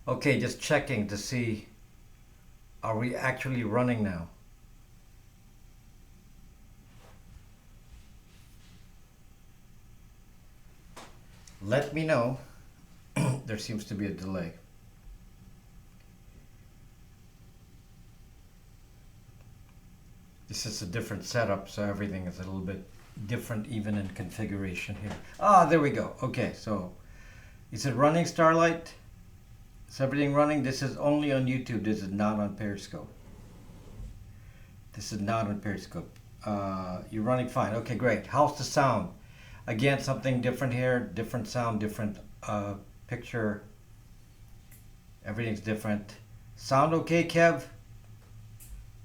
Okay, just checking to see, are we actually running now? Let me know. There seems to be a delay. This is a different setup, so everything is a little bit different even in configuration here. Ah, there we go. Okay, so is it running, Starlight? Is everything running? This is only on YouTube. This is not on Periscope. This is not on Periscope. You're running fine. Okay, great. How's the sound? Again, something different here. Different sound, different picture. Everything's different. Sound okay, Kev?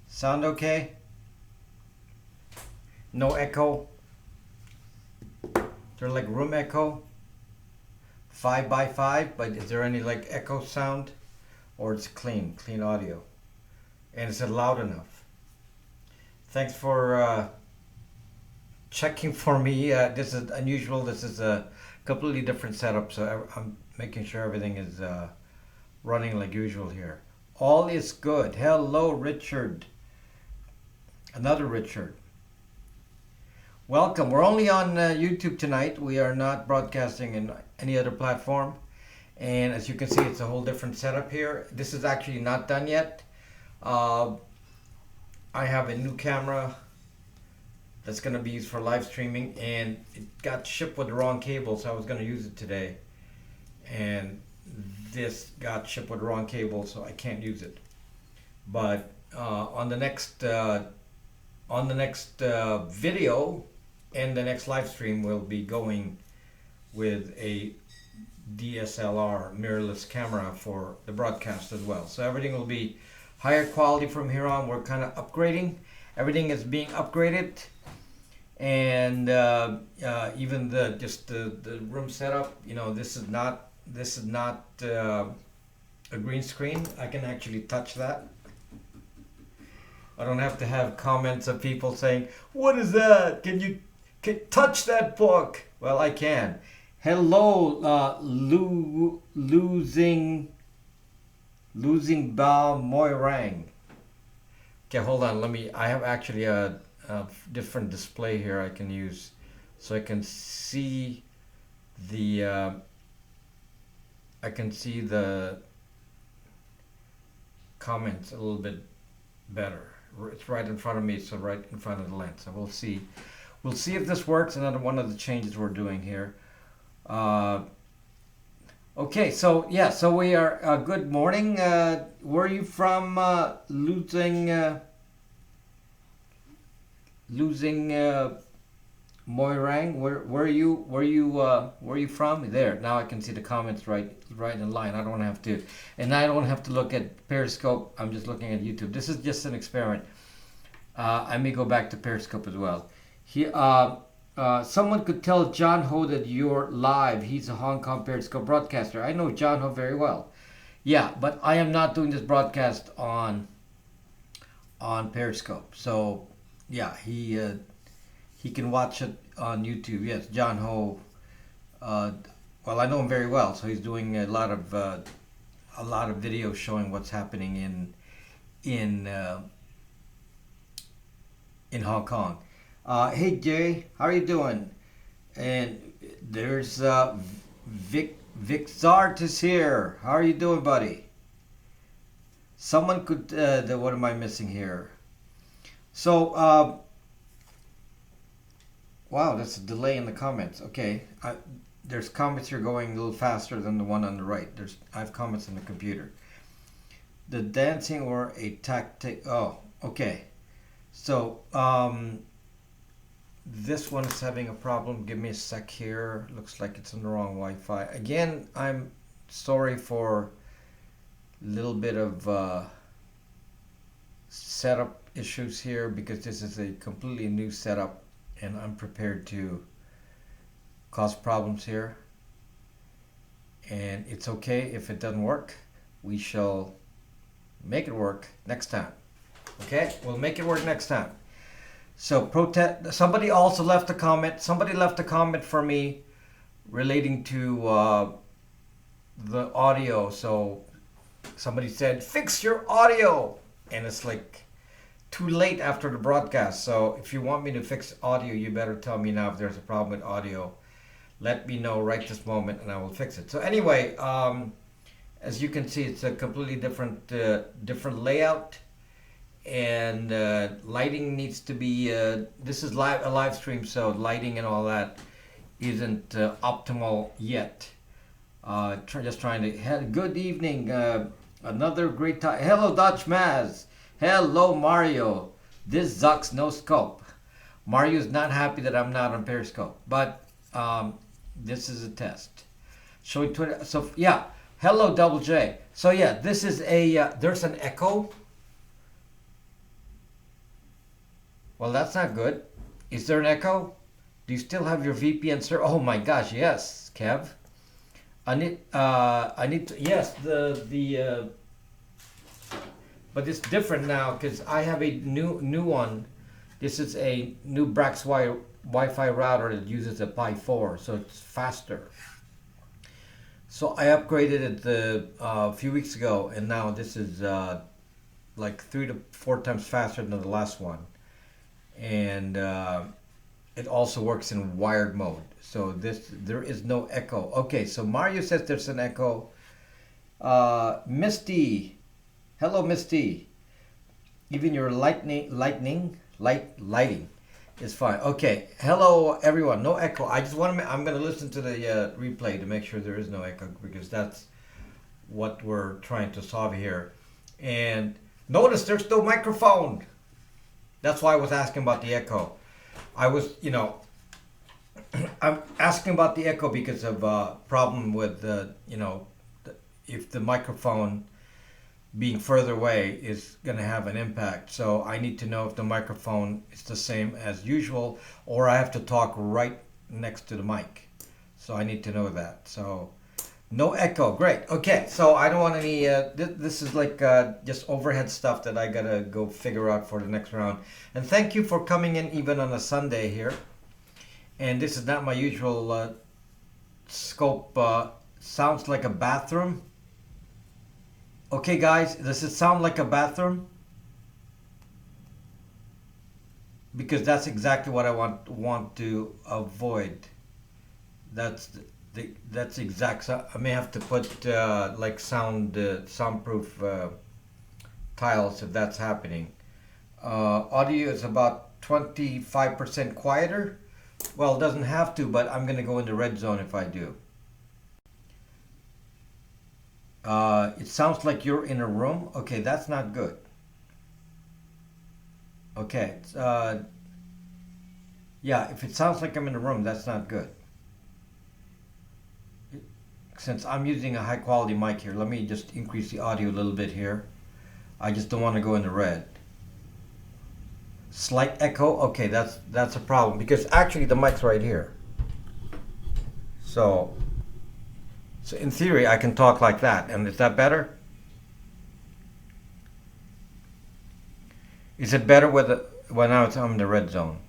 Sound okay? No echo? They're like room echo? 5 by 5, but is there any like echo sound? Or it's clean audio? And is it loud enough? Thanks for checking for me. This is unusual. This is a completely different setup, so I'm making sure everything is running like usual here. All is good. Hello, Richard. Another Richard. Welcome. We're only on YouTube tonight. We are not broadcasting in any other platform. And as you can see, it's a whole different setup here. This is actually not done yet. I have a new camera that's going to be used for live streaming, and it got shipped with the wrong cable, so I was going to use it today. And this got shipped with the wrong cable, so I can't use it. But on the next video and the next live stream, we'll be going with a DSLR mirrorless camera for the broadcast as well. So everything will be higher quality from here on. We're kind of upgrading. Everything is being upgraded, and even the room setup. You know, this is not a green screen. I can actually touch that. I don't have to have comments of people saying, "What is that? Can you touch that book?" Well, I can. Hello, losing Ba Moirang. Okay, hold on. I have actually a different display here I can use, so I can see the comments a little bit better. It's right in front of me, so right in front of the lens. So we'll see if this works. Another one of the changes we're doing here. Okay, so yeah, so we are. Good morning. Where are you from? Losing Moirang. Where are you from? There. Now I can see the comments right in line. I don't have to, and I don't have to look at Periscope. I'm just looking at YouTube. This is just an experiment. I may go back to Periscope as well. Someone could tell John Ho that you're live. He's a Hong Kong Periscope broadcaster. I know John Ho very well. Yeah, but I am not doing this broadcast on Periscope. So yeah, he can watch it on YouTube. Yes, John Ho. Well, I know him very well, so he's doing a lot of videos showing what's happening in Hong Kong. Hey Jay, how are you doing? And there's Vic Zartis here. How are you doing, buddy? Someone could. What am I missing here? So, wow, that's a delay in the comments. Okay, there's comments here going a little faster than the one on the right. I have comments on the computer. The dancing or a tactic. Oh, okay. So, this one is having a problem. Give me a sec here. Looks like it's on the wrong Wi-Fi. Again, I'm sorry for a little bit of setup issues here, because this is a completely new setup and I'm prepared to cause problems here. And it's okay if it doesn't work. We shall make it work next time. Okay? We'll make it work next time. So somebody also left a comment. Somebody left a comment for me relating to the audio. So somebody said, fix your audio. And it's like too late after the broadcast. So if you want me to fix audio, you better tell me now if there's a problem with audio. Let me know right this moment and I will fix it. So anyway, as you can see, it's a completely different layout. And lighting needs to be, this is a live stream, so lighting and all that isn't optimal yet. Just trying to, good evening, another great time. Hello Dutch Maz, hello Mario, this Zucks no scope. Mario's not happy that I'm not on Periscope, but this is a test. Showing Twitter, so yeah, hello Double J. So yeah, this is a, there's an echo. Well, that's not good. Is there an echo? Do you still have your VPN, sir? Oh my gosh, yes, Kev. I need to, yes, but it's different now because I have a new one. This is a new Brax Wi-Fi router that uses a Pi 4, so it's faster. So I upgraded it a few weeks ago, and now this is like 3 to 4 times faster than the last one. And it also works in wired mode, so there is no echo. Okay, so Mario says there's an echo. Misty, hello Misty. Even your lighting is fine. Okay, hello everyone. No echo. I just want to. I'm going to listen to the replay to make sure there is no echo, because that's what we're trying to solve here. And notice there's no microphone. That's why I was asking about the echo. I was, I'm asking about the echo because of a problem with, if the microphone being further away is going to have an impact. So I need to know if the microphone is the same as usual, or I have to talk right next to the mic. So I need to know that. So no echo, great. Okay, so I don't want any, this is like just overhead stuff that I gotta go figure out for the next round. And thank you for coming in even on a Sunday here. And this is not my usual scope, sounds like a bathroom. Okay guys, does it sound like a bathroom? Because that's exactly what I want to avoid. That's exact. So I may have to put like soundproof tiles if that's happening. Audio is about 25% quieter. Well, it doesn't have to, but I'm gonna go in the red zone if I do. It sounds like you're in a room. Okay, that's not good. Okay, yeah, if it sounds like I'm in a room, that's not good. Since I'm using a high quality mic here, let me just increase the audio a little bit here. I just don't want to go in the red. Slight echo, okay, that's a problem because actually the mic's right here. So in theory I can talk like that, and is that better? Is it better with when now I'm in the red zone?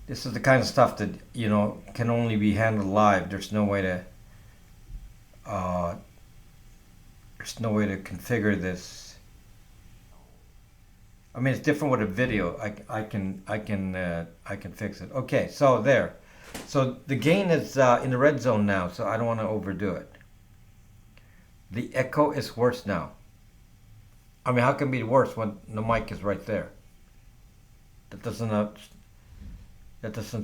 This is the kind of stuff that, can only be handled live. There's no way to configure this. I mean, it's different with a video. I can fix it. Okay, so there. So the gain is in the red zone now, so I don't want to overdo it. The echo is worse now. I mean, how can it be worse when the mic is right there? That doesn't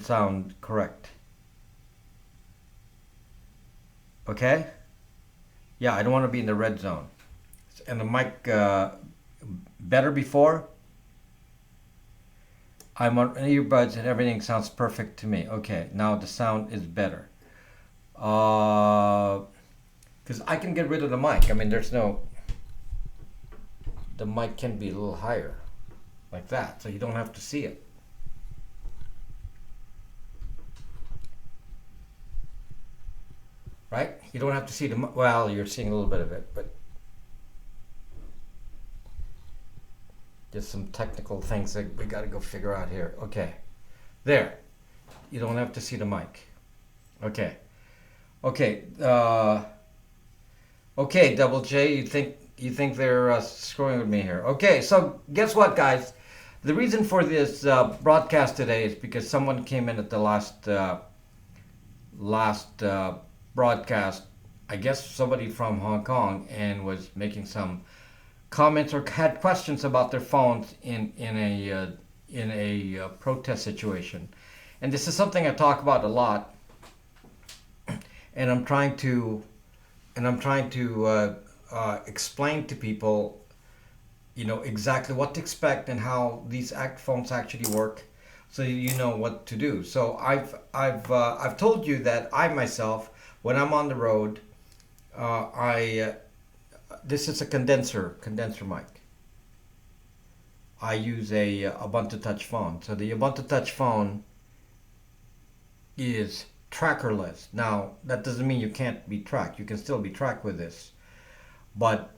sound correct. Okay? Yeah, I don't want to be in the red zone. And the mic better before. I'm on earbuds and everything sounds perfect to me. Okay, now the sound is better. Because I can get rid of the mic. I mean, the mic can be a little higher. Like that, so you don't have to see it. Right? You don't have to see well, you're seeing a little bit of it, but just some technical things that we got to go figure out here. Okay, there. You don't have to see the mic. Okay. Okay. Okay, Double J, you think they're screwing with me here? Okay, so guess what, guys? The reason for this broadcast today is because someone came in at the last broadcast. I guess somebody from Hong Kong, and was making some comments or had questions about their phones in a protest situation. And this is something I talk about a lot, and I'm trying to explain to people, exactly what to expect and how these phones actually work, so you know what to do. So I've told you that I myself, when I'm on the road, this is a condenser mic. I use a Ubuntu Touch phone. So the Ubuntu Touch phone is trackerless. Now, that doesn't mean you can't be tracked. You can still be tracked with this, but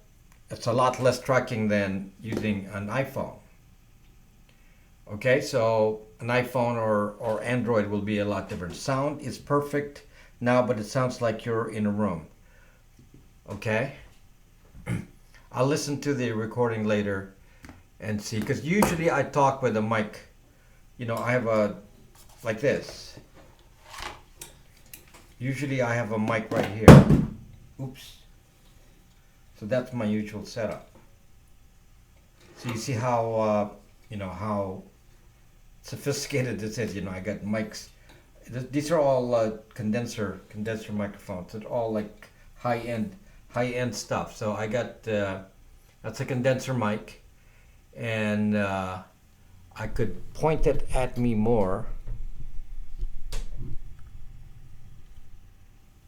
it's a lot less tracking than using an iPhone. Okay, so an iPhone or Android will be a lot different. Sound is perfect now, but it sounds like you're in a room. Okay? I'll listen to the recording later and see, because usually I talk with a mic. I have like this. Usually I have a mic right here. Oops. So that's my usual setup. So you see how how sophisticated this is. I got mics. These are all condenser microphones. It's all like high end stuff. So I got that's a condenser mic, and I could point it at me more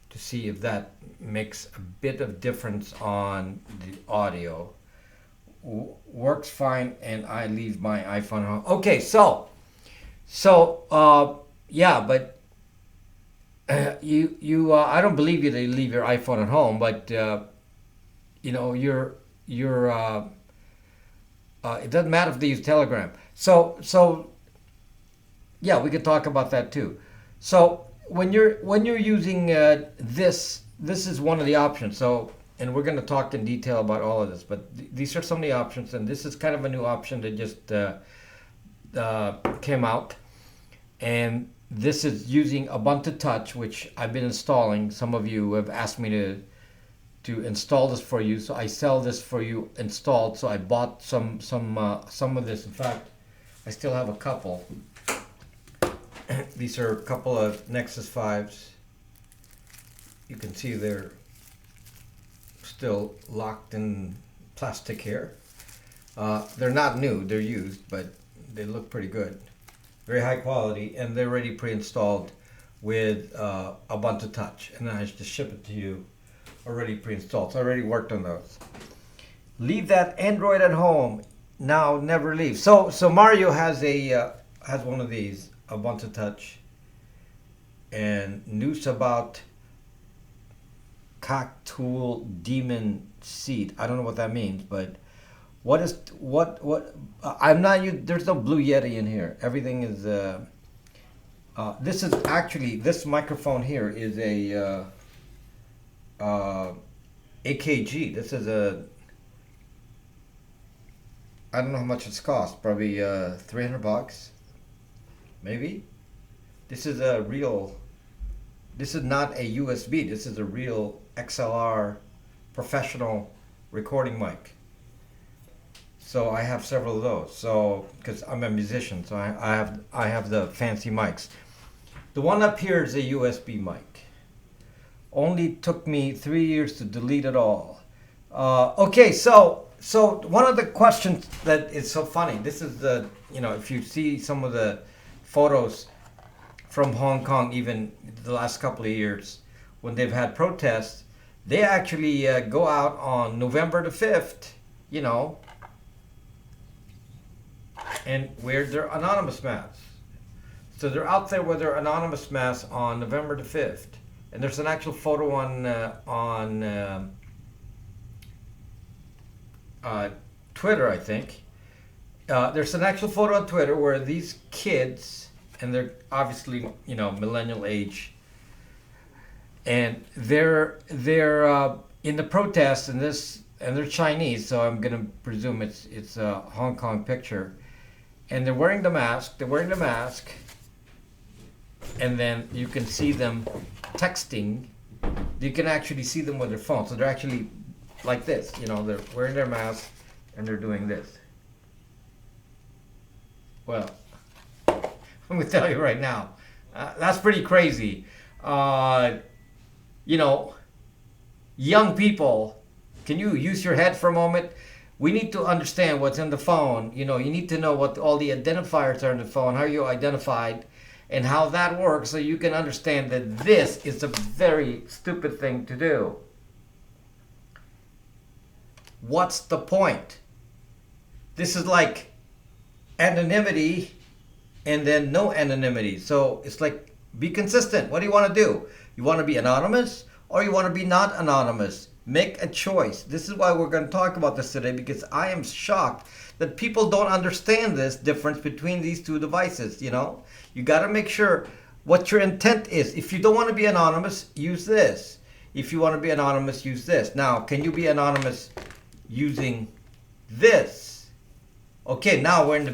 to see if that makes a bit of difference on the audio. Works fine, and I leave my iPhone home. Okay, so yeah, but you I don't believe you that you leave your iPhone at home, but you're it doesn't matter if they use Telegram. So yeah, we could talk about that too. So when you're using this is one of the options. So, and we're going to talk in detail about all of this, but these are some of the options, and this is kind of a new option that just came out. And this is using Ubuntu Touch, which I've been installing. Some of you have asked me to install this for you, so I sell this for you installed. So I bought some of this. In fact, I still have a couple. These are a couple of Nexus 5s. You can see they're still locked in plastic here. They're not new, they're used, but they look pretty good. Very high quality, and they're already pre-installed with Ubuntu Touch. And then I just ship it to you already pre-installed. So I already worked on those. Leave that Android at home. Now, never leave. So Mario has one of these, Ubuntu Touch, and news about cocktool demon seed. I don't know what that means, but I'm not. There's no Blue Yeti in here. Everything is. This is actually, this microphone here is a AKG. This is a. I don't know how much it's cost. Probably $300, maybe. This is a real. This is not a USB. This is a real XLR professional recording mic. So I have several of those. So because I'm a musician, so I have the fancy mics. The one up here is a USB mic. Only took me 3 years to delete it all. Okay, so one of the questions that is so funny. This is the if you see some of the photos from Hong Kong, even the last couple of years, when they've had protests, they actually go out on November the 5th, and wear their anonymous masks. So they're out there with their anonymous masks on November the 5th. And there's an actual photo on Twitter, I think. There's an actual photo on Twitter where these kids, and they're obviously, millennial age, and they're in the protest, and they're Chinese, so I'm gonna presume it's a Hong Kong picture, and they're wearing the mask. And then you can see them texting. You can actually see them with their phone, so they're actually like this. They're wearing their mask and they're doing this. Well, I'm gonna tell you right now, that's pretty crazy. Young people, can you use your head for a moment? We need to understand what's in the phone. You need to know what all the identifiers are in the phone, how you're identified, and how that works, so you can understand that this is a very stupid thing to do. What's the point? This is like anonymity and then no anonymity. So it's like, be consistent. What do you want to do? You want to be anonymous or you want to be not anonymous? Make a choice. This is why we're going to talk about this today, because I am shocked that people don't understand this difference between these two devices. You got to make sure what your intent is. If you don't want to be anonymous, use this. If you want to be anonymous, use this. Now, can you be anonymous using this? Okay, now we're in the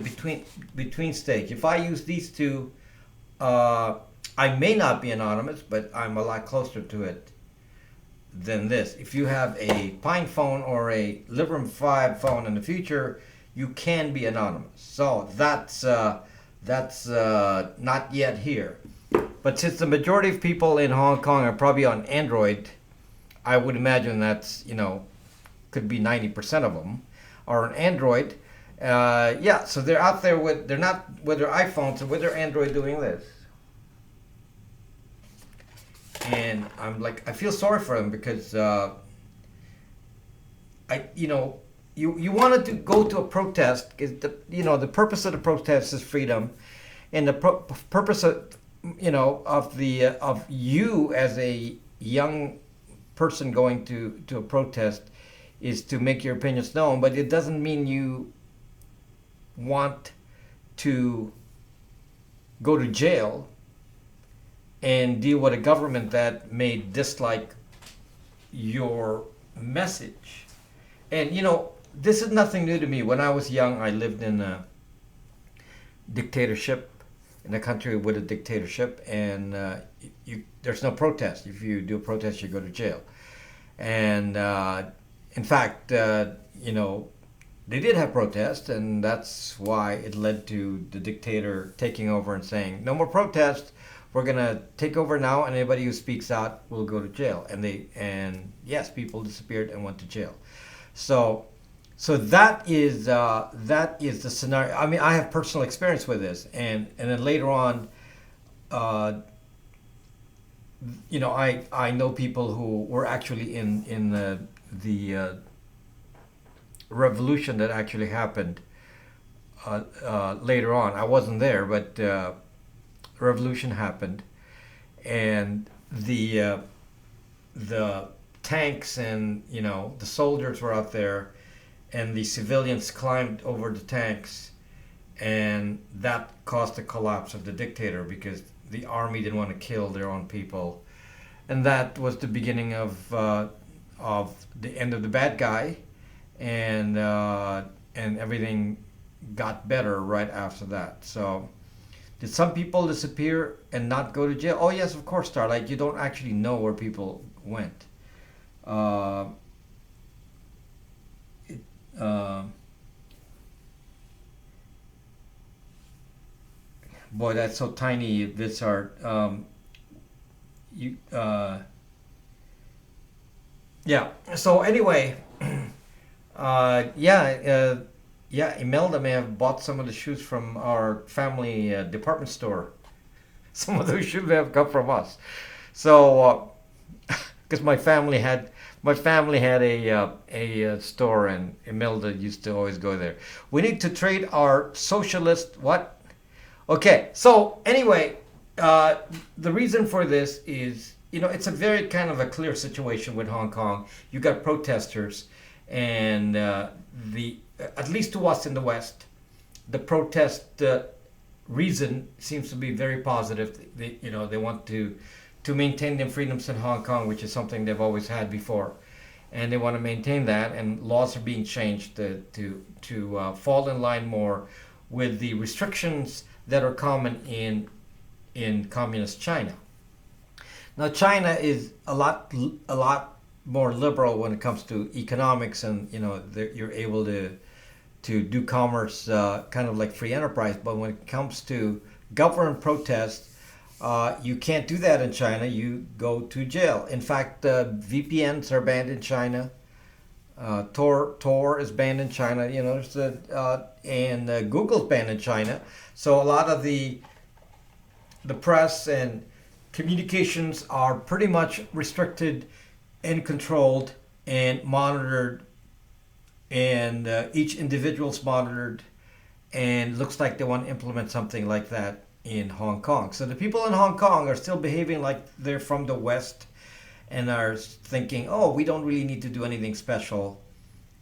between stage. If I use these two, I may not be anonymous, but I'm a lot closer to it than this. If you have a Pine phone or a Librem 5 phone in the future, you can be anonymous. So that's not yet here. But since the majority of people in Hong Kong are probably on Android, I would imagine that's, could be 90% of them are on Android. So they're out there they're not with their iPhones, or with their Android doing this. And I'm like, I feel sorry for them, because you wanted to go to a protest, because the purpose of the protest is freedom, and the purpose of of you as a young person going to a protest is to make your opinions known. But it doesn't mean you want to go to jail and deal with a government that may dislike your message. And this is nothing new to me. When I was young, I lived in a dictatorship, in a country with a dictatorship, and there's no protest. If you do a protest, you go to jail. And in fact, they did have protests, and that's why it led to the dictator taking over and saying, no more protests. We're gonna take over now, and anybody who speaks out will go to jail. And yes, people disappeared and went to jail. So that is the scenario. I mean, I have personal experience with this, and then later on, I know people who were actually in the revolution that actually happened later on. I wasn't there, but revolution happened, and the tanks and the soldiers were out there, and the civilians climbed over the tanks, and that caused the collapse of the dictator, because the army didn't want to kill their own people, and that was the beginning of the end of the bad guy, and everything got better right after that. So did some people disappear and not go to jail? Oh yes, of course, Starlight. You don't actually know where people went. Boy, that's so tiny, this art. Yeah. So anyway, Imelda may have bought some of the shoes from our family department store. Some of those shoes may have come from us. So, because my family had a store, and Imelda used to always go there. We need to trade our socialist what? Okay. So anyway, the reason for this is, it's a very kind of a clear situation with Hong Kong. You got protesters, and at least to us in the West, the protest reason seems to be very positive. They want to to maintain their freedoms in Hong Kong, which is something they've always had before. And they want to maintain that, and laws are being changed to fall in line more with the restrictions that are common in communist China. Now, China is a lot more liberal when it comes to economics, and you're able to do commerce kind of like free enterprise. But when it comes to government protest, you can't do that in China. You go to jail. In fact, VPNs are banned in China. Tor is banned in China. And Google's banned in China. So a lot of the press and communications are pretty much restricted and controlled and monitored, and each individual's monitored, and looks like they want to implement something like that in Hong Kong. So the people in Hong Kong are still behaving like they're from the West and are thinking, oh, we don't really need to do anything special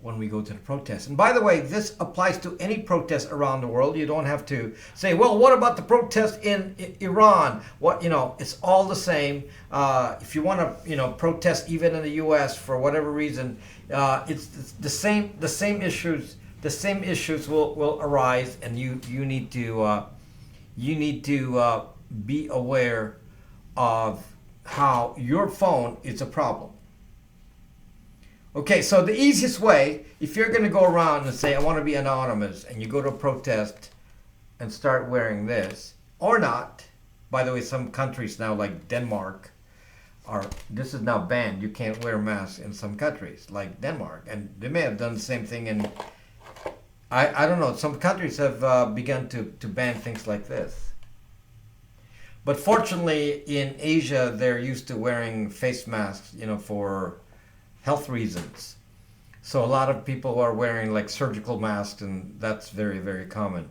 when we go to the protest. And by the way, this applies to any protest around the world. You don't have to say, well, what about the protest in Iran? It's all the same. If you want to, protest even in the U.S. for whatever reason, it's the same issues. The same issues will arise, and you need to be aware of how your phone is a problem. Okay, so the easiest way, if you're going to go around and say, I want to be anonymous, and you go to a protest and start wearing this, or not. By the way, some countries now, like Denmark, this is now banned. You can't wear masks in some countries, like Denmark. And they may have done the same thing in, I don't know, some countries have begun to ban things like this. But fortunately, in Asia, they're used to wearing face masks, for health reasons. So a lot of people are wearing like surgical masks, and that's very, very common.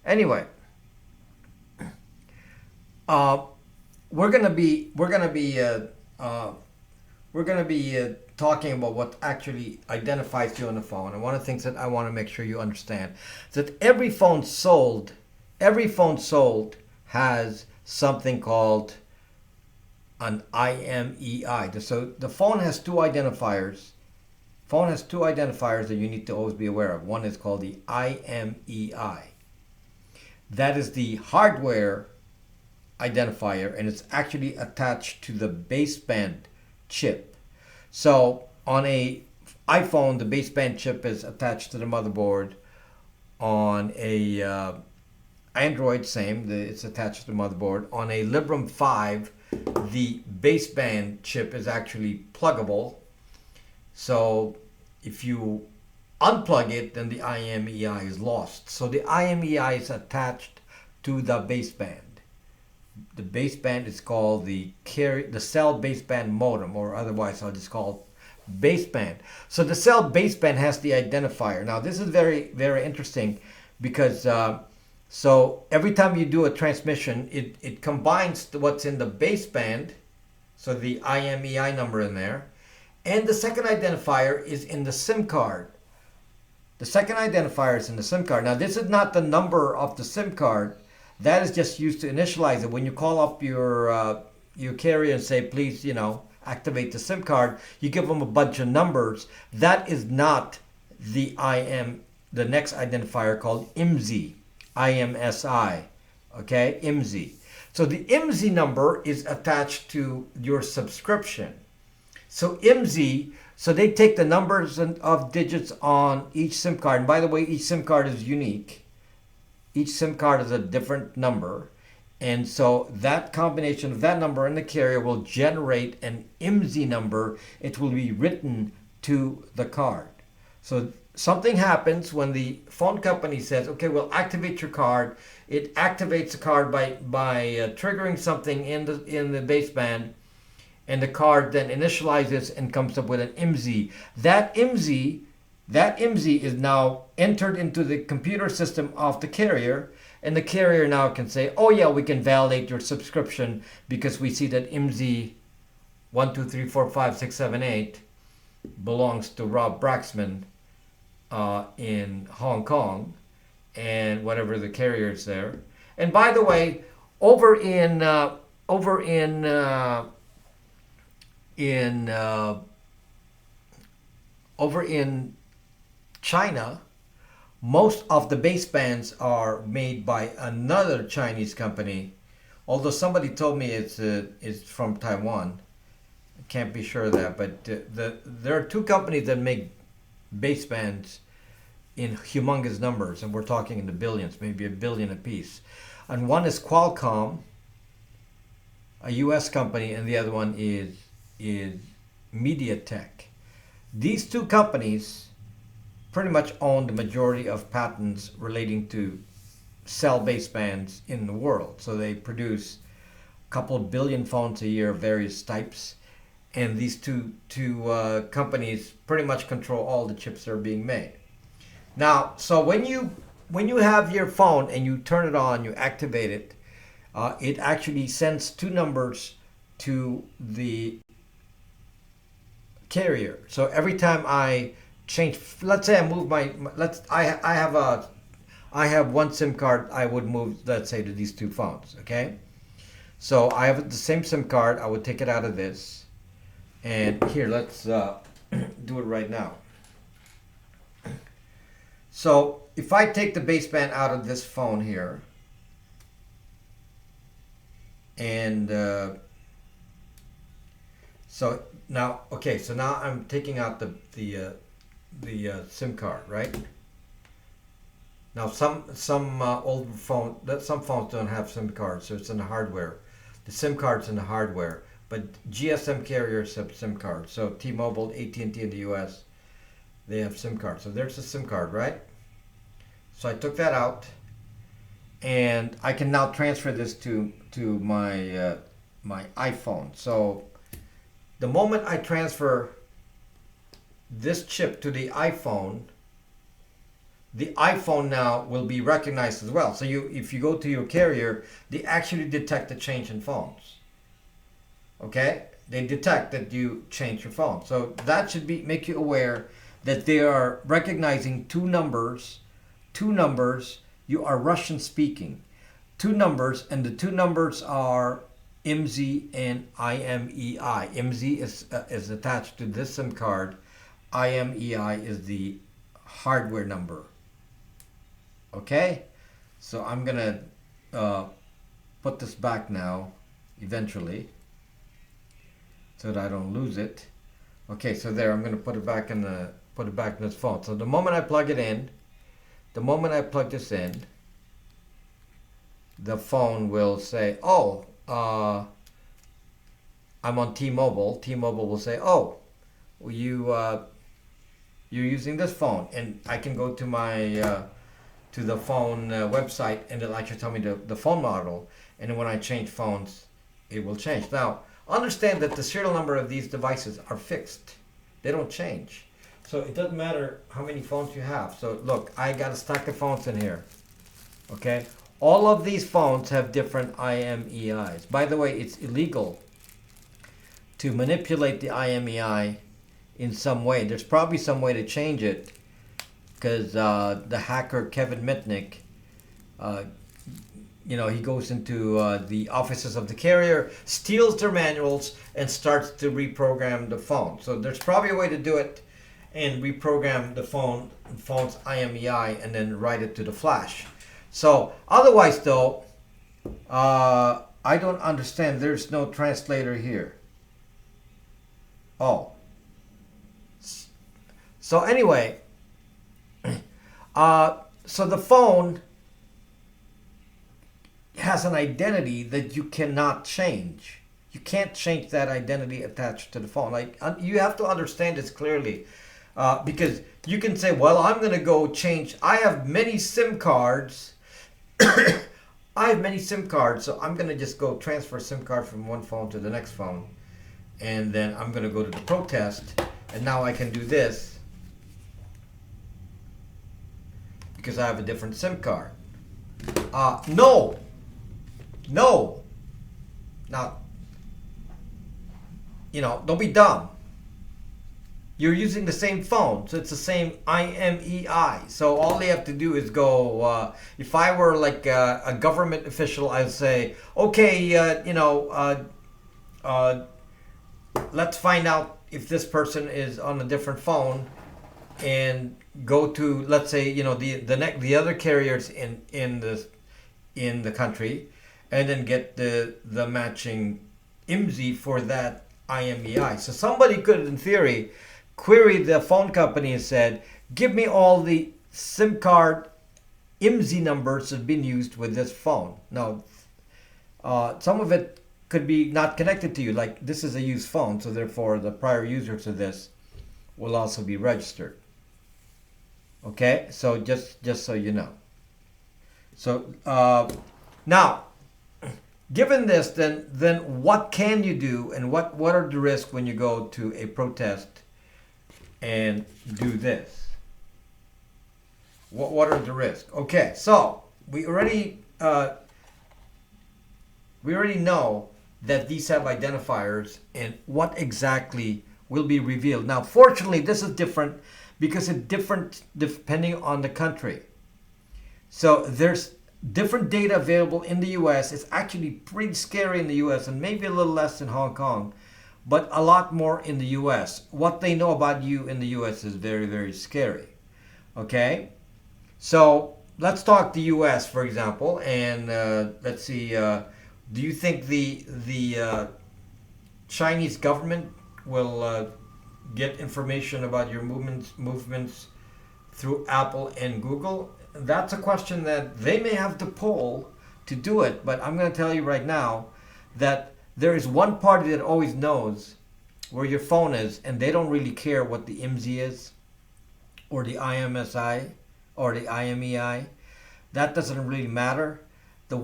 Anyway, we're gonna be talking about what actually identifies you on the phone. And one of the things that I want to make sure you understand is that every phone sold has something called an IMEI. So the phone has two identifiers. Phone has two identifiers that you need to always be aware of. One is called the IMEI. That is the hardware identifier, and it's actually attached to the baseband chip. So on a iPhone, the baseband chip is attached to the motherboard. On a Android, same, it's attached to the motherboard. On a Librem 5, the baseband chip is actually pluggable. So if you unplug it, then the IMEI is lost. So the IMEI is attached to the baseband. The baseband is called the cell baseband modem, or otherwise I'll just call it baseband. So the cell baseband has the identifier. Now this is very, very interesting because so every time you do a transmission, it combines what's in the baseband, so the IMEI number in there, and the second identifier is in the SIM card. The second identifier is in the SIM card. Now this is not the number of the SIM card. That is just used to initialize it. When you call up your carrier and say, please, activate the SIM card, you give them a bunch of numbers. That is not the next identifier called IMSI, IMSI, okay, IMSI. So the IMSI number is attached to your subscription. So IMSI, so they take the numbers of digits on each SIM card. And by the way, each SIM card is unique. Each SIM card is a different number. And so that combination of that number and the carrier will generate an IMSI number. It will be written to the card. So something happens when the phone company says, okay, we'll activate your card. It activates the card by triggering something in the baseband, and the card then initializes and comes up with an IMSI. That IMSI is now entered into the computer system of the carrier, and the carrier now can say, oh yeah, we can validate your subscription because we see that IMSI 1234567 belongs to Rob Braxman in Hong Kong, and whatever the carrier is there. And by the way, over in China, most of the basebands are made by another Chinese company. Although somebody told me it's from Taiwan. I can't be sure of that, but there are two companies that make basebands in humongous numbers, and we're talking in the billions, maybe a billion apiece. And one is Qualcomm, a U.S. company, and the other one is MediaTek. These two companies pretty much own the majority of patents relating to cell basebands in the world. So they produce a couple of billion phones a year of various types, and these two companies pretty much control all the chips that are being made. Now, so when you have your phone and you turn it on, you activate it, it actually sends two numbers to the carrier. So every time I change, let's say I move I have one SIM card, I would move, let's say, to these two phones, okay? So I have the same SIM card, I would take it out of this, and here, let's do it right now. So if I take the baseband out of this phone here, and so now, okay, so now I'm taking out the SIM card, right? Now some old phone, some phones don't have SIM cards, so it's in the hardware. The SIM card's in the hardware, but GSM carriers have SIM cards. So T-Mobile, AT&T in the US, they have SIM cards. So there's the SIM card, right? So I took that out, and I can now transfer this to my my iPhone. So the moment I transfer this chip to the iPhone now will be recognized as well. So if you go to your carrier, they actually detect the change in phones. Okay? They detect that you change your phone. So that should make you aware that they are recognizing two numbers. You are Russian speaking. Two numbers, and the two numbers are IMZI and IMEI. IMZI is attached to this SIM card. IMEI is the hardware number. Okay? So I'm going to put this back now, eventually, so that I don't lose it. Okay, so there, I'm going to put it back in this phone. So the moment I plug it in, the moment I plug this in, the phone will say, oh, I'm on T-Mobile. T-Mobile will say, oh, you're using this phone, and I can go to my to the phone website, and it'll actually tell me the phone model, and then when I change phones, it will change. Now, understand that the serial number of these devices are fixed. They don't change. So it doesn't matter how many phones you have. So look, I got a stack of phones in here. Okay? All of these phones have different IMEIs. By the way, it's illegal to manipulate the IMEI in some way. There's probably some way to change it, because the hacker Kevin Mitnick, he goes into the offices of the carrier, steals their manuals, and starts to reprogram the phone. So there's probably a way to do it and reprogram the phone's IMEI and then write it to the flash. So otherwise, though, I don't understand. There's no translator here. Oh. So anyway, so the phone has an identity that you cannot change. You can't change that identity attached to the phone. Like, you have to understand this clearly, because you can say, well, I'm going to go change. I have many SIM cards. I have many SIM cards, so I'm going to just go transfer a SIM card from one phone to the next phone. And then I'm going to go to the protest, and now I can do this because I have a different SIM card. No. Now, don't be dumb. you're using the same phone, so it's the same IMEI. So all they have to do is go. If I were like a government official, I'd say, okay, let's find out if this person is on a different phone, and go to, let's say, the other carriers in the country, and then get the matching IMSI for that IMEI. So somebody could, in theory, query the phone company and said, give me all the SIM card IMSI numbers that have been used with this phone. Now, some of it could be not connected to you, like this is a used phone, so therefore the prior users of this will also be registered. Okay, so just so you know. So now, given this, then what can you do, and what are the risks when you go to a protest and do this? What are the risks? Okay, so we already know that these have identifiers and what exactly will be revealed. Now, fortunately, this is different because it's different depending on the country. So there's different data available in the US. It's actually pretty scary in the US, and maybe a little less in Hong Kong, but a lot more in the US. What they know about you in the US is very, very scary. Okay? So let's talk the US, for example, and let's see, do you think the Chinese government will get information about your movements through Apple and Google? That's a question that they may have to poll to do it, but I'm going to tell you right now that there is one party that always knows where your phone is, and they don't really care what the IMSI is, or the IMSI, or the IMEI. That doesn't really matter. The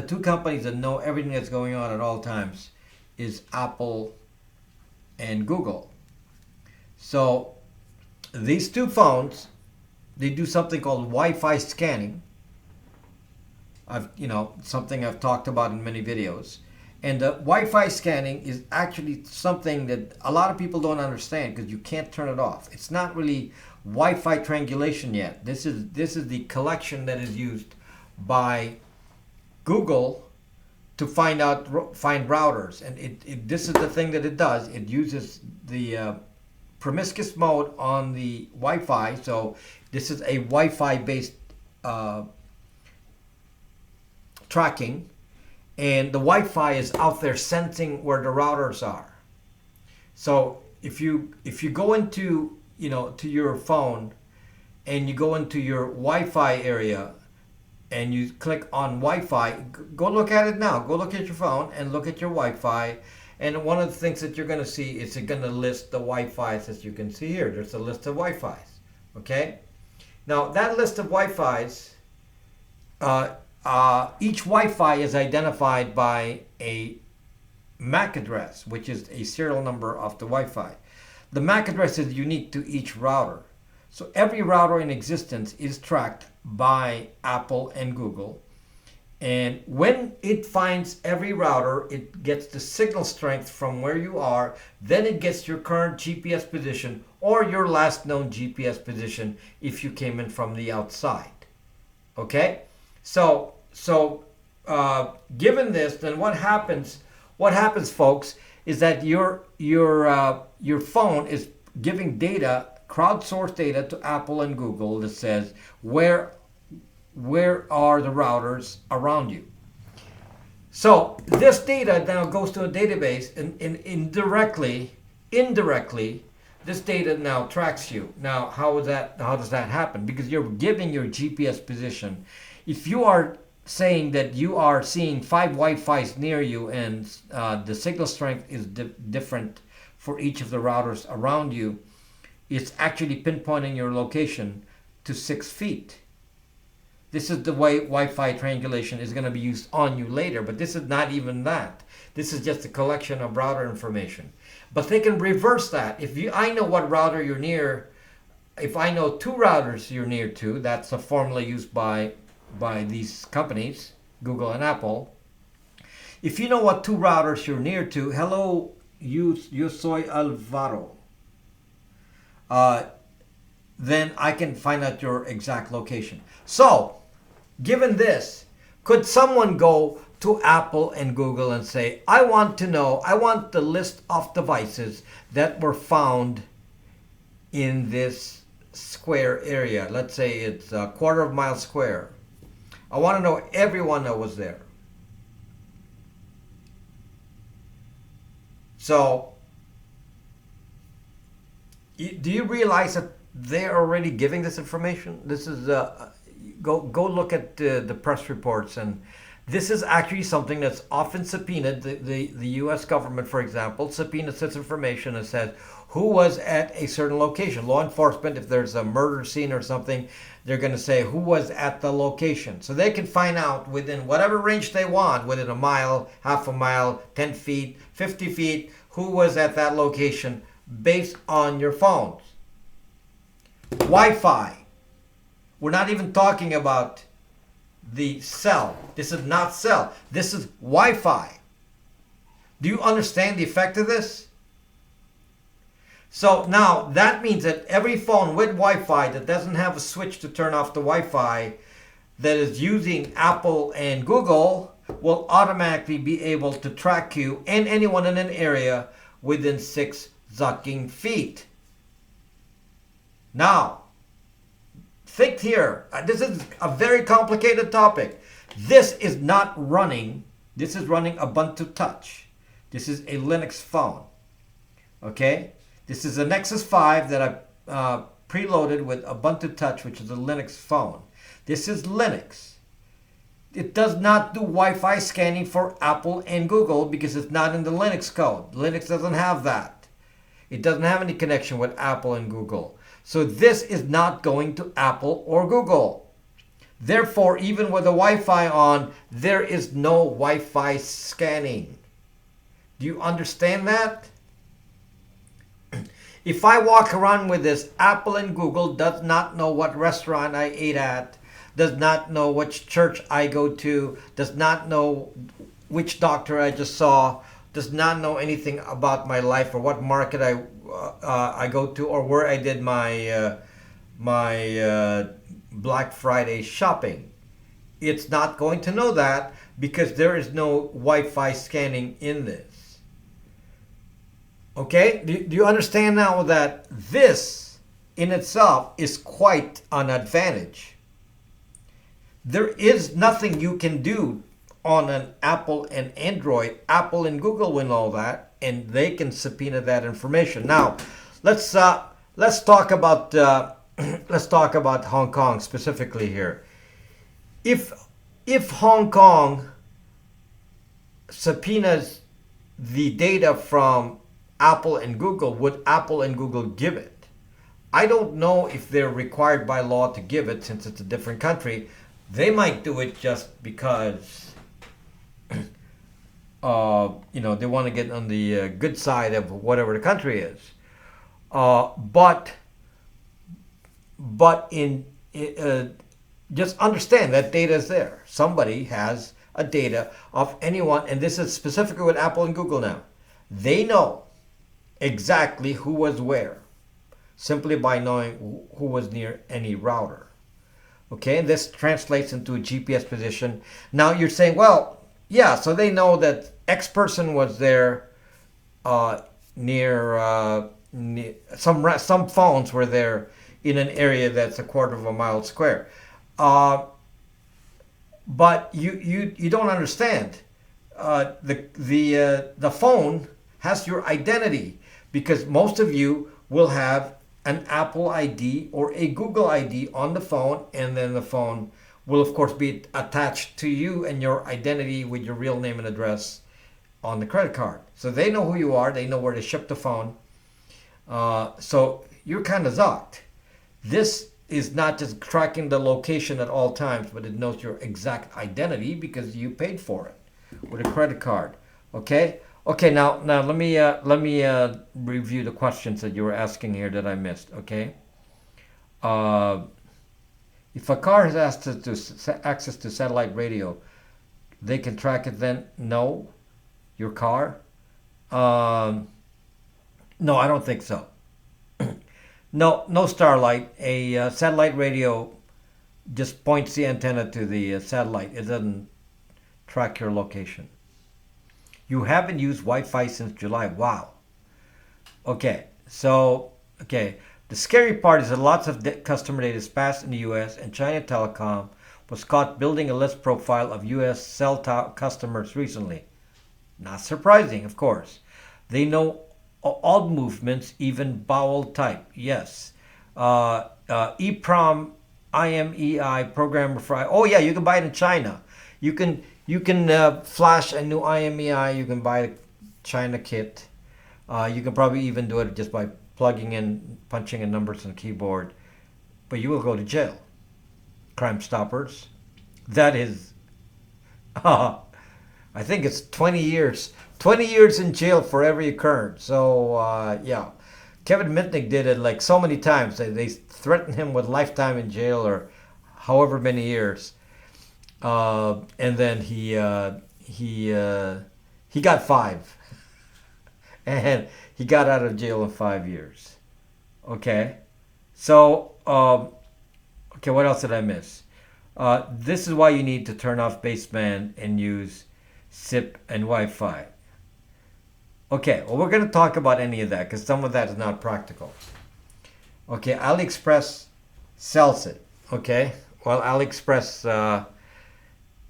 two companies that know everything that's going on at all times is Apple and Google. So these two phones, they do something called Wi-Fi scanning. Something I've talked about in many videos. And the Wi-Fi scanning is actually something that a lot of people don't understand because you can't turn it off. It's not really Wi-Fi triangulation yet. This is the collection that is used by Google to find routers, and this is the thing that it does. It uses the promiscuous mode on the Wi-Fi. So this is a Wi-Fi based tracking, and the Wi-Fi is out there sensing where the routers are. So if you go into to your phone and you go into your Wi-Fi area and you click on Wi-Fi, go look at it now. Go look at your phone and look at your Wi-Fi. And one of the things that you're going to see is it's going to list the Wi-Fis, as you can see here. There's a list of Wi-Fis. Okay? Now, that list of Wi-Fis, each Wi-Fi is identified by a MAC address, which is a serial number of the Wi-Fi. The MAC address is unique to each router. So every router in existence is tracked by Apple and Google. And when it finds every router, it gets the signal strength from where you are. Then it gets your current GPS position or your last known GPS position if you came in from the outside. Okay? So given this, then what happens, folks, is that your phone is giving data, crowdsourced data to Apple and Google that says where are the routers around you. So this data now goes to a database, and indirectly, this data now tracks you. Now, how does that happen? Because you're giving your GPS position. If you are saying that you are seeing 5 Wi-Fis near you and the signal strength is different for each of the routers around you, it's actually pinpointing your location to 6 feet. This is the way Wi-Fi triangulation is going to be used on you later, but this is not even that. This is just a collection of router information. But they can reverse that. I know what router you're near, if I know 2 routers you're near to, that's a formula used by these companies, Google and Apple. If you know what 2 routers you're near to, hello, yo soy Alvaro, then I can find out your exact location. So, given this, could someone go to Apple and Google and say, I want the list of devices that were found in this square area. Let's say it's a quarter of a mile square. I want to know everyone that was there. So, do you realize that they're already giving this information? This is go look at the press reports, and this is actually something that's often subpoenaed. The U.S. government, for example, subpoenaed such information and said who was at a certain location. Law enforcement, if there's a murder scene or something, they're going to say who was at the location. So they can find out within whatever range they want, within a mile, half a mile, 10 feet, 50 feet, who was at that location based on your phones. Wi-Fi. We're not even talking about the cell. This is not cell. This is Wi-Fi. Do you understand the effect of this? So now that means that every phone with Wi-Fi that doesn't have a switch to turn off the Wi-Fi that is using Apple and Google will automatically be able to track you and anyone in an area within 6 zucking feet. Now, think here. This is a very complicated topic. This is running Ubuntu Touch. This is a Linux phone. Okay? This is a Nexus 5 that I preloaded with Ubuntu Touch, which is a Linux phone. This is Linux. It does not do Wi-Fi scanning for Apple and Google because it's not in the Linux code. Linux doesn't have that. It doesn't have any connection with Apple and Google. So this is not going to Apple or Google. Therefore, even with the Wi-Fi on, there is no Wi-Fi scanning. Do you understand that? If I walk around with this, Apple and Google does not know what restaurant I ate at, does not know which church I go to, does not know which doctor I just saw, does not know anything about my life or what market I go to or where I did my Black Friday shopping. It's not going to know that because there is no Wi-Fi scanning in this. Okay, do you understand now that this in itself is quite an advantage? There is nothing you can do on an Apple and Android. Apple and Google will know that, and they can subpoena that information. Now, let's talk about Hong Kong specifically here. If Hong Kong subpoenas the data from Apple and Google, would Apple and Google give it? I don't know if they're required by law to give it since it's a different country. They might do it just because they want to get on the good side of whatever the country is. But just understand that data is there. Somebody has a data of anyone, and this is specifically with Apple and Google now. They know exactly who was where, simply by knowing who was near any router. Okay, and this translates into a GPS position. Now you're saying, well, yeah, so they know that X person was there near some phones were there in an area that's a quarter of a mile square. But you don't understand. The phone has your identity because most of you will have an Apple ID or a Google ID on the phone, and then the phone will of course be attached to you and your identity with your real name and address on the credit card. So they know who you are, they know where to ship the phone. So you're kind of zocked. This is not just tracking the location at all times, but it knows your exact identity because you paid for it with a credit card. Okay. Now let me review the questions that you were asking here that I missed. Okay. If a car has access to satellite radio, they can track it then? No. Your car? No, I don't think so. No Starlight. A satellite radio just points the antenna to the satellite. It doesn't track your location. You haven't used Wi-Fi since July. Wow. Okay. Okay. The scary part is that lots of customer data is passed in the U.S. and China Telecom was caught building a list profile of U.S. cell customers recently. Not surprising, of course. They know all movements, even bowel type. Yes. EPROM IMEI program for. Oh yeah, you can buy it in China. You can flash a new IMEI. You can buy a China kit. You can probably even do it just by plugging in, punching in numbers on the keyboard. But you will go to jail. Crime Stoppers. That is, I think it's 20 years. 20 years in jail for every occurrence. So, yeah. Kevin Mitnick did it like so many times. They threatened him with lifetime in jail or however many years. And then he got 5. And he got out of jail in 5 years. Okay. So, okay, what else did I miss? This is why you need to turn off baseband and use SIP and Wi-Fi. Okay, well, we're going to talk about any of that because some of that is not practical. Okay, AliExpress sells it. Okay, well, AliExpress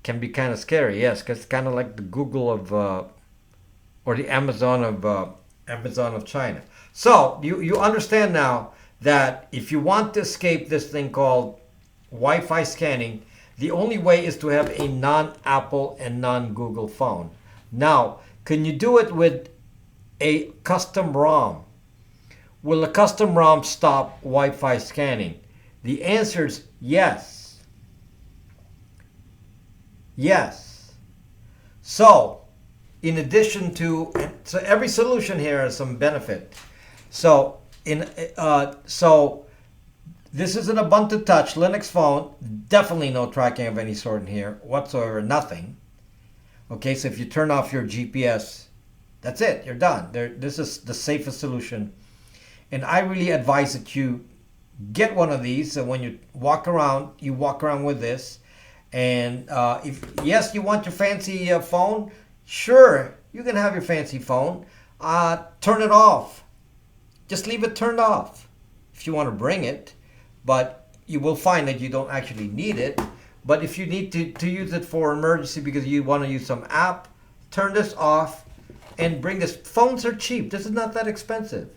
can be kind of scary, yes, because it's kind of like the Google of, or the Amazon of China. So you understand now that if you want to escape this thing called Wi-Fi scanning, the only way is to have a non-Apple and non-Google phone. Now, can you do it with a custom ROM? Will a custom ROM stop Wi-Fi scanning? The answer is yes. Yes. So, in addition to, so every solution here has some benefit. So, this is an Ubuntu Touch Linux phone. Definitely no tracking of any sort in here whatsoever. Nothing. Okay, so if you turn off your GPS, that's it. You're done. This is the safest solution. And I really advise that you get one of these. So when you walk around with this. And if yes, you want your fancy phone, sure, you can have your fancy phone. Turn it off. Just leave it turned off if you want to bring it. But you will find that you don't actually need it. But if you need to use it for emergency because you want to use some app, turn this off and bring this. Phones are cheap. This is not that expensive.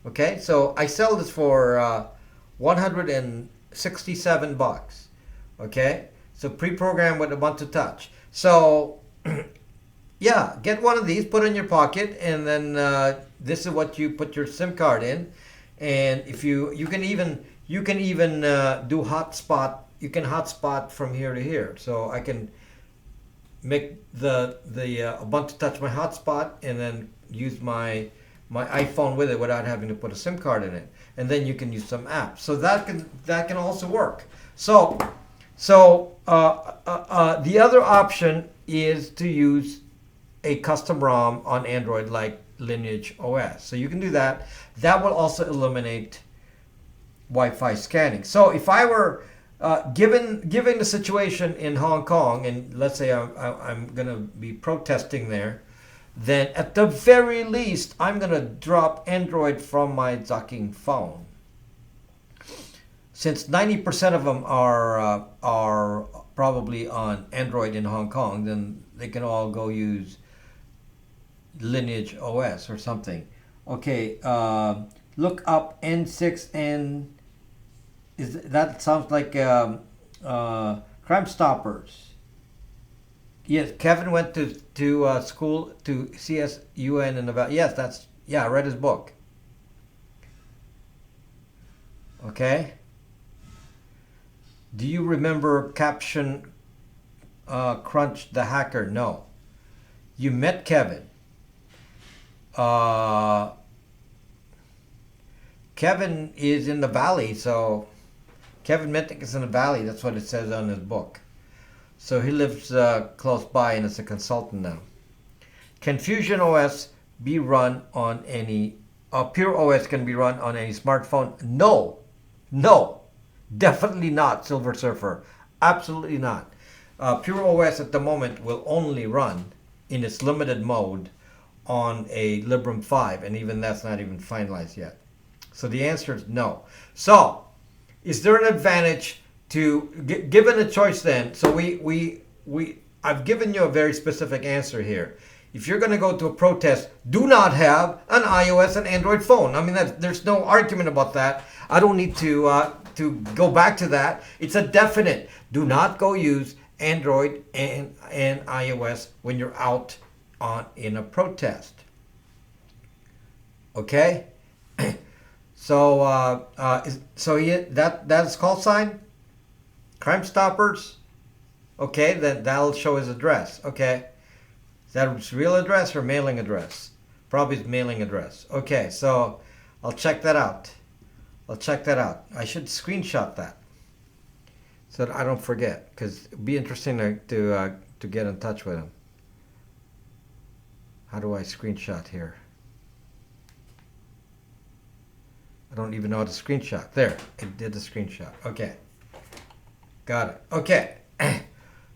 Okay, so I sell this for $167. Okay, so pre-programmed with Ubuntu Touch. So yeah, get one of these, put it in your pocket, and then this is what you put your SIM card in. And if you can even do hotspot. You can hotspot from here to here. So I can make the Ubuntu Touch my hotspot and then use my iPhone with it without having to put a SIM card in it. And then you can use some apps. So that can also work. So the other option is to use a custom ROM on Android like Lineage OS. So you can do that. That will also eliminate Wi-Fi scanning. So if I were given the situation in Hong Kong, and let's say I'm going to be protesting there, then at the very least I'm going to drop Android from my docking phone. Since 90% of them are probably on Android in Hong Kong, then they can all go use Lineage OS or something. Okay, look up N6N. That sounds like Crime Stoppers. Yes, Kevin went to school to CSUN in Nevada. Yes, I read his book. Okay. Do you remember Caption Crunch the Hacker? No. You met Kevin. Kevin is in the Valley, so Kevin Mitnick is in the Valley. That's what it says on his book. So he lives close by and is a consultant now. Confusion OS be run on any, Pure OS can be run on any smartphone? No, no, definitely not, Silver Surfer. Absolutely not. Pure OS at the moment will only run in its limited mode on a Librem 5, and even that's not even finalized yet. So the answer is no. So, is there an advantage to, given a choice then, so I've given you a very specific answer here. If you're going to go to a protest, do not have an iOS and Android phone. I mean, there's no argument about that. I don't need to go back to that. It's a definite. Do not go use Android and iOS when you're out in a protest. Okay? So that's call sign? Crime Stoppers? Okay, then that'll show his address. Okay. Is that his real address or mailing address? Probably his mailing address. Okay, so I'll check that out. I should screenshot that so that I don't forget, because it'd be interesting to get in touch with him. How do I screenshot here? I don't even know how to screenshot. There, it did the screenshot. Okay. Got it. Okay.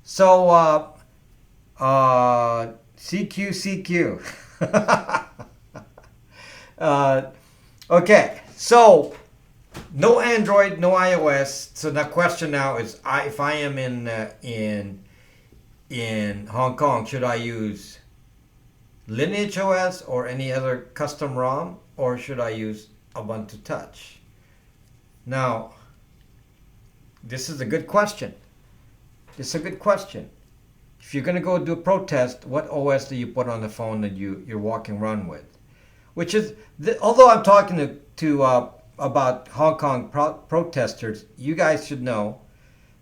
So, CQ. Okay. So, no Android, no iOS. So the question now is, if I am in Hong Kong, should I use Lineage OS or any other custom ROM, or should I use Ubuntu Touch? Now, this is a good question. If you're going to go do a protest, what OS do you put on the phone that you're walking around with? Which is, although I'm talking to about Hong Kong protesters, you guys should know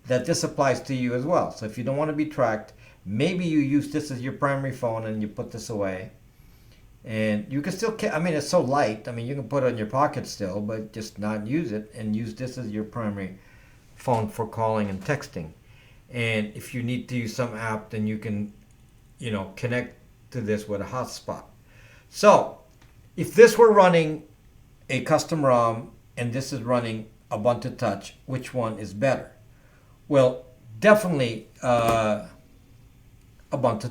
that this applies to you as well. So if you don't want to be tracked, maybe you use this as your primary phone and you put this away. And you can still, I mean, it's so light. I mean, you can put it in your pocket still, but just not use it, and use this as your primary phone for calling and texting. And if you need to use some app, then you can, connect to this with a hotspot. So, if this were running a custom ROM and this is running Ubuntu Touch, which one is better? Well, definitely Ubuntu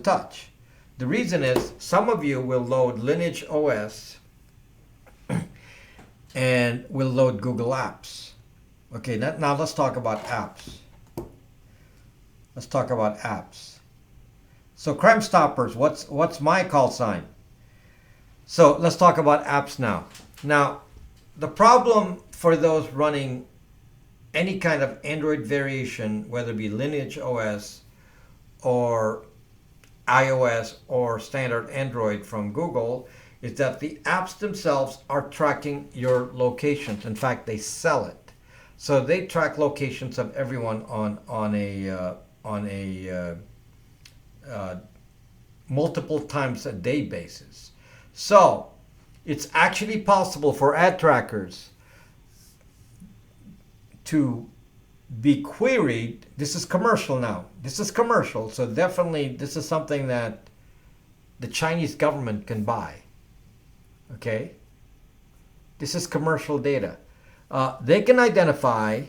Touch. The reason is some of you will load Lineage OS and will load Google Apps. Okay, now let's talk about apps. So Crime Stoppers, what's my call sign? So let's talk about apps now. Now, the problem for those running any kind of Android variation, whether it be Lineage OS or iOS or standard Android from Google, is that the apps themselves are tracking your locations. In fact, they sell it. So they track locations of everyone on a multiple times a day basis. So it's actually possible for ad trackers to be queried. This is commercial now. So definitely this is something that the Chinese government can buy. Okay? This is commercial data. They can identify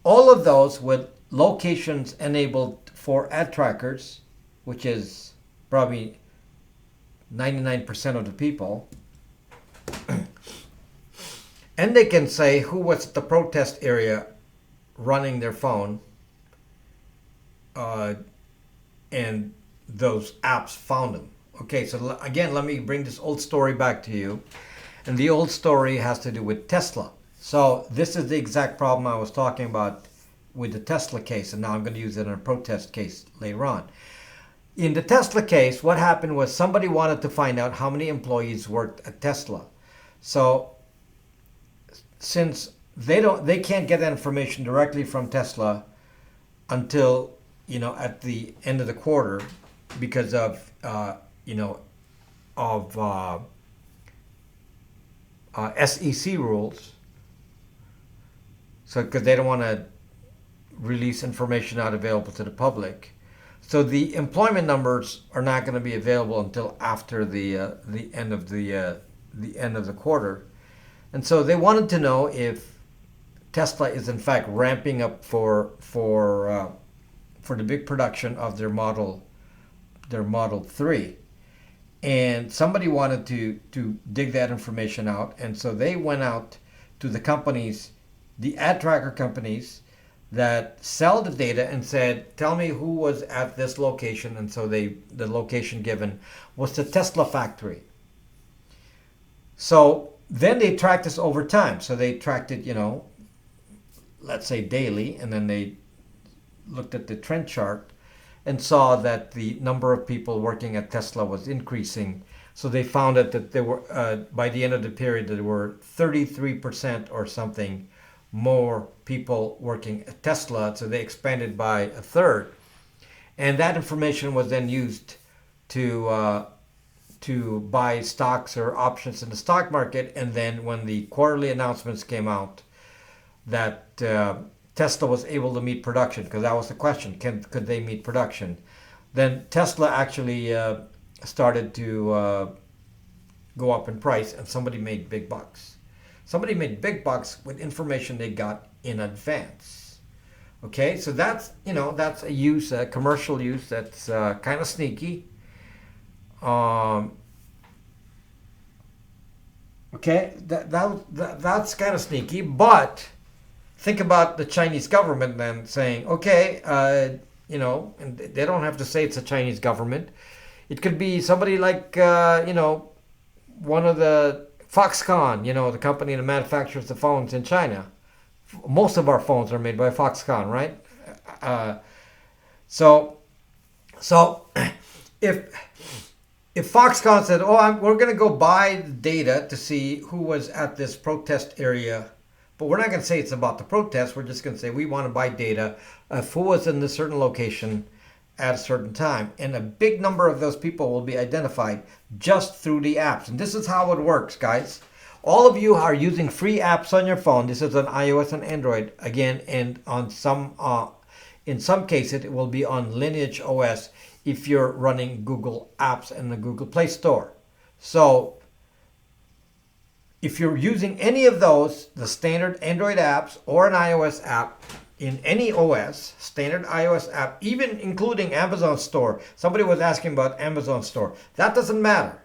all of those with locations enabled for ad trackers, which is probably 99% of the people. And they can say who was at the protest area running their phone, and those apps found them. Okay, so again, let me bring this old story back to you. And the old story has to do with Tesla. So this is the exact problem I was talking about with the Tesla case, and now I'm going to use it in a protest case later on. In the Tesla case, what happened was somebody wanted to find out how many employees worked at Tesla. So since they can't get that information directly from Tesla until at the end of the quarter because of SEC rules. So because they don't want to release information not available to the public. So the employment numbers are not going to be available until after the end of the end of the quarter. And so they wanted to know if Tesla is in fact ramping up for the big production of their Model 3. And somebody wanted to dig that information out, and so they went out to the companies, the ad tracker companies that sell the data, and said, tell me who was at this location. And so the location given was the Tesla factory. So then they tracked this over time. So they tracked it, let's say daily, and then they looked at the trend chart and saw that the number of people working at Tesla was increasing. So they found out that there were, by the end of the period, there were 33% or something more people working at Tesla. So they expanded by a third. And that information was then used to buy stocks or options in the stock market. And then when the quarterly announcements came out that Tesla was able to meet production, because that was the question, could they meet production? Then Tesla actually started to go up in price, and somebody made big bucks. Somebody made big bucks with information they got in advance. Okay, so that's a use, a commercial use that's kind of sneaky. Okay, that's kind of sneaky, but think about the Chinese government then saying, okay, and they don't have to say it's a Chinese government. It could be somebody like, one of the Foxconn, the company that manufactures the phones in China. Most of our phones are made by Foxconn, right? So if Foxconn said, we're going to go buy data to see who was at this protest area, but we're not going to say it's about the protest. We're just going to say we want to buy data of who was in a certain location at a certain time. And a big number of those people will be identified just through the apps. And this is how it works, guys. All of you are using free apps on your phone. This is on iOS and Android. Again, and on in some cases, it will be on Lineage OS if you're running Google Apps in the Google Play Store. So if you're using any of those, the standard Android apps or an iOS app in any OS, standard iOS app, even including Amazon Store. Somebody was asking about Amazon Store. That doesn't matter.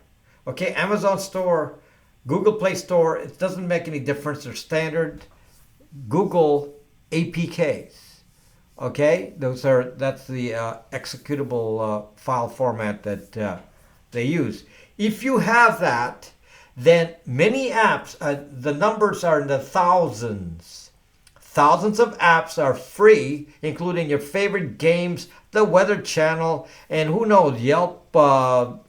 Okay, Amazon Store, Google Play Store, it doesn't make any difference. They're standard Google APKs. Okay, that's the executable file format that they use. If you have that, then many apps, the numbers are in the thousands. Thousands of apps are free, including your favorite games, the Weather Channel, and who knows, Yelp, Craigslist,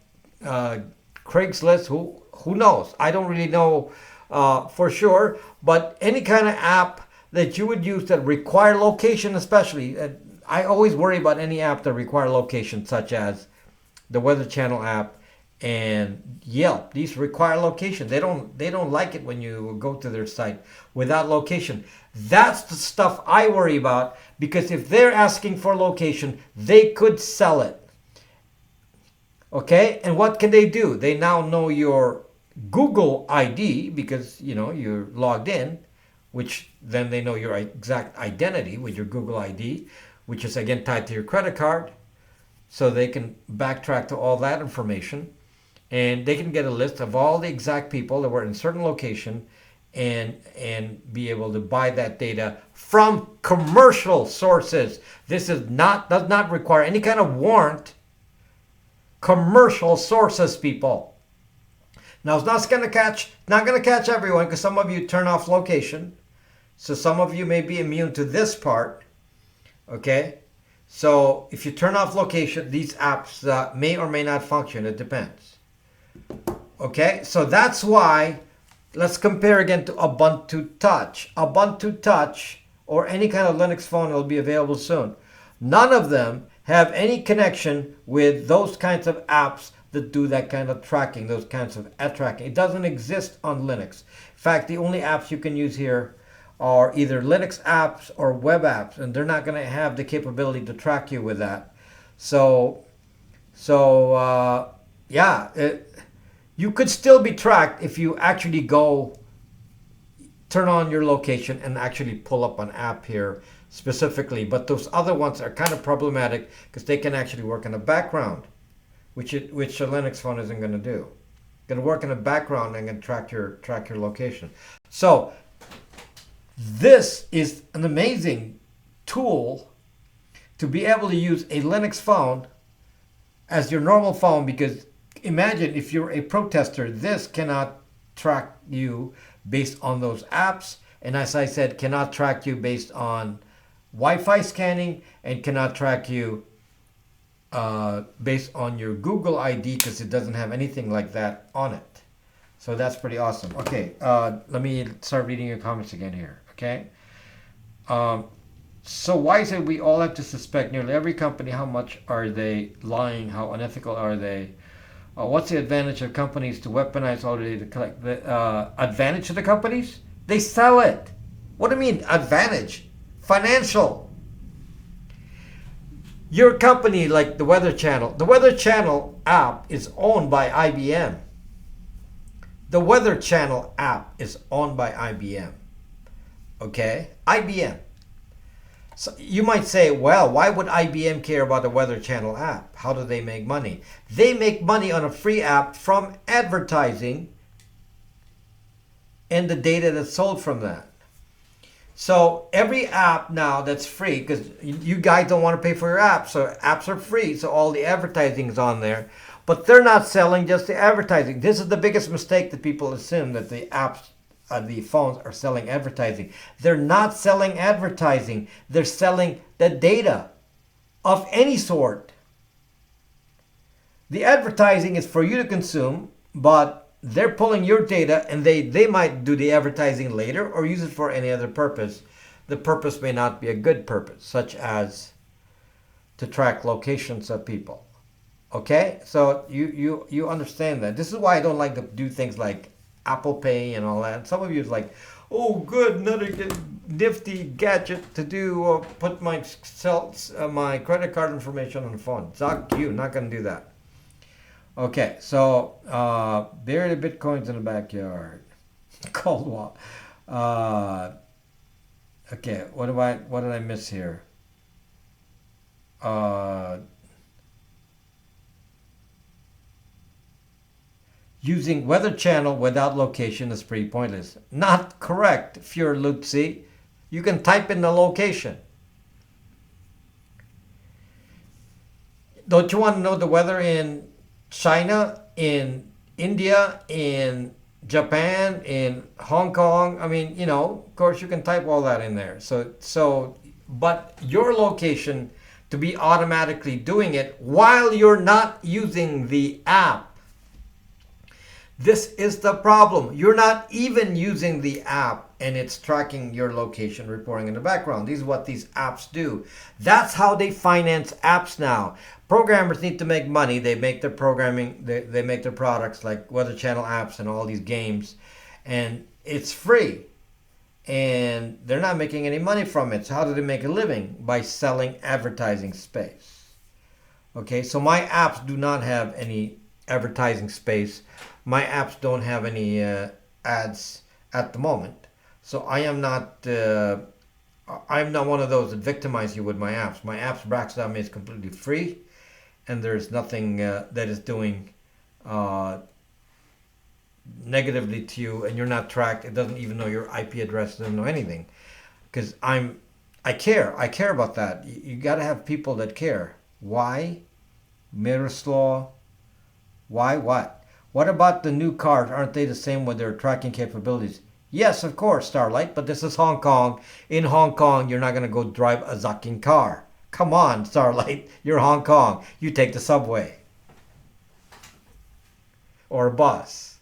who knows? I don't really know for sure, but any kind of app that you would use that require location, especially. I always worry about any app that require location, such as the Weather Channel app and Yelp. These require location. They don't like it when you go to their site without location. That's the stuff I worry about, because if they're asking for location, they could sell it. Okay, and what can they do? They now know your Google ID because you're logged in, which then they know your exact identity with your Google ID, which is again tied to your credit card. So they can backtrack to all that information, and they can get a list of all the exact people that were in a certain location and be able to buy that data from commercial sources. This does not require any kind of warrant. Commercial sources, people. Now it's not going to catch everyone, because some of you turn off location. So some of you may be immune to this part. Okay? So if you turn off location, these apps may or may not function. It depends. Okay? So that's why, let's compare again to Ubuntu Touch. Ubuntu Touch, or any kind of Linux phone, will be available soon. None of them have any connection with those kinds of apps that do that kind of tracking, those kinds of ad tracking. It doesn't exist on Linux. In fact, the only apps you can use here are either Linux apps or web apps, and they're not going to have the capability to track you with that. Yeah, you could still be tracked if you actually go turn on your location and actually pull up an app here specifically. But those other ones are kind of problematic because they can actually work in the background, which a Linux phone isn't going to do. Going to work in the background and can track your location. So this is an amazing tool to be able to use a Linux phone as your normal phone, because imagine if you're a protester, this cannot track you based on those apps, and as I said, cannot track you based on Wi-Fi scanning, and cannot track you based on your Google ID, because it doesn't have anything like that on it. So that's pretty awesome. Okay, let me start reading your comments again here. Okay. So why is it we all have to suspect nearly every company? How much are they lying? How unethical are they? What's the advantage of companies to weaponize all the data to collect? The advantage of the companies? They sell it. What do you mean advantage? Financial. Your company, like the Weather Channel. The Weather Channel app is owned by IBM. The Weather Channel app is owned by IBM. Okay? IBM. So you might say, well, why would IBM care about the Weather Channel app? How do they make money? They make money on a free app from advertising and the data that's sold from that. So every app now that's free, because you guys don't want to pay for your app, so apps are free, so all the advertising is on there. But they're not selling just the advertising. This is the biggest mistake that people assume, that the apps, the phones are selling advertising. They're not selling advertising. They're selling the data of any sort. The advertising is for you to consume, but they're pulling your data, and they might do the advertising later or use it for any other purpose. The purpose may not be a good purpose, such as to track locations of people. Okay? So you understand that. This is why I don't like to do things like Apple Pay and all that. Some of you is like, oh, good, another nifty gadget to do. Put my credit card information on the phone. Suck you, not going to do that. Okay, so bury the bitcoins in the backyard. Cold wall. Okay, what did I miss here? Using Weather Channel without location is pretty pointless. Not correct, Fjord Lutzi. You can type in the location. Don't you want to know the weather in China, in India, in Japan, in Hong Kong? I mean, of course you can type all that in there. But your location to be automatically doing it while you're not using the app. This is the problem. You're not even using the app, and it's tracking your location, reporting in the background. These are what these apps do. That's how they finance apps now. Programmers need to make money. They make their programming, they make their products like Weather Channel apps and all these games, and it's free. And they're not making any money from it. So how do they make a living? By selling advertising space. Okay, so my apps do not have any advertising space. My apps don't have any ads at the moment. So I'm not one of those that victimize you with my apps. My apps, Braxdom, is completely free, and there's nothing that is doing negatively to you, and you're not tracked. It doesn't even know your IP address. It doesn't know anything, because I care about that. You got to have people that care. Why? Miroslav? Why what? What about the new cars? Aren't they the same with their tracking capabilities? Yes, of course, Starlight, but this is Hong Kong. In Hong Kong, you're not going to go drive a zucking car. Come on, Starlight, you're Hong Kong. You take the subway. Or a bus.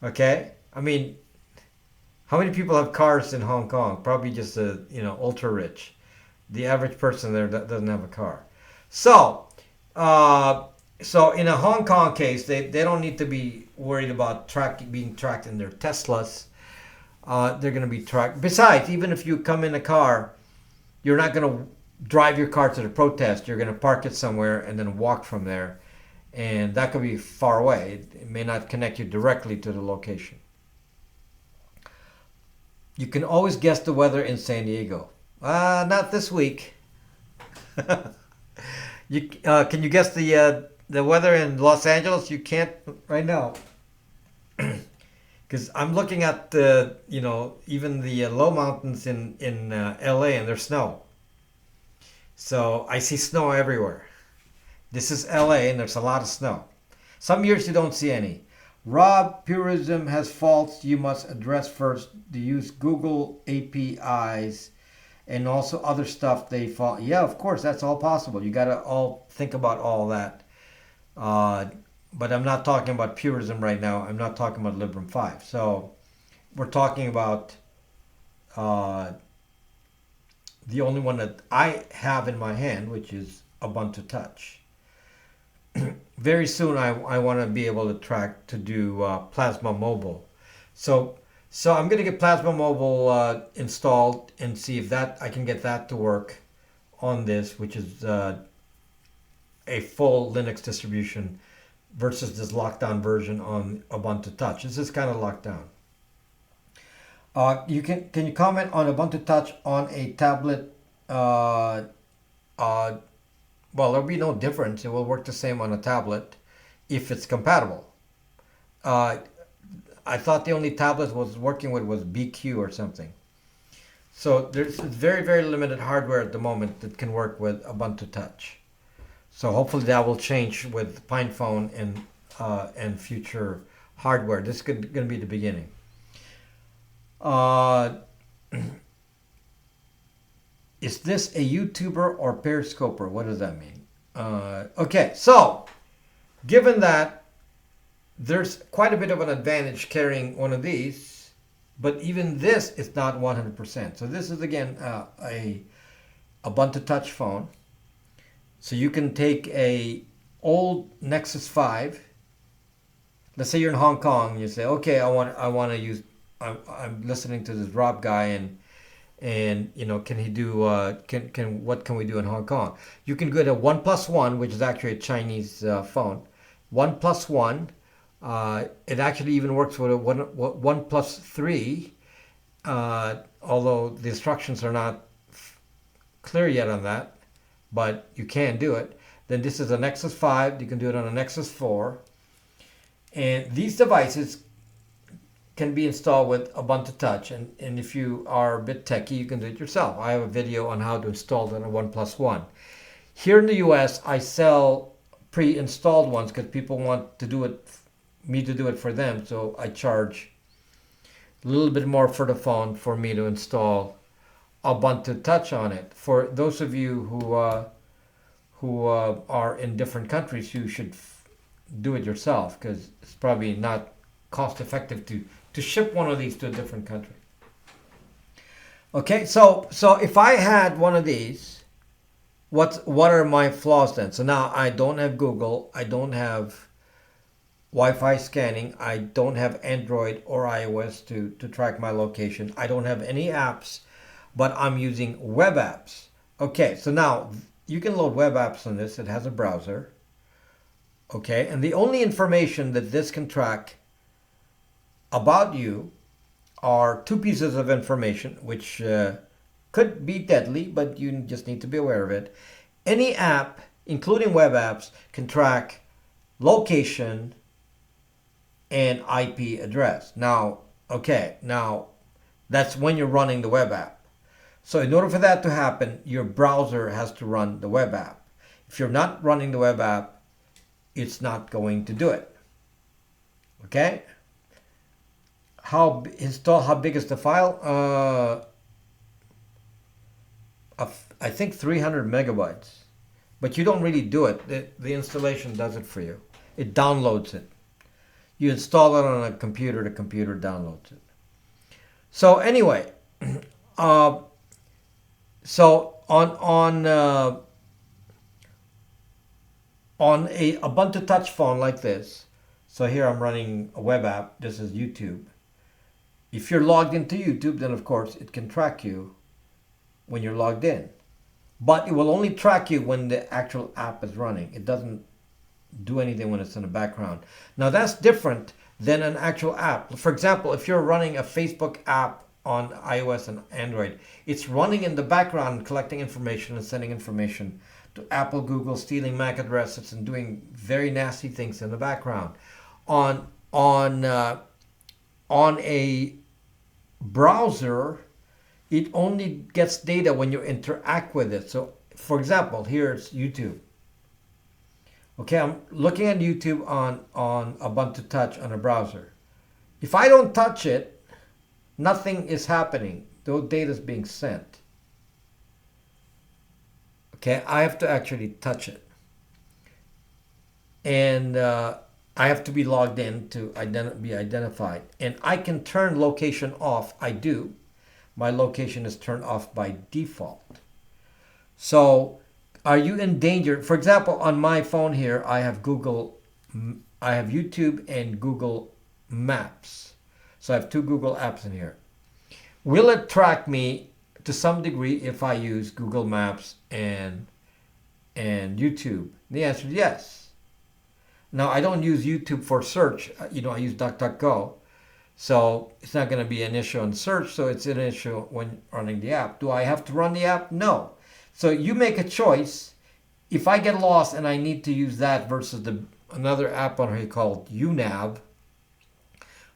Okay? I mean, how many people have cars in Hong Kong? Probably just ultra rich. The average person there doesn't have a car. So in a Hong Kong case, they don't need to be worried about being tracked in their Teslas. They're going to be tracked. Besides, even if you come in a car, you're not going to drive your car to the protest. You're going to park it somewhere and then walk from there. And that could be far away. It may not connect you directly to the location. You can always guess the weather in San Diego. Not this week. Can you guess the weather in Los Angeles? You can't right now. Because I'm looking at the, even the low mountains in LA, and there's snow. So I see snow everywhere. This is LA and there's a lot of snow. Some years you don't see any. Rob, purism has faults you must address first. To use Google APIs and also other stuff they fault. Yeah, of course, that's all possible. You got to all think about all that. But I'm not talking about purism right now. I'm not talking about Librem 5. So we're talking about the only one that I have in my hand, which is Ubuntu Touch. Very soon I want to be able to do Plasma Mobile. So I'm going to get Plasma Mobile installed and see if I can get that to work on this, which is a full Linux distribution versus this lockdown version on Ubuntu Touch. This is kind of locked down. Can you comment on Ubuntu Touch on a tablet? Well, there'll be no difference. It will work the same on a tablet if it's compatible. I thought the only tablet was working with was BQ or something. So there's very, very limited hardware at the moment that can work with Ubuntu Touch. So hopefully that will change with PinePhone and future hardware. This is going to be the beginning. Is this a YouTuber or Periscoper? What does that mean? Okay, so given that there's quite a bit of an advantage carrying one of these, but even this is not 100%. So this is again a Ubuntu Touch phone. So you can take a old Nexus 5. Let's say you're in Hong Kong and you say, okay, I want to use. I'm listening to this Rob guy and can he do what can we do in Hong Kong? You can go to 1+1, which is actually a Chinese phone. 1+1. It actually even works with a 1+3. Although the instructions are not clear yet on that, but you can do it. Then this is a Nexus 5. You can do it on a Nexus 4. And these devices can be installed with Ubuntu Touch, and if you are a bit techie, you can do it yourself. I have a video on how to install it on a 1+1. Here in the US, I sell pre-installed ones because people want to do it, me to do it for them, so I charge a little bit more for the phone for me to install Ubuntu Touch on it. For those of you who are in different countries, you should do it yourself because it's probably not cost effective to ship one of these to a different country. Okay, so if I had one of these, what are my flaws then? So now I don't have Google, I don't have Wi-Fi scanning, I don't have Android or iOS to track my location, I don't have any apps, but I'm using web apps. Okay, so now you can load web apps on this. It has a browser. Okay, and the only information that this can track about you are two pieces of information, which could be deadly, but you just need to be aware of it. Any app, including web apps, can track location and IP address. Now, that's when you're running the web app. So in order for that to happen, your browser has to run the web app. If you're not running the web app, it's not going to do it. Okay? How big is the file? I think 300 megabytes. But you don't really do it. The installation does it for you. It downloads it. You install it on a computer, the computer downloads it. So anyway, so on a Ubuntu Touch phone like this, so here I'm running a web app. This is YouTube. If you're logged into YouTube, then of course it can track you when you're logged in. but it will only track you when the actual app is running. It doesn't do anything when it's in the background. Now that's different than an actual app. For example, if you're running a Facebook app on iOS and Android, it's running in the background, collecting information and sending information to Apple, Google, stealing MAC addresses and doing very nasty things in the background. On a browser, it only gets data when you interact with it. So, for example, here's YouTube. Okay, I'm looking at YouTube on Ubuntu Touch on a browser. If I don't touch it, nothing is happening. No data is being sent. Okay, I have to actually touch it. And I have to be logged in to be identified. And I can turn location off. I do. My location is turned off by default. So, are you in danger? For example, on my phone here, I have YouTube and Google Maps. So I have two Google apps in here. Will it track me to some degree if I use Google Maps and YouTube? The answer is yes. Now, I don't use YouTube for search. I use DuckDuckGo. So it's not going to be an issue on search. So it's an issue when running the app. Do I have to run the app? No. So you make a choice. If I get lost and I need to use that versus another app on here called UNav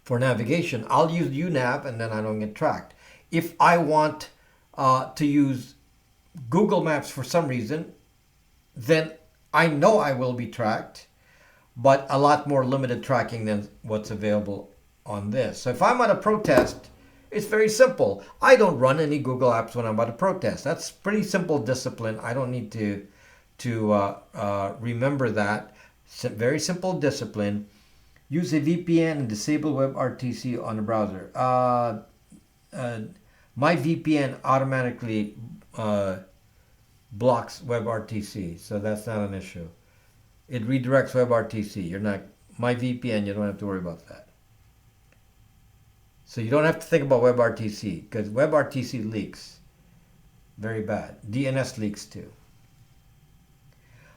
for navigation, I'll use UNav and then I don't get tracked. If I want to use Google Maps for some reason, then I know I will be tracked, but a lot more limited tracking than what's available on this. So if I'm at a protest, it's very simple. I don't run any Google apps when I'm at a protest. That's pretty simple discipline. I don't need to remember that. Very simple discipline. Use a VPN and disable WebRTC on the browser. My VPN automatically blocks WebRTC, so that's not an issue. It redirects WebRTC. My VPN, you don't have to worry about that. So you don't have to think about WebRTC because WebRTC leaks. Very bad. DNS leaks too.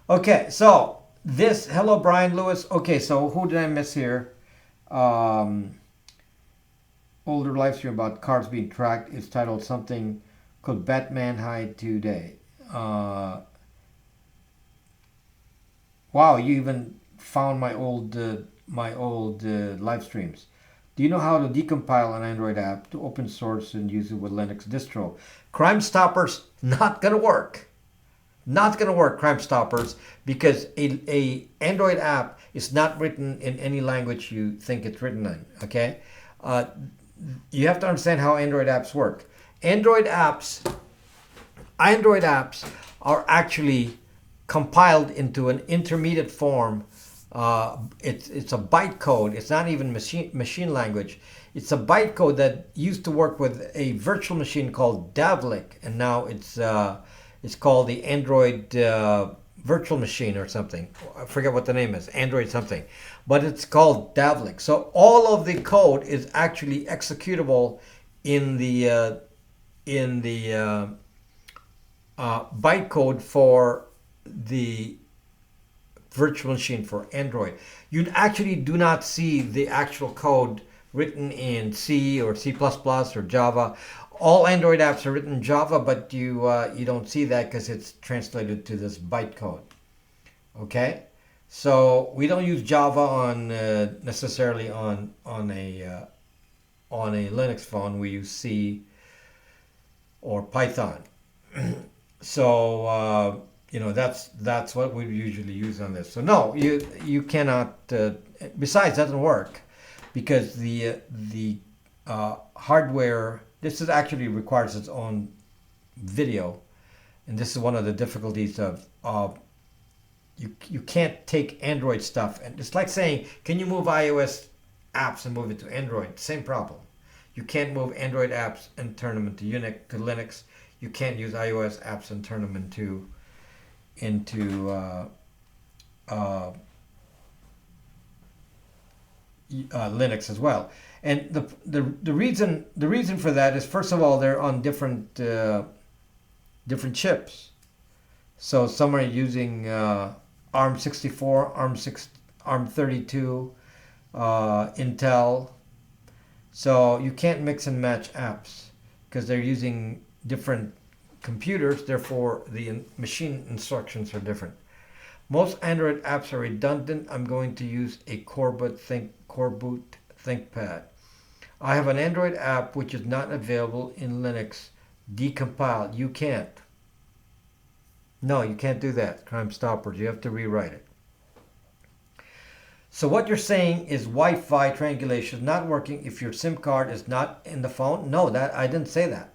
Okay, so hello Brian Lewis. Okay, so who did I miss here? Older live stream about cars being tracked. It's titled something called Batman Hide Today. Wow, you even found my old live streams. Do you know how to decompile an Android app to open source and use it with Linux distro? Crime Stoppers, not going to work. Not going to work, Crime Stoppers, because a Android app is not written in any language you think it's written in, okay? You have to understand how Android apps work. Android apps are actually compiled into an intermediate form. It's a bytecode. It's not even machine language. It's a bytecode that used to work with a virtual machine called Davlik, and now it's called the Android virtual machine or something. I forget what the name is. Android something, but it's called Davlik. So all of the code is actually executable in the bytecode for the virtual machine for Android. You actually do not see the actual code written in C or C++ or Java. All Android apps are written in Java, but you don't see that because it's translated to this bytecode. Okay, so we don't use Java on necessarily on a Linux phone. We use C or Python. So that's what we usually use on this. So no, you cannot. Besides, that doesn't work because the hardware. This is actually requires its own video, and this is one of the difficulties of you can't take Android stuff, and it's like saying, can you move iOS apps and move it to Android? Same problem. You can't move Android apps and turn them into Linux. You can't use iOS apps and turn them into Linux as well. And the reason for that is, first of all, they're on different chips. So some are using ARM64, ARM32, Intel. So you can't mix and match apps because they're using different computers, therefore the machine instructions are different. Most Android apps are redundant. I'm going to use a core boot ThinkPad. I have an Android app which is not available in Linux. Decompile. You can't. No, you can't do that. Crime Stoppers. You have to rewrite it. So what you're saying is Wi-Fi triangulation is not working if your SIM card is not in the phone? No, that I didn't say that.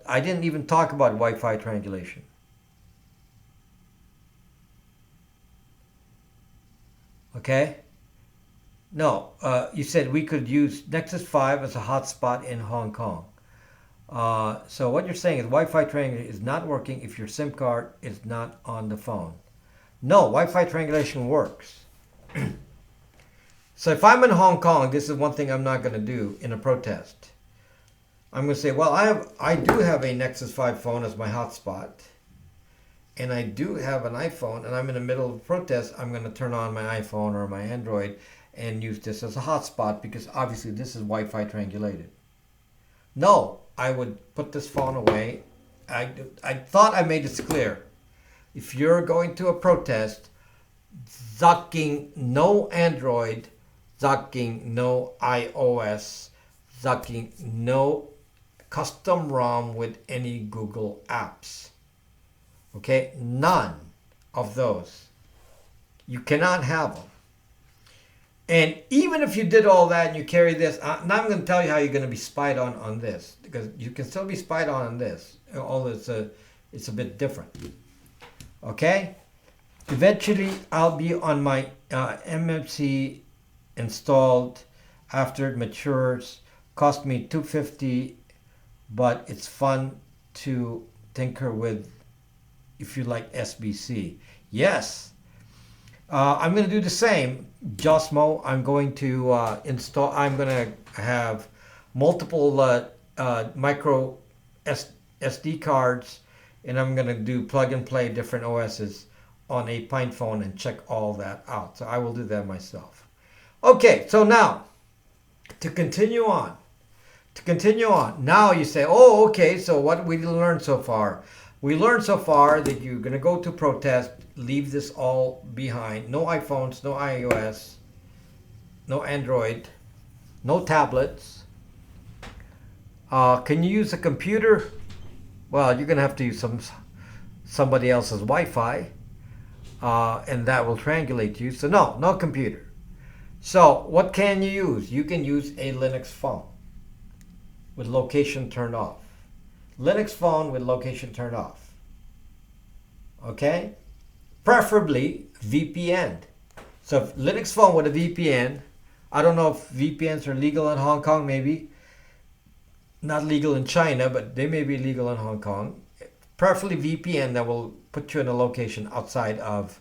I didn't even talk about Wi-Fi triangulation. Okay? No, you said we could use Nexus 5 as a hotspot in Hong Kong. So what you're saying is Wi-Fi triangulation is not working if your SIM card is not on the phone. No, Wi-Fi triangulation works. So if I'm in Hong Kong, this is one thing I'm not going to do in a protest. I'm going to say, well, I do have a Nexus 5 phone as my hotspot. And I do have an iPhone, and I'm in the middle of a protest. I'm going to turn on my iPhone or my Android and use this as a hotspot because obviously this is Wi-Fi triangulated. No, I would put this phone away. I thought I made this clear. If you're going to a protest, zucking no Android, zucking no iOS, zucking no custom ROM with any Google apps. Okay, none of those. You cannot have them. And even if you did all that and you carry this, now I'm going to tell you how you're going to be spied on this, because you can still be spied on this, although it's a bit different. Okay? Eventually, I'll be on my MMC installed after it matures. Cost me $250, but it's fun to tinker with if you like SBC. Yes, I'm going to do the same. Josmo, I'm going to install, I'm going to have multiple micro SD cards, and I'm going to do plug and play different OSs on a Pine phone and check all that out. So I will do that myself. Okay, so now to continue on. Now you say, oh, okay, so what did we learn so far? We learned so far that you're going to go to protest, leave this all behind. No iPhones, no iOS, no Android, no tablets. Can you use a computer? Well, you're going to have to use somebody else's Wi-Fi, and that will triangulate you. So no computer. So what can you use? You can use a Linux phone with location turned off. Linux phone with location turned off. Okay? Preferably VPN. So if Linux phone with a VPN, I don't know if VPNs are legal in Hong Kong, maybe. Not legal in China, but they may be legal in Hong Kong. Preferably VPN that will put you in a location outside of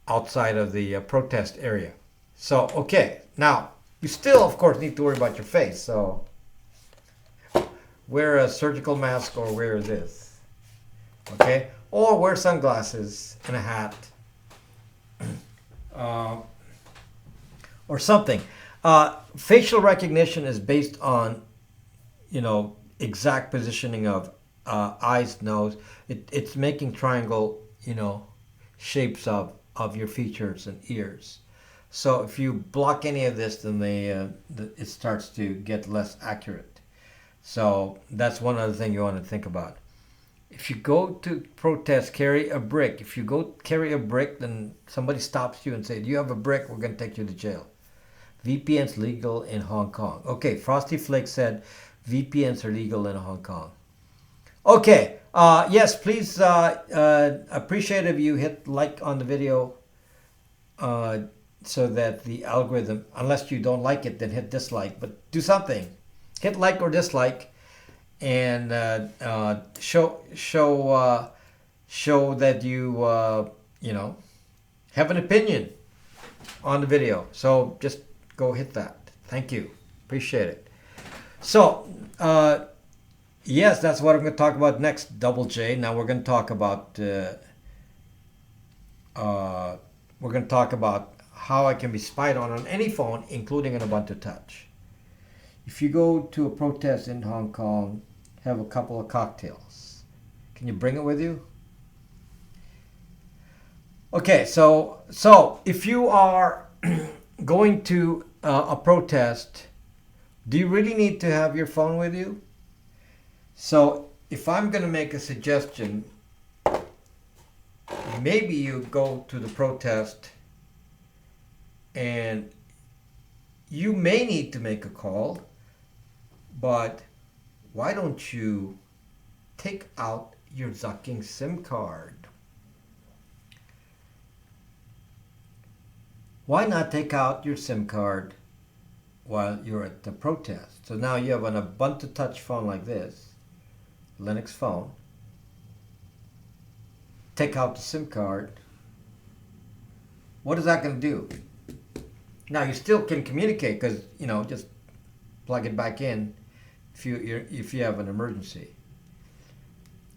the protest area. So, okay. Now, you still, of course, need to worry about your face. So, wear a surgical mask or wear this. Okay? Or wear sunglasses and a hat. Or something. Facial recognition is based on, exact positioning of eyes, nose. It's making triangle, shapes of your features and ears. So if you block any of this, then it starts to get less accurate. So that's one other thing you want to think about. If you go to protest, carry a brick. If you go carry a brick, then somebody stops you and says, "Do you have a brick? We're going to take you to jail." VPN's legal in Hong Kong. Okay, Frosty Flake said VPNs are legal in Hong Kong. Okay, yes, please, appreciate if you hit like on the video so that the algorithm, unless you don't like it, then hit dislike, but do something. Hit like or dislike and show that you, have an opinion on the video. So just go hit that. Thank you. Appreciate it. So, Yes, that's what I'm going to talk about next, Double J. Now we're going to talk about how I can be spied on any phone, including an Ubuntu Touch. If you go to a protest in Hong Kong, have a couple of cocktails. Can you bring it with you? Okay, so if you are going to a protest, do you really need to have your phone with you? So if I'm going to make a suggestion, maybe you go to the protest and you may need to make a call, but why don't you take out your zucking SIM card? Why not take out your SIM card while you're at the protest? So now you have an Ubuntu Touch phone like this, Linux phone. Take out the SIM card. What is that going to do? Now you still can communicate because, just plug it back in if you have an emergency,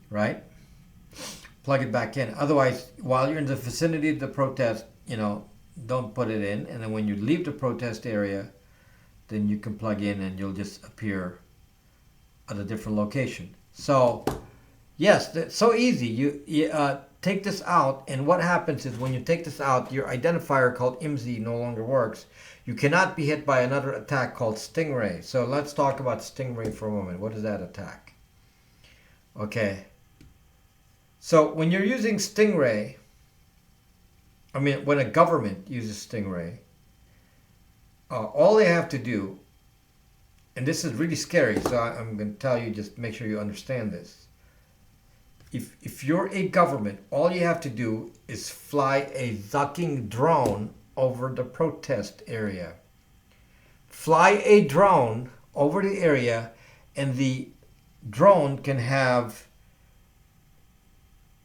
right? Plug it back in. Otherwise, while you're in the vicinity of the protest, don't put it in. And then when you leave the protest area, then you can plug in and you'll just appear at a different location. So, yes, it's so easy. You take this out, and what happens is when you take this out, your identifier called IMSI no longer works. You cannot be hit by another attack called Stingray. So let's talk about Stingray for a moment. What is that attack? Okay. So when you're using Stingray, when a government uses Stingray, all they have to do, and this is really scary, so I'm going to tell you, just make sure you understand this. If you're a government, all you have to do is fly a zucking drone over the protest area. Fly a drone over the area, and the drone can have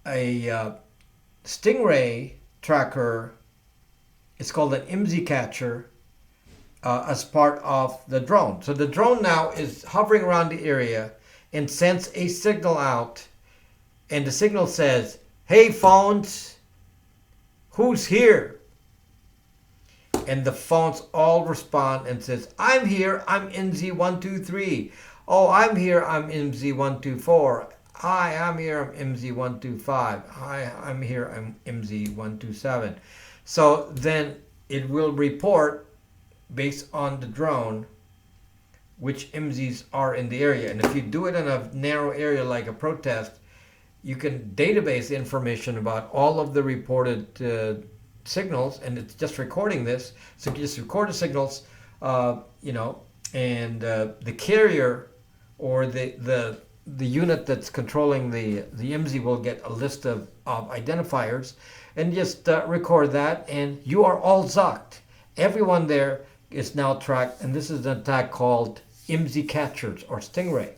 a Stingray tracker. It's called an IMSI catcher as part of the drone. So the drone now is hovering around the area and sends a signal out. And the signal says, "Hey phones, who's here?" And the phones all respond and says, "I'm here, I'm IMSI123. Oh, I'm here, I'm IMSI124. Hi, I'm here, I'm IMSI125. Hi, I'm here, I'm IMSI127. So then it will report based on the drone which IMSIs are in the area. And if you do it in a narrow area like a protest, you can database information about all of the reported signals, and it's just recording this. So you just record the signals, and the carrier or the unit that's controlling the IMSI will get a list of identifiers, and just record that, and you are all zucked. Everyone there is now tracked, and this is an attack called IMSI catchers or Stingray.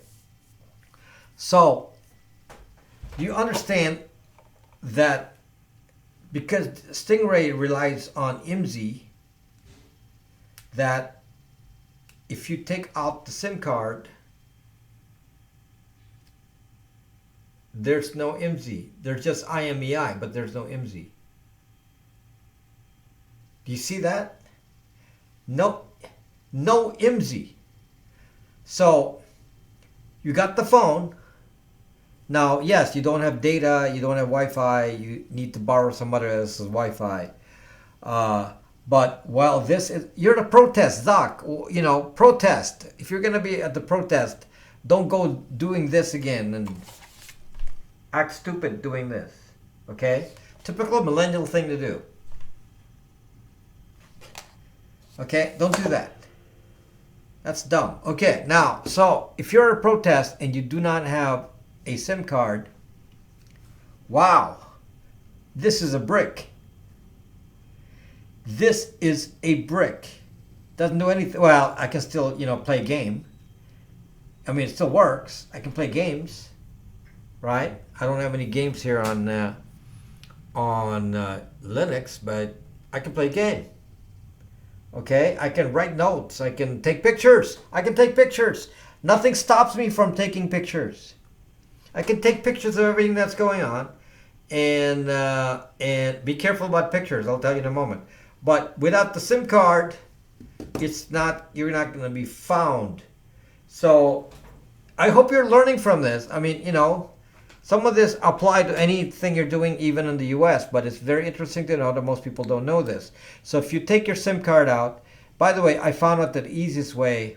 So you understand that because Stingray relies on IMSI, that if you take out the SIM card, there's no IMSI. There's just IMEI, but there's no IMSI. Do you see that? No IMSI. So you got the phone. Now, yes, you don't have data, you don't have Wi-Fi, you need to borrow somebody else's Wi-Fi. But while this is, you're at a protest, Zach, protest. If you're going to be at the protest, don't go doing this again and act stupid doing this, okay? Typical millennial thing to do. Okay, don't do that. That's dumb. Okay, now, so if you're at a protest and you do not have a SIM card, wow, this is a brick. This is a brick. Doesn't do anything. Well, I can still, play a game. It still works. I can play games, right? I don't have any games here on Linux, but I can play a game. Okay, I can write notes. I can take pictures. Nothing stops me from taking pictures. I can take pictures of everything that's going on, and be careful about pictures. I'll tell you in a moment. But without the SIM card, you're not going to be found. So I hope you're learning from this. I mean, some of this apply to anything you're doing, even in the US, but it's very interesting to know that most people don't know this. So if you take your SIM card out, by the way, I found out that the easiest way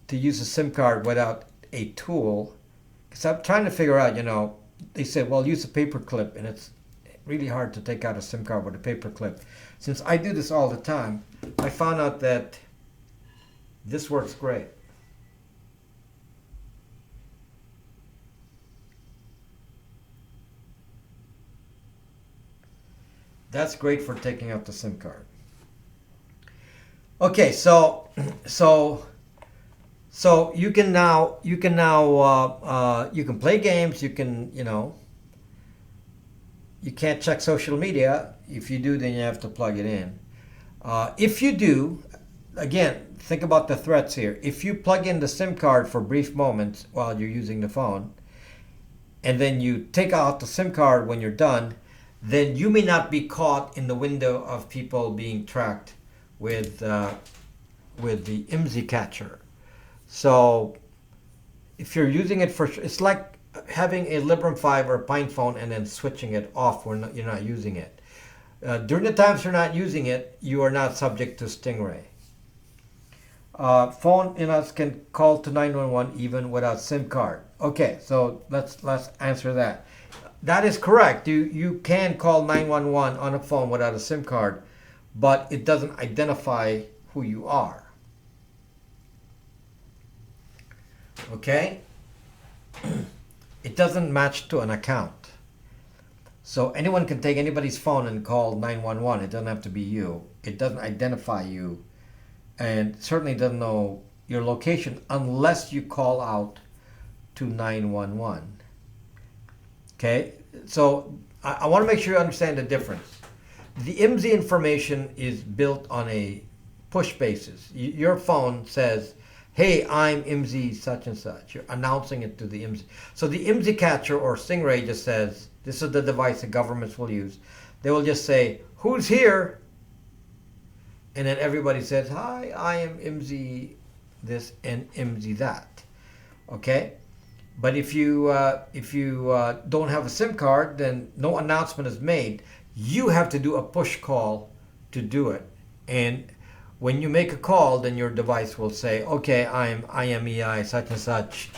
to use a SIM card without a tool, because I'm trying to figure out, they say, well, use a paper clip, and it's really hard to take out a SIM card with a paper clip. Since I do this all the time, I found out that this works great. That's great for taking out the SIM card. Okay, so you can play games. You can't check social media. If you do, then you have to plug it in. If you do, again, think about the threats here. If you plug in the SIM card for brief moments while you're using the phone, and then you take out the SIM card when you're done, then you may not be caught in the window of people being tracked with the IMSI catcher. So if you're using it it's like having a Librem 5 or a Pine phone and then switching it off when you're not using it. During the times you're not using it, you are not subject to Stingray. Phone can call to 911 even without SIM card. Okay, so let's answer that. That is correct. You can call 911 on a phone without a SIM card, but it doesn't identify who you are. Okay? It doesn't match to an account. So anyone can take anybody's phone and call 911. It doesn't have to be you. It doesn't identify you, and certainly doesn't know your location unless you call out to 911. Okay, so I want to make sure you understand the difference. The IMSI information is built on a push basis. Your phone says, hey, I'm IMSI such and such. You're announcing it to the IMSI. So the IMSI catcher or Stingray just says, this is the device that governments will use. They will just say, who's here? And then everybody says, hi, I am IMSI this and IMSI that. Okay? But if you don't have a SIM card, then no announcement is made. You have to do a push call to do it. And when you make a call, then your device will say, okay, I'm IMEI such and such,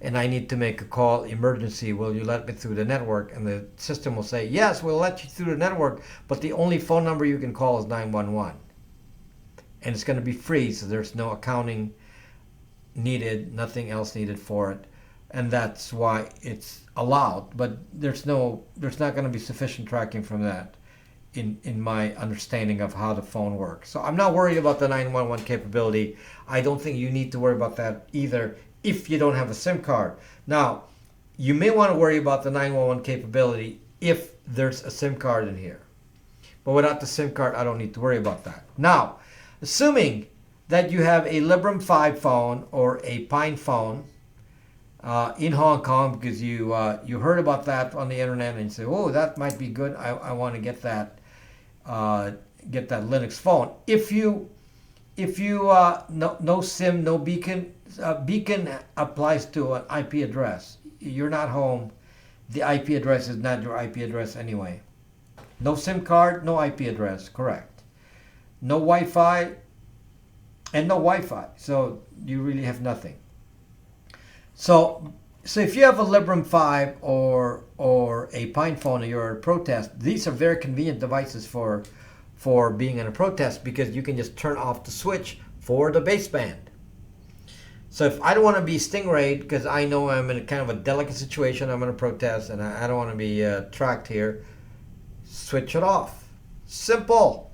and I need to make a call, emergency. Will you let me through the network? And the system will say, yes, we'll let you through the network, but the only phone number you can call is 911. And it's going to be free, so there's no accounting needed, nothing else needed for it. And that's why it's allowed, but there's not going to be sufficient tracking from that in my understanding of how the phone works. So I'm not worried about the 911 capability. I don't think you need to worry about that either if you don't have a SIM card. Now, you may want to worry about the 911 capability if there's a SIM card in here. But without the SIM card, I don't need to worry about that. Now, assuming that you have a Librem 5 phone or a Pine phone, in Hong Kong, because you heard about that on the internet and you say, oh, that might be good. I want to get that Linux phone. If you no SIM, no beacon, beacon applies to an IP address. You're not home. The IP address is not your IP address anyway. No SIM card, no IP address. Correct. No Wi-Fi and no Wi-Fi. So you really have nothing. So if you have a Librem 5 or a Pine phone or you're at a protest, these are very convenient devices for being in a protest because you can just turn off the switch for the baseband. So if I don't want to be Stingrayed because I know I'm in a kind of a delicate situation, I'm in a protest and I don't want to be tracked here, switch it off. Simple.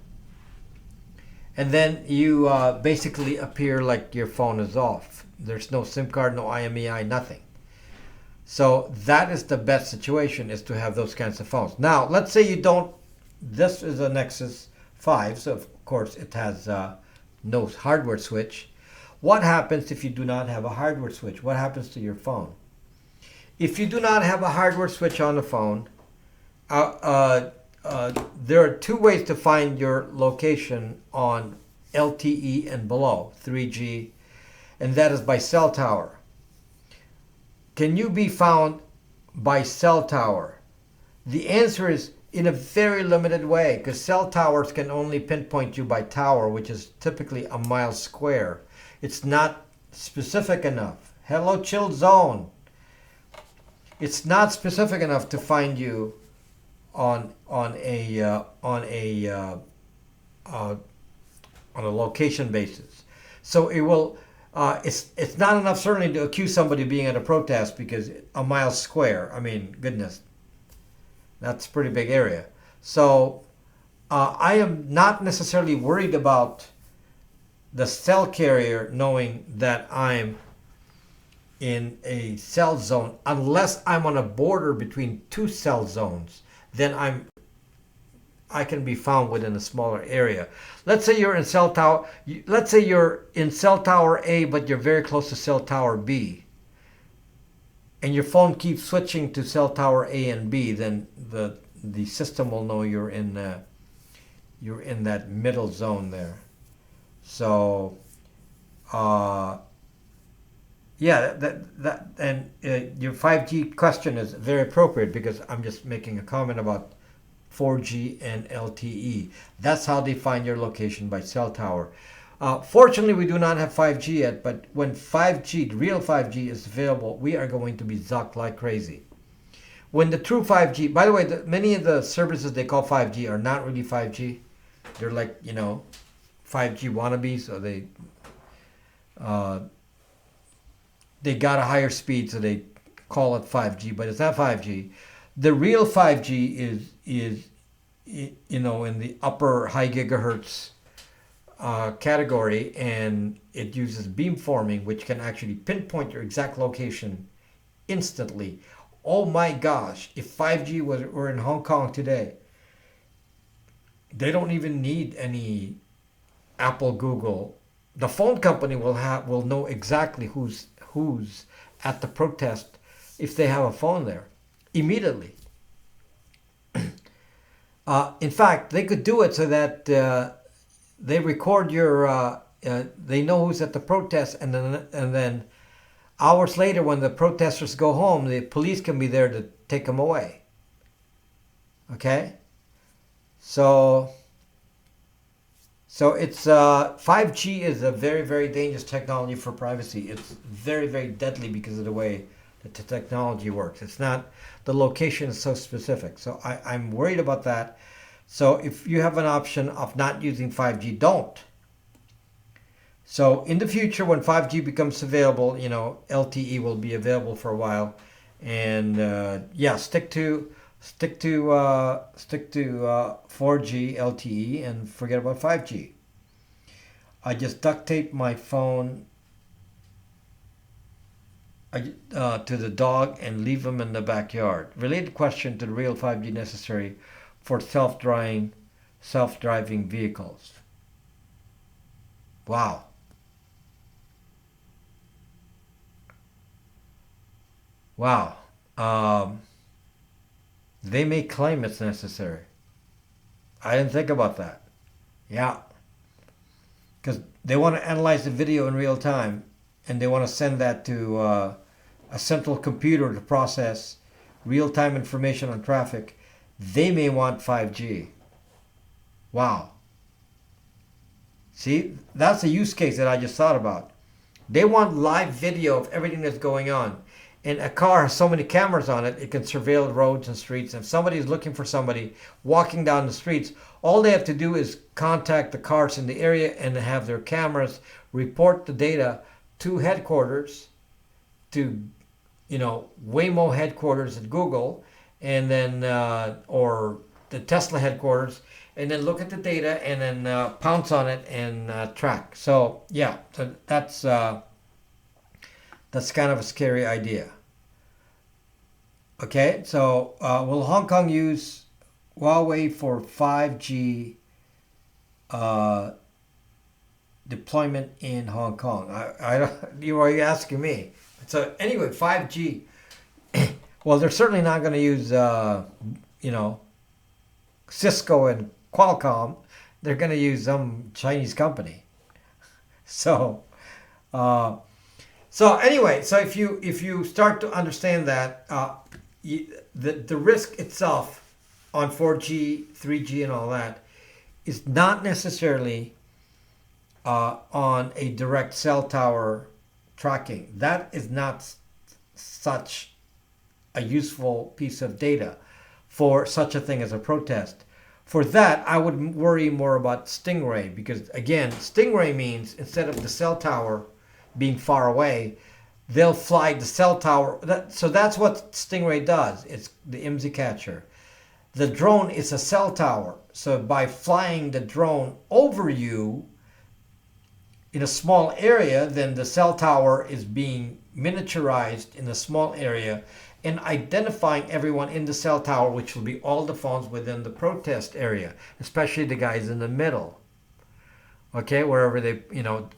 And then you basically appear like your phone is off. There's no SIM card, no IMEI, nothing. So that is the best situation, is to have those kinds of phones. Now, let's say you don't. This is a Nexus 5, so of course it has no hardware switch. What happens if you do not have a hardware switch? What happens to your phone? If you do not have a hardware switch on the phone, there are two ways to find your location on LTE and below, 3G, and that is by cell tower. Can you be found by cell tower? The answer is in a very limited way, because cell towers can only pinpoint you by tower, which is typically a mile square. It's not specific enough. Hello, chill zone. It's not specific enough to find you on a location basis. So it will. It's not enough certainly to accuse somebody of being at a protest, because a mile square. I mean, goodness, that's a pretty big area. So I am not necessarily worried about the cell carrier knowing that I'm in a cell zone, unless I'm on a border between two cell zones. Then I can be found within a smaller area. Let's say you're in cell tower. Let's say you're in cell tower A, but you're very close to cell tower B, and your phone keeps switching to cell tower A and B. Then the system will know you're in that middle zone there. So, yeah, that and your 5G question is very appropriate, because I'm just making a comment about 4G and LTE. That's how they find your location, by cell tower. Fortunately, we do not have 5G yet, but when 5G, real 5G is available, we are going to be zucked like crazy. When the true 5G, by the way, many of the services they call 5G are not really 5G. They're like, 5G wannabes, or they got a higher speed, so they call it 5G, but it's not 5G. The real 5G is in the upper high gigahertz category, and it uses beamforming, which can actually pinpoint your exact location instantly. Oh my gosh, if 5G were in Hong Kong today, they don't even need any Apple, Google. The phone company will know exactly who's at the protest if they have a phone there immediately. In fact, they could do it so that they record your. They know who's at the protest, and then hours later, when the protesters go home, the police can be there to take them away. Okay, so it's 5G is a very, very dangerous technology for privacy. It's very, very deadly because of the way that the technology works. It's not, the location is so specific. So I'm worried about that. So if you have an option of not using 5G, don't. So in the future, when 5G becomes available, LTE will be available for a while, and stick to 4G LTE and forget about 5G. I just duct tape my phone to the dog and leave him in the backyard. Related question to the real 5G necessary for self-driving vehicles. Wow. Wow. They may claim it's necessary. I didn't think about that. Yeah. Because they want to analyze the video in real time, and they want to send that to a central computer to process real-time information on traffic. They may want 5G. Wow. See, that's a use case that I just thought about. They want live video of everything that's going on. And a car has so many cameras on it, it can surveil roads and streets. If somebody is looking for somebody walking down the streets, all they have to do is contact the cars in the area and have their cameras report the data to headquarters, to Waymo headquarters at Google, and then or the Tesla headquarters, and then look at the data and then pounce on it and track. So yeah, so that's kind of a scary idea. Okay, so will Hong Kong use Huawei for 5G deployment in Hong Kong. I don't, you are asking me. So anyway, 5G. Well, they're certainly not going to use, Cisco and Qualcomm. They're going to use some Chinese company. So, anyway, so if you start to understand that, the risk itself on 4G, 3G, and all that is not necessarily on a direct cell tower tracking. That is not such a useful piece of data for such a thing as a protest. For that, I would worry more about Stingray, because again, Stingray means instead of the cell tower being far away, they'll fly the cell tower. So that's what Stingray does. It's the IMSI catcher. The drone is a cell tower. So by flying the drone over you in a small area, then the cell tower is being miniaturized in a small area and identifying everyone in the cell tower, which will be all the phones within the protest area, especially the guys in the middle. Okay, wherever they,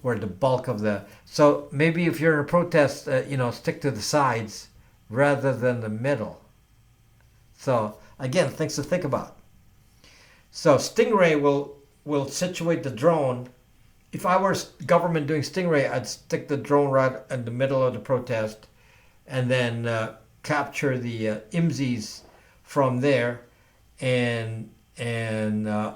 where the bulk of the. So maybe if you're in a protest, stick to the sides rather than the middle. So again, things to think about. So Stingray will situate the drone. If I were government doing Stingray, I'd stick the drone right in the middle of the protest, and then capture the IMSIs from there, and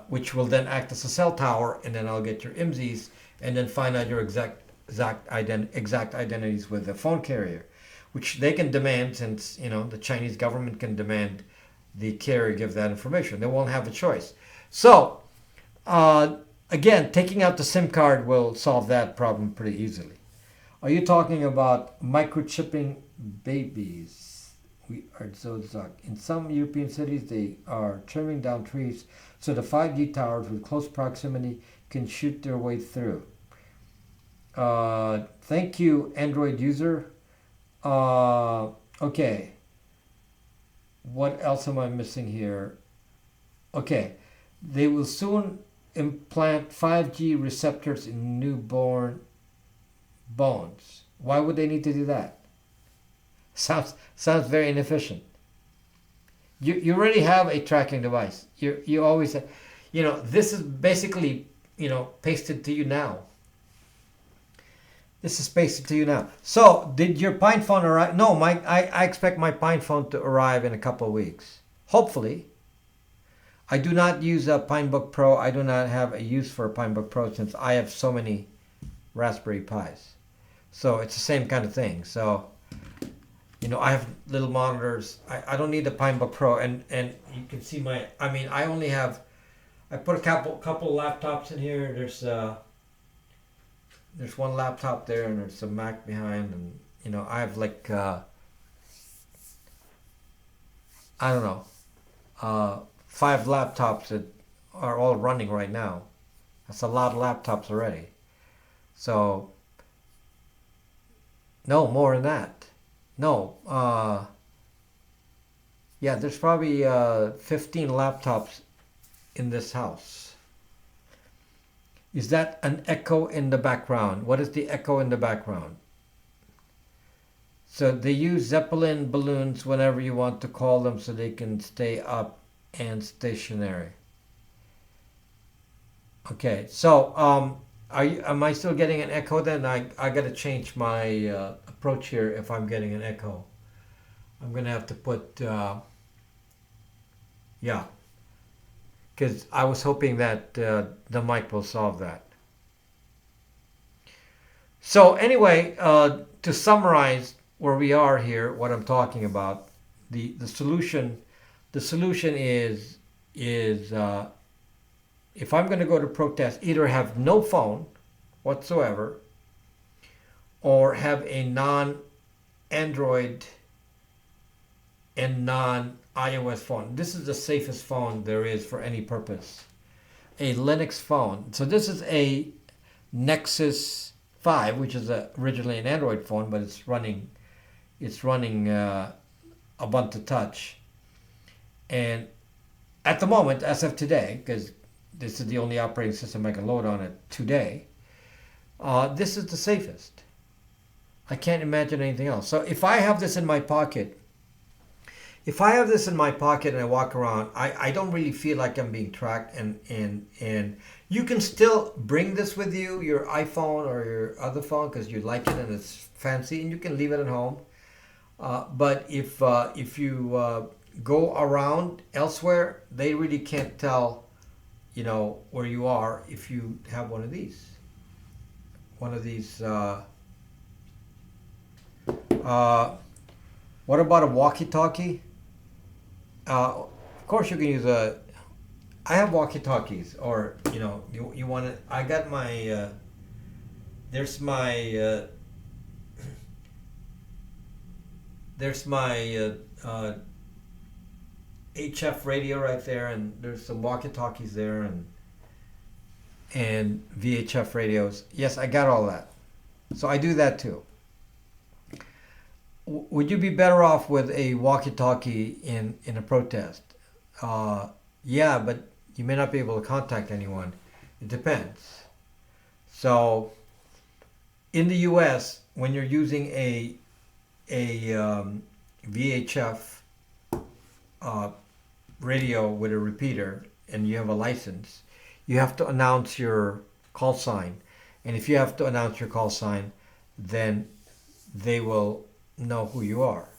which will then act as a cell tower, and then I'll get your IMSIs, and then find out your exact identities with the phone carrier, which they can demand, since the Chinese government can demand the carrier give that information. They won't have a choice. So again, taking out the SIM card will solve that problem pretty easily. Are you talking about microchipping babies? We are so in some European cities, they are trimming down trees so the 5G towers with close proximity can shoot their way through. Thank you, Android user. Okay. What else am I missing here? Okay. They will soon implant 5G receptors in newborn bones. Why would they need to do that? Sounds very inefficient. You already have a tracking device. You always have, this is basically, pasted to you now. This is pasted to you now. So did your Pine phone arrive? No, I expect my Pine phone to arrive in a couple of weeks. Hopefully. I do not use a Pinebook Pro. I do not have a use for a Pinebook Pro since I have so many Raspberry Pis. So it's the same kind of thing. So, I have little monitors. I don't need a Pinebook Pro. And you can see I put a couple laptops in here. There's one laptop there, and there's a Mac behind. And, I have like, I don't know, 5 laptops that are all running right now. That's a lot of laptops already. So, no, more than that. No, there's probably 15 laptops in this house. Is that an echo in the background? What is the echo in the background? So they use Zeppelin balloons whenever you want to call them so they can stay up and stationary. Okay, so am I still getting an echo then? I got to change my approach here if I'm getting an echo. I'm going to have to put, because I was hoping that the mic will solve that. So anyway, to summarize where we are here, what I'm talking about, the solution is if I'm going to go to protest, either have no phone whatsoever or have a non-Android and non-iOS phone. This is the safest phone there is for any purpose. A Linux phone. So this is a Nexus 5, which is originally an Android phone, but it's running Ubuntu Touch. And at the moment, as of today, because this is the only operating system I can load on it today, this is the safest. I can't imagine anything else. So if I have this in my pocket, and I walk around, I don't really feel like I'm being tracked, and you can still bring this with you, your iPhone or your other phone, because you like it and it's fancy, and you can leave it at home. But if you go around elsewhere, they really can't tell, where you are if you have one of these. What about a walkie-talkie? Of course, you can use a. I have walkie-talkies, or you want to. I got my. There's my. There's my HF radio right there, and there's some walkie-talkies there, and VHF radios. Yes, I got all that. So I do that too. Would you be better off with a walkie-talkie in a protest? Yeah, but you may not be able to contact anyone. It depends. So in the U.S., when you're using a VHF radio with a repeater and you have a license, you have to announce your call sign. And if you have to announce your call sign, then they will know who you are.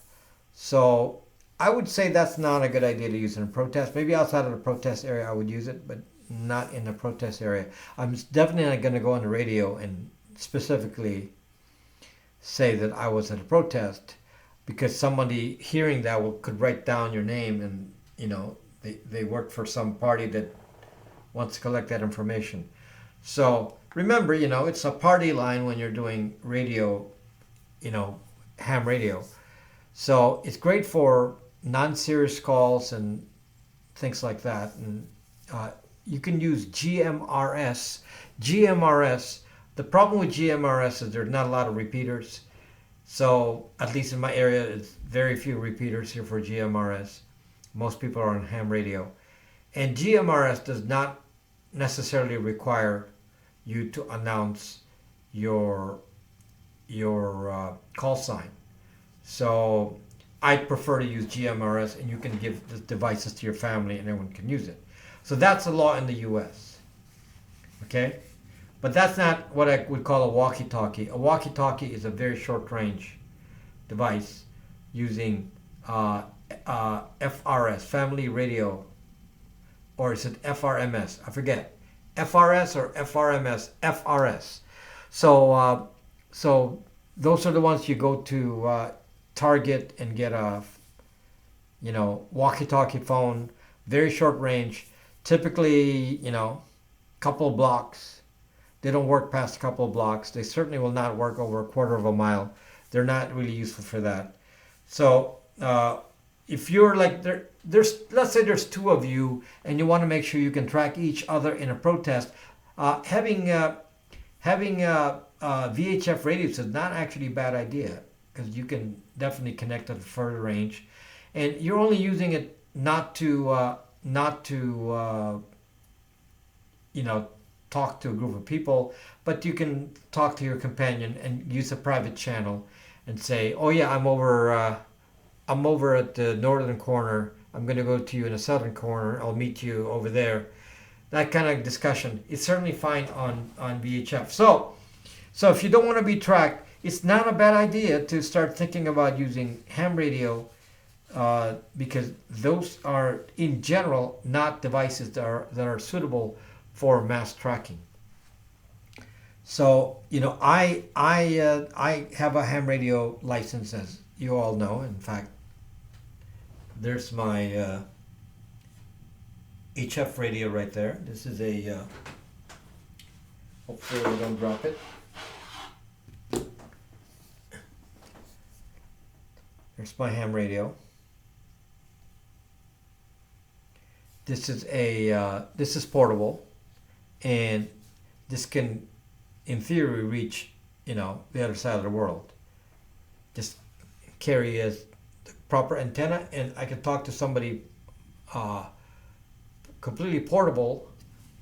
So I would say that's not a good idea to use in a protest. Maybe outside of the protest area I would use it, but not in the protest area. I'm definitely not going to go on the radio and specifically say that I was at a protest, because somebody hearing that could write down your name, and they work for some party that wants to collect that information. So remember, it's a party line when you're doing radio, ham radio. So it's great for non-serious calls and things like that. And you can use GMRS. GMRS, the problem with GMRS is there's not a lot of repeaters. So at least in my area, it's very few repeaters here for GMRS. Most people are on ham radio. And GMRS does not necessarily require you to announce your call sign. So I prefer to use GMRS, and you can give the devices to your family and everyone can use it. So that's the law in the US. Okay? But that's not what I would call a walkie-talkie. A walkie-talkie is a very short-range device using FRS, Family Radio, or is it FRMS? I forget. FRS or FRMS? FRS. So those are the ones you go to Target and get a walkie-talkie phone, very short range, typically couple blocks. They don't work past a couple of blocks. They certainly will not work over a quarter of a mile. They're not really useful for that. So if you're like let's say there's two of you and you want to make sure you can track each other in a protest, having VHF radios is not actually a bad idea, because you can definitely connect at a further range, and you're only using it not to talk to a group of people, but you can talk to your companion and use a private channel and say, oh yeah, I'm over at the northern corner, I'm going to go to you in the southern corner, I'll meet you over there. That kind of discussion is certainly fine on VHF. So if you don't want to be tracked, it's not a bad idea to start thinking about using ham radio, because those are in general not devices that are suitable for mass tracking. So I have a ham radio license, as you all know. In fact, there's my HF radio right there. This is a hopefully I don't drop it. There's my ham radio. This is portable, and this can, in theory, reach the other side of the world. Just carry the proper antenna, and I can talk to somebody completely portable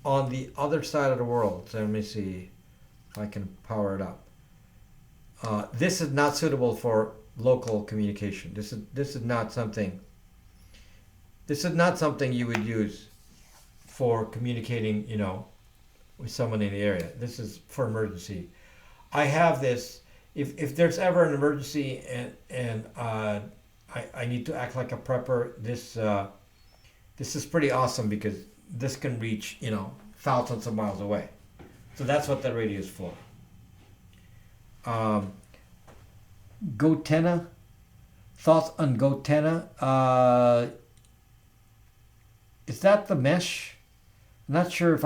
on the other side of the world. So let me see, if I can power it up. This is not suitable for local communication. This is not something. This is not something you would use for communicating, with someone in the area. This is for emergency. I have this. If there's ever an emergency and I need to act like a prepper, this is pretty awesome because this can reach thousands of miles away. So that's what the radio is for. Gotenna. Thoughts on Gotenna? Is that the mesh? I'm not sure if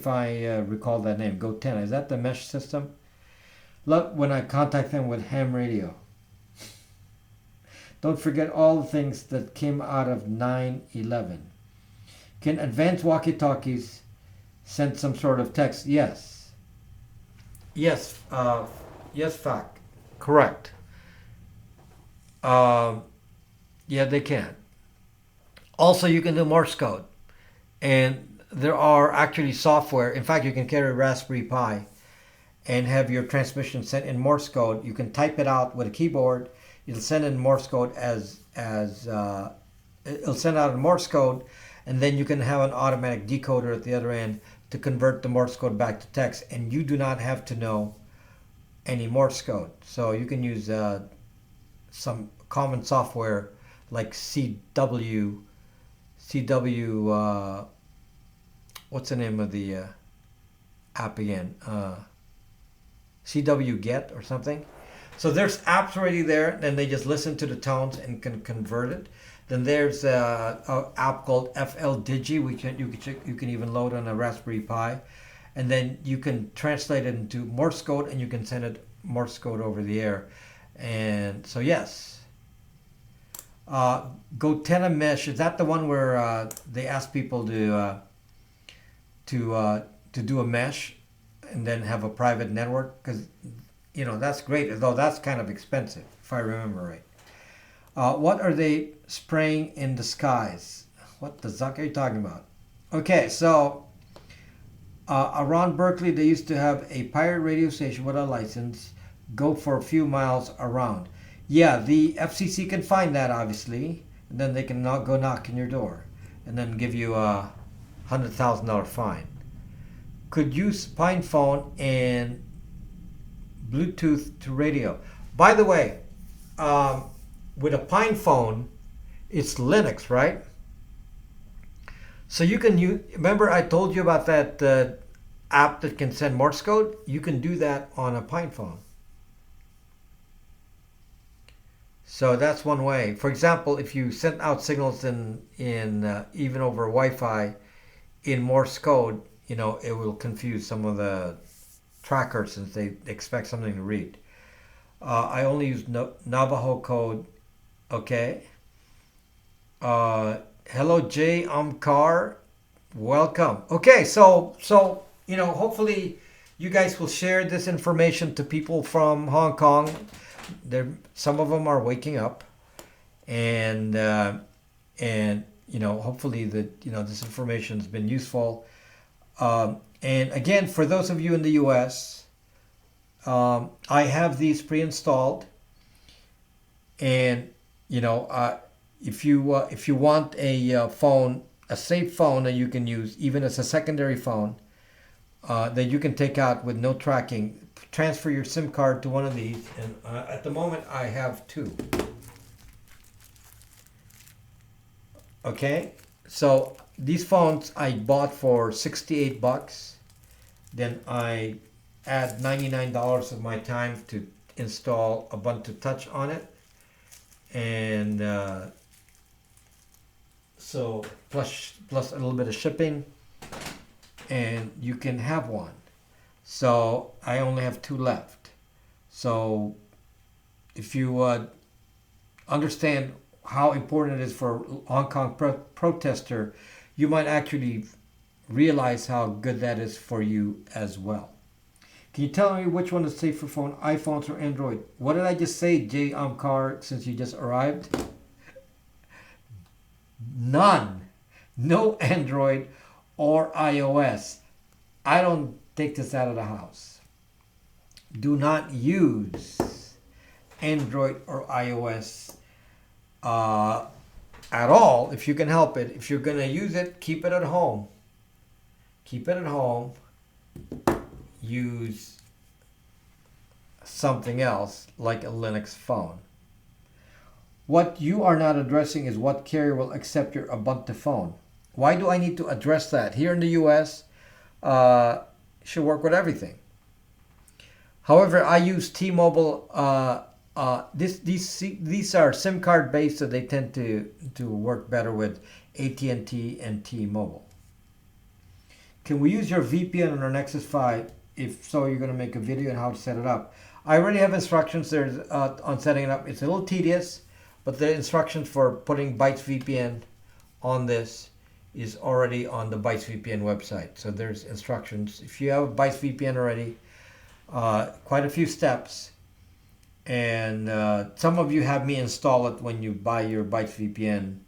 I recall that name. Gotenna. Is that the mesh system? Look, when I contact them with ham radio. Don't forget all the things that came out of 9/11. Can advanced walkie-talkies send some sort of text? Yes. Yes. Yes, fact. Correct. Yeah, they can. Also, you can do Morse code. And there are actually software. In fact, you can carry a Raspberry Pi and have your transmission sent in Morse code. You can type it out with a keyboard. It'll send in Morse code it'll send out a Morse code, and then you can have an automatic decoder at the other end to convert the Morse code back to text, and you do not have to know any Morse code. So you can use some common software like CW. What's the name of the app again? CW Get or something. So there's apps already there, and they just listen to the tones and can convert it. Then there's an app called FL Digi, which you can even load on a Raspberry Pi, and then you can translate it into Morse code, and you can send it Morse code over the air. And so yes, Gotenna Mesh, is that the one where they ask people to do a mesh and then have a private network? Because that's great, although that's kind of expensive, if I remember right. What are they spraying in the skies? What the zuck are you talking about? Okay, so around Berkeley, they used to have a pirate radio station with a license, go for a few miles around. Yeah, the FCC can find that, obviously, and then they can go knock on your door and then give you a $100,000 fine. Could use Pine phone and Bluetooth to radio. By the way, with a Pine phone, it's Linux, right? So you can use, remember I told you about that app that can send Morse code? You can do that on a Pine phone. So that's one way. For example, if you send out signals in even over Wi-Fi in Morse code, it will confuse some of the trackers since they expect something to read. I only use Navajo code. Okay. Hello, Jay. I'm Carr. Welcome. Okay, so hopefully you guys will share this information to people from Hong Kong. Some of them are waking up, and hopefully this information has been useful. And again, for those of you in the U.S., I have these pre-installed, and if you want a phone, a safe phone that you can use even as a secondary phone, that you can take out with no tracking, transfer your SIM card to one of these, and at the moment I have two. Okay, so these phones I bought for $68. Then I add $99 of my time to install Ubuntu Touch on it, and so plus a little bit of shipping, and you can have one. So I only have two left. So if you understand how important it is for Hong Kong Protestor, you might actually realize how good that is for you as well. Can you tell me which one is safer phone, iPhones or Android? What did I just say, Jay Amkar, since you just arrived? None. No Android or iOS. I don't take this out of the house. Do not use Android or iOS at all if you can help it. If you're going to use it, keep it at home. Keep it at home. Use something else like a Linux phone. What you are not addressing is what carrier will accept your Ubuntu phone. Why do I need to address that? Here in the US, should work with everything. However, I use T-Mobile. These are SIM card based, so they tend to work better with AT&T and T-Mobile. Can we use your VPN on our Nexus 5? If so, you're going to make a video on how to set it up. I already have instructions there on setting it up. It's a little tedious, but the instructions for putting Bytes VPN on this is already on the Bytes VPN website. So there's instructions. If you have Bytes VPN already, quite a few steps. And some of you have me install it when you buy your Bytes VPN,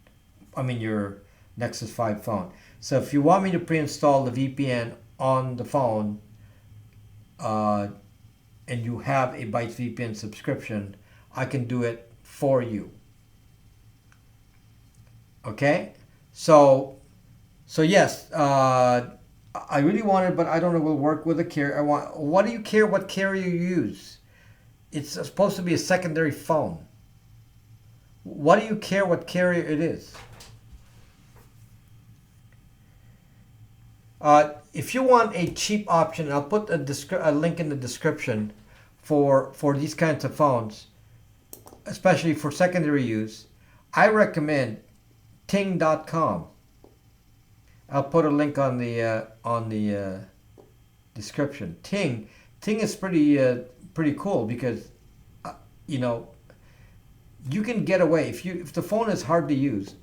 your Nexus 5 phone. So if you want me to pre-install the VPN on the phone, and you have a Bytes VPN subscription, I can do it for you. Okay? So yes, I really want it, but I don't know if it will work with a carrier. What do you care what carrier you use? It's supposed to be a secondary phone. What do you care what carrier it is? If you want a cheap option, I'll put a link in the description for these kinds of phones, especially for secondary use. I recommend Ting.com. I'll put a link on the description. Ting is pretty cool because you can get away if the phone is hard to use,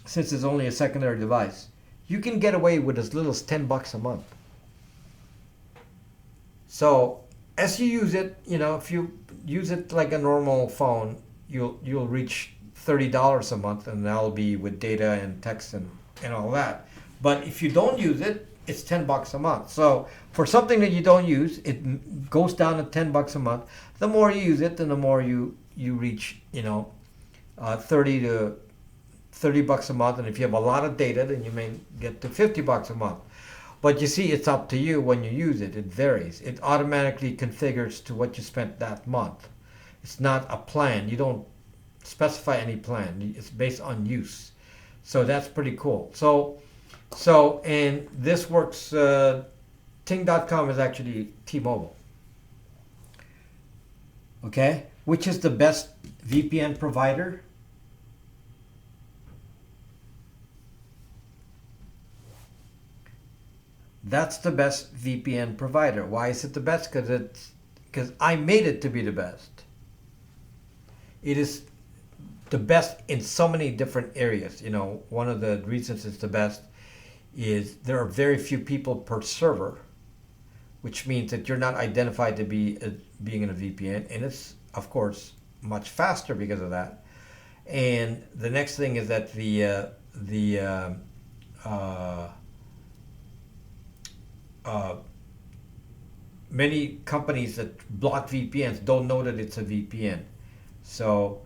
since it's only a secondary device. You can get away with as little as $10 a month. So as you use it, if you use it like a normal phone, you'll reach $30 a month, and that'll be with data and text and all that. But if you don't use it, it's $10 a month. So for something that you don't use, it goes down to $10 a month. The more you use it, then the more you reach, $30 a month. And if you have a lot of data, then you may get to $50 a month. But you see, it's up to you when you use it. It varies. It automatically configures to what you spent that month. It's not a plan. You don't specify any plan. It's based on use. So that's pretty cool. So and this works. Ting.com is actually T-Mobile. Okay, which is the best VPN provider? That's the best VPN provider. Why is it the best? Because I made it to be the best. It is the best in so many different areas. One of the reasons it's the best is there are very few people per server, which means that you're not identified to be being in a VPN, and it's of course much faster because of that. And the next thing is that many companies that block VPNs don't know that it's a VPN. So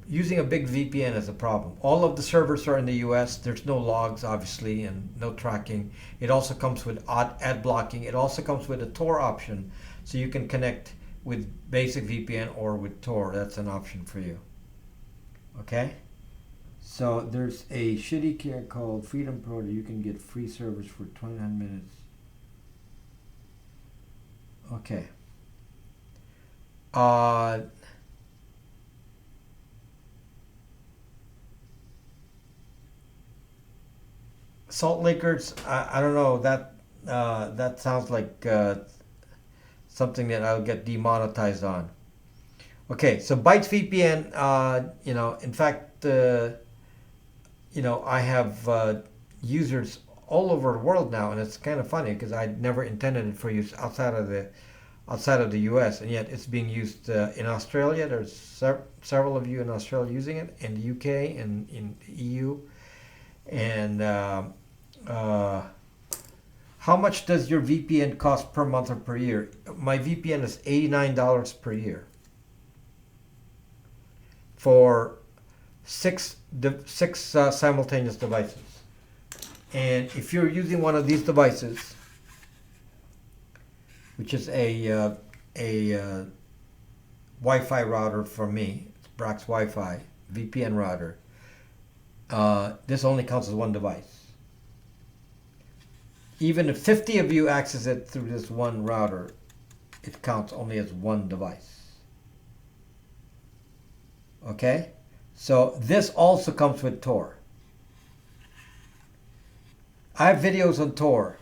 using a big VPN is a problem. All of the servers are in the US. There's no logs, obviously, and no tracking. It also comes with ad blocking. It also comes with a Tor option, so you can connect with basic VPN or with Tor. That's an option for you. Okay? So there's a shitty care called Freedom Pro that you can get free service for 29 minutes. Okay. Salt Lakers, I don't know, that sounds like something that I'll get demonetized on. Okay, so Bytes VPN, in fact, I have users all over the world now, and it's kind of funny because I never intended it for use outside of the US, and yet it's being used in Australia. There's several of you in Australia using it, in the UK and in the EU. And How much does your VPN cost per month or per year? My VPN is $89 per year for six simultaneous devices. And if you're using one of these devices, which is a Wi-Fi router for me, it's Brax Wi-Fi VPN router, this only counts as one device. Even if 50 of you access it through this one router, it counts only as one device. Okay? So this also comes with Tor. I have videos on Tor.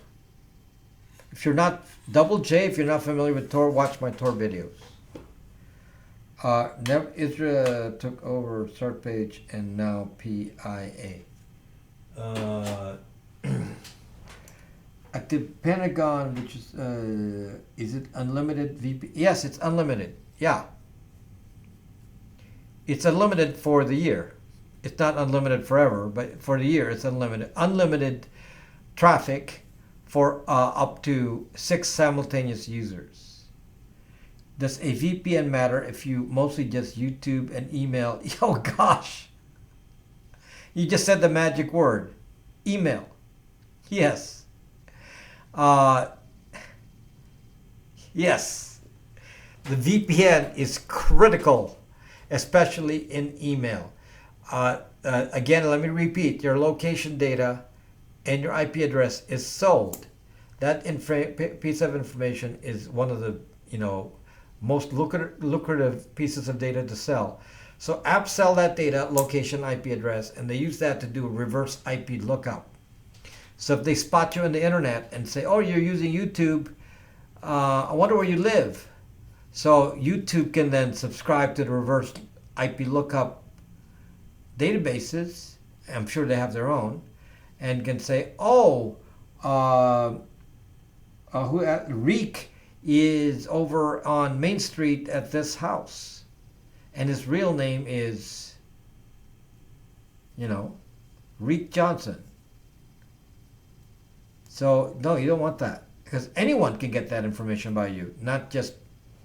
If you're not, double J, if you're not familiar with Tor, watch my Tor videos. Israel took over start page and now PIA. At the Pentagon, which is it unlimited VP? Yes, it's unlimited. Yeah. It's unlimited for the year. It's not unlimited forever, but for the year it's unlimited. Unlimited traffic for up to 6 simultaneous users. Does a VPN matter if you mostly just YouTube and email? Oh gosh. You just said the magic word. Email. Yes. Yes, the VPN is critical, especially in email. Again, let me repeat, your location data and your IP address is sold. That piece of information is one of the most lucrative pieces of data to sell. So apps sell that data, location, IP address, and they use that to do a reverse IP lookup. So if they spot you on the internet and say, oh, you're using YouTube, I wonder where you live. So YouTube can then subscribe to the reverse IP lookup databases. I'm sure they have their own. And can say, oh, Reek is over on Main Street at this house. And his real name is, Reek Johnson. So no, you don't want that, because anyone can get that information about you, not just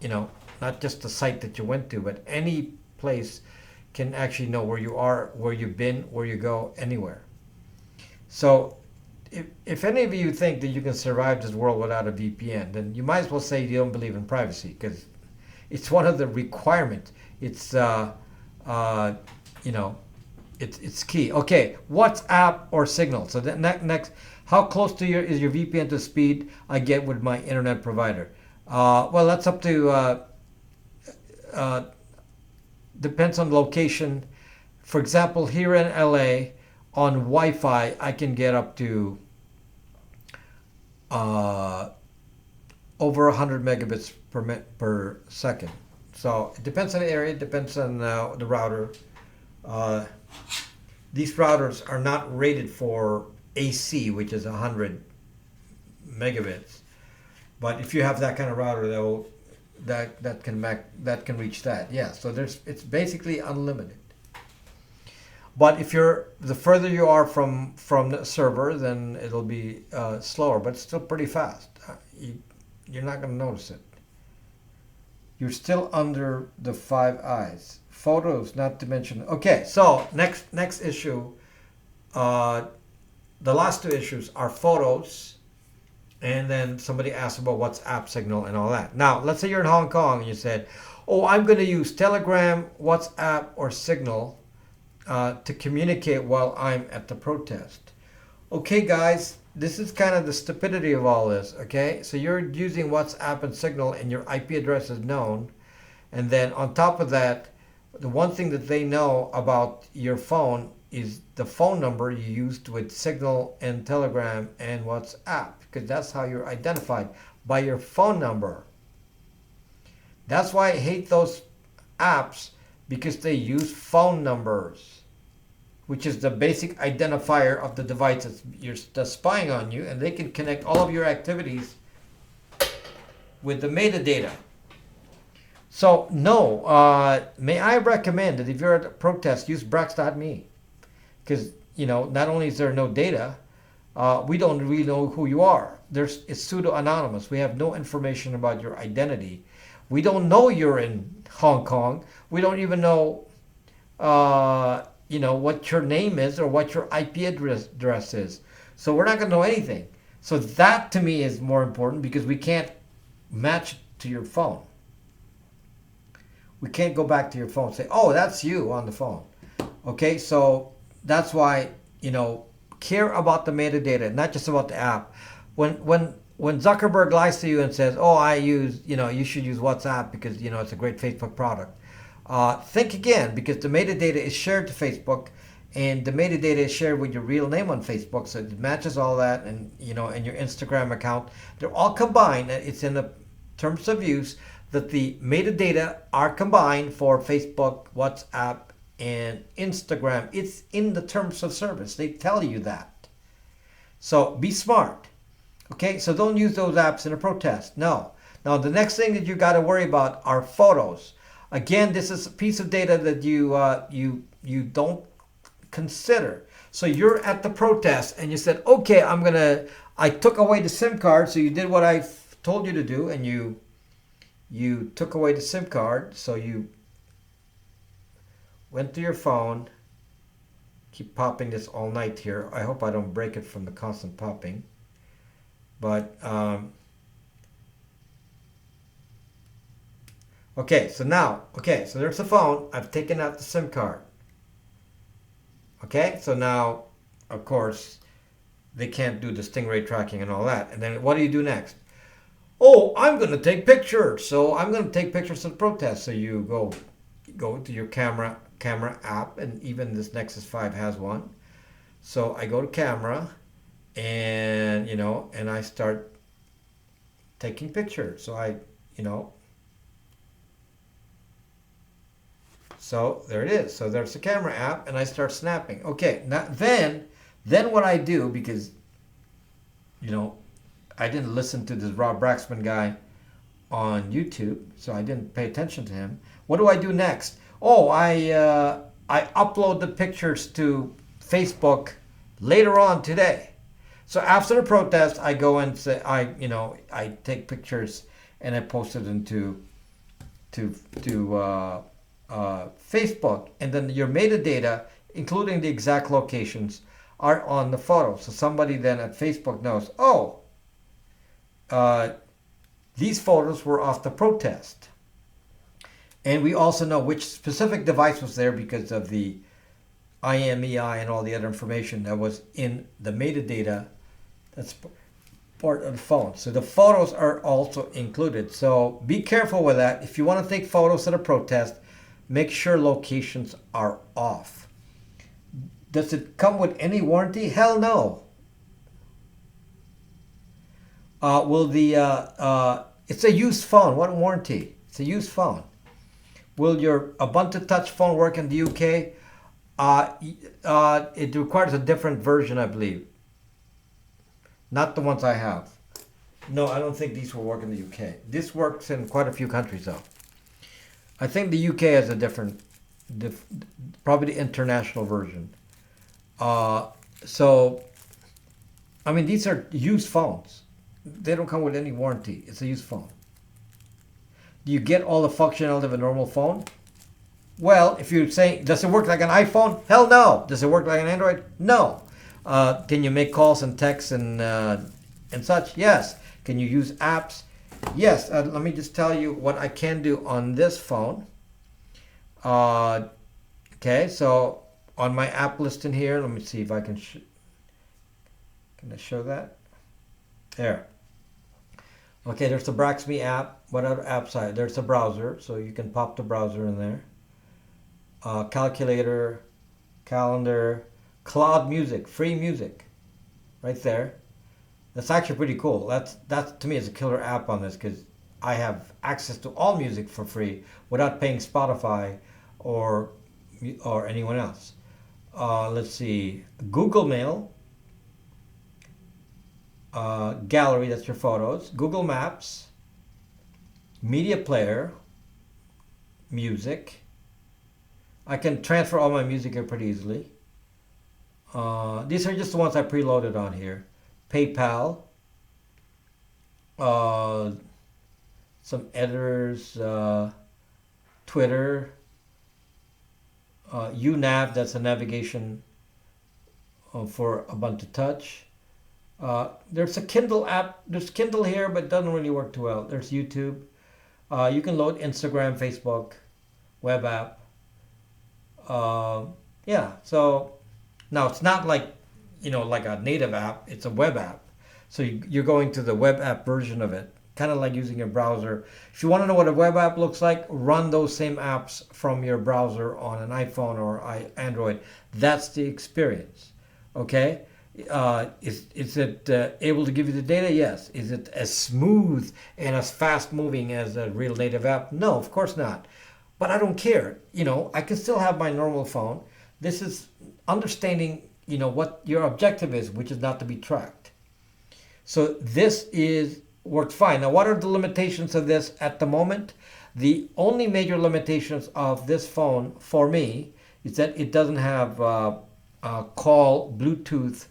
the site that you went to, but any place can actually know where you are, where you've been, where you go, anywhere. So if any of you think that you can survive this world without a VPN, then you might as well say you don't believe in privacy, because it's one of the requirements. It's it's key. Okay, WhatsApp or Signal. So the next. How close to is your VPN to speed I get with my internet provider? Well, that's up to, depends on location. For example, here in LA, on Wi-Fi, I can get up to over 100 megabits per second. So it depends on the area, it depends on the router. These routers are not rated for AC, which is 100 megabits, but if you have that kind of router, that can reach that. Yeah, so it's basically unlimited. But if the further you are from the server, then it'll be slower, but it's still pretty fast. You're not going to notice it. You're still under the 5 eyes. Photos, not to mention. Okay, so next issue. The last 2 issues are photos, and then somebody asked about WhatsApp, Signal, and all that. Now, let's say you're in Hong Kong and you said, oh, I'm going to use Telegram, WhatsApp, or Signal to communicate while I'm at the protest. Okay, guys, this is kind of the stupidity of all this, okay? So you're using WhatsApp and Signal, and your IP address is known. And then on top of that, the one thing that they know about your phone is the phone number you used with Signal and Telegram and WhatsApp, because that's how you're identified, by your phone number. That's why I hate those apps, because they use phone numbers, which is the basic identifier of the device that's spying on you, and they can connect all of your activities with the metadata. So no, may I recommend that if you're at a protest, use Brax.me. Because, not only is there no data, we don't really know who you are. it's pseudo-anonymous. We have no information about your identity. We don't know you're in Hong Kong. We don't even know, what your name is or what your IP address is. So we're not going to know anything. So that to me is more important because we can't match to your phone. We can't go back to your phone and say, oh, that's you on the phone. Okay, so that's why, care about the metadata, not just about the app. When Zuckerberg lies to you and says, oh, you should use WhatsApp because, it's a great Facebook product. Think again, because the metadata is shared to Facebook, and the metadata is shared with your real name on Facebook, so it matches all that, and and your Instagram account. They're all combined. It's in the terms of use that the metadata are combined for Facebook, WhatsApp, and Instagram. It's in the terms of service. They tell you that. So be smart. Okay, so don't use those apps in a protest. No. Now the next thing that you got to worry about are photos. Again, this is a piece of data that you don't consider. So you're at the protest and you said, okay, I took away the SIM card. So you did what I told you to do, and you took away the SIM card. So you went to your phone. Keep popping this all night here. I hope I don't break it from the constant popping. But okay, so there's the phone. I've taken out the SIM card. Okay, so now, of course, they can't do the stingray tracking and all that. And then what do you do next? Oh, I'm going to take pictures. So I'm going to take pictures of the protest. So you go to your camera app, and even this Nexus 5 has one. So I go to camera, and and I start taking pictures. So so there it is. So there's the camera app, and I start snapping. Okay, now then what I do, because I didn't listen to this Rob Braxman guy on YouTube, so I didn't pay attention to him. What do I do next? Oh, I upload the pictures to Facebook later on today. So after the protest, I go and say I take pictures and I post it into Facebook, and then your metadata, including the exact locations, are on the photo. So somebody then at Facebook knows, oh, these photos were off the protest. And we also know which specific device was there because of the IMEI and all the other information that was in the metadata that's part of the phone. So the photos are also included. So be careful with that. If you want to take photos at a protest, make sure locations are off. Does it come with any warranty? Hell no. It's a used phone. What warranty? It's a used phone. Will your Ubuntu Touch phone work in the UK? It requires a different version, I believe. Not the ones I have. No, I don't think these will work in the UK. This works in quite a few countries, though. I think the UK has a different, probably the international version. These are used phones. They don't come with any warranty. It's a used phone. Do you get all the functionality of a normal phone? Well, if you're saying, does it work like an iPhone? Hell no. Does it work like an Android? No. Can you make calls and texts and such? Yes. Can you use apps? Yes. Let me just tell you what I can do on this phone. Okay, so on my app list in here, let me see if I can can I show that? There. Okay, there's the Braxme app. What other apps are there? There's the browser, so you can pop the browser in there. Calculator, calendar, cloud music, free music, right there. That's actually pretty cool. That to me is a killer app on this because I have access to all music for free without paying Spotify or anyone else. Let's see, Google Mail, Gallery, that's your photos, Google Maps, Media Player, Music. I can transfer all my music here pretty easily. These are just the ones I preloaded on here. PayPal, uh, some editors, Twitter, UNAV, that's a navigation for Ubuntu Touch. There's a Kindle app. There's Kindle here, but it doesn't really work too well. There's YouTube. You can load Instagram, Facebook, web app. Yeah, so now it's not like, like a native app. It's a web app. So you're going to the web app version of it, kind of like using your browser. If you want to know what a web app looks like, run those same apps from your browser on an iPhone or Android. That's the experience. Okay? Is it able to give you the data? Yes. Is it as smooth and as fast moving as a real native app? No, of course not. But I don't care. I can still have my normal phone. This is understanding, what your objective is, which is not to be tracked. So this worked fine. Now, what are the limitations of this at the moment? The only major limitations of this phone for me is that it doesn't have call Bluetooth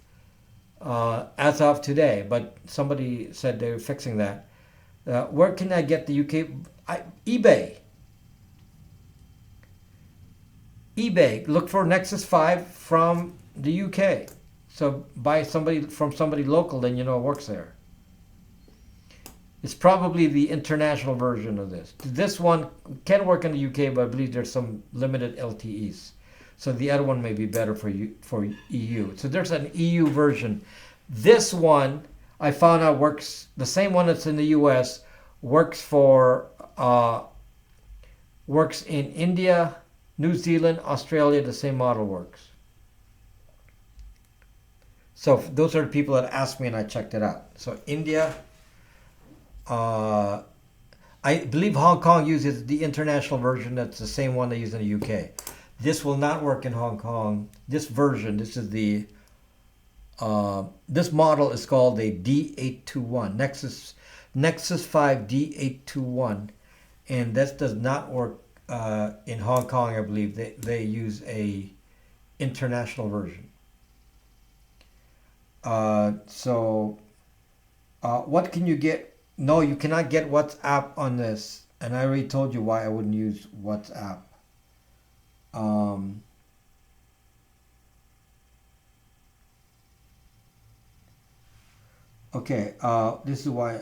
as of today, but somebody said they're fixing that. Where can I get the UK? eBay. eBay. Look for Nexus 5 from the UK. So buy from somebody local, then it works there. It's probably the international version of this. This one can work in the UK, but I believe there's some limited LTEs. So the other one may be better for EU. So there's an EU version. This one I found out works. The same one that's in the US works in India, New Zealand, Australia. The same model works. So those are the people that asked me, and I checked it out. So India. I believe Hong Kong uses the international version. That's the same one they use in the UK. This will not work in Hong Kong. This version, this is this model is called a D821, Nexus 5 D821, and that does not work in Hong Kong. I believe they use a international version. What can you get? No, you cannot get WhatsApp on this, and I already told you why I wouldn't use WhatsApp. Okay, this is why,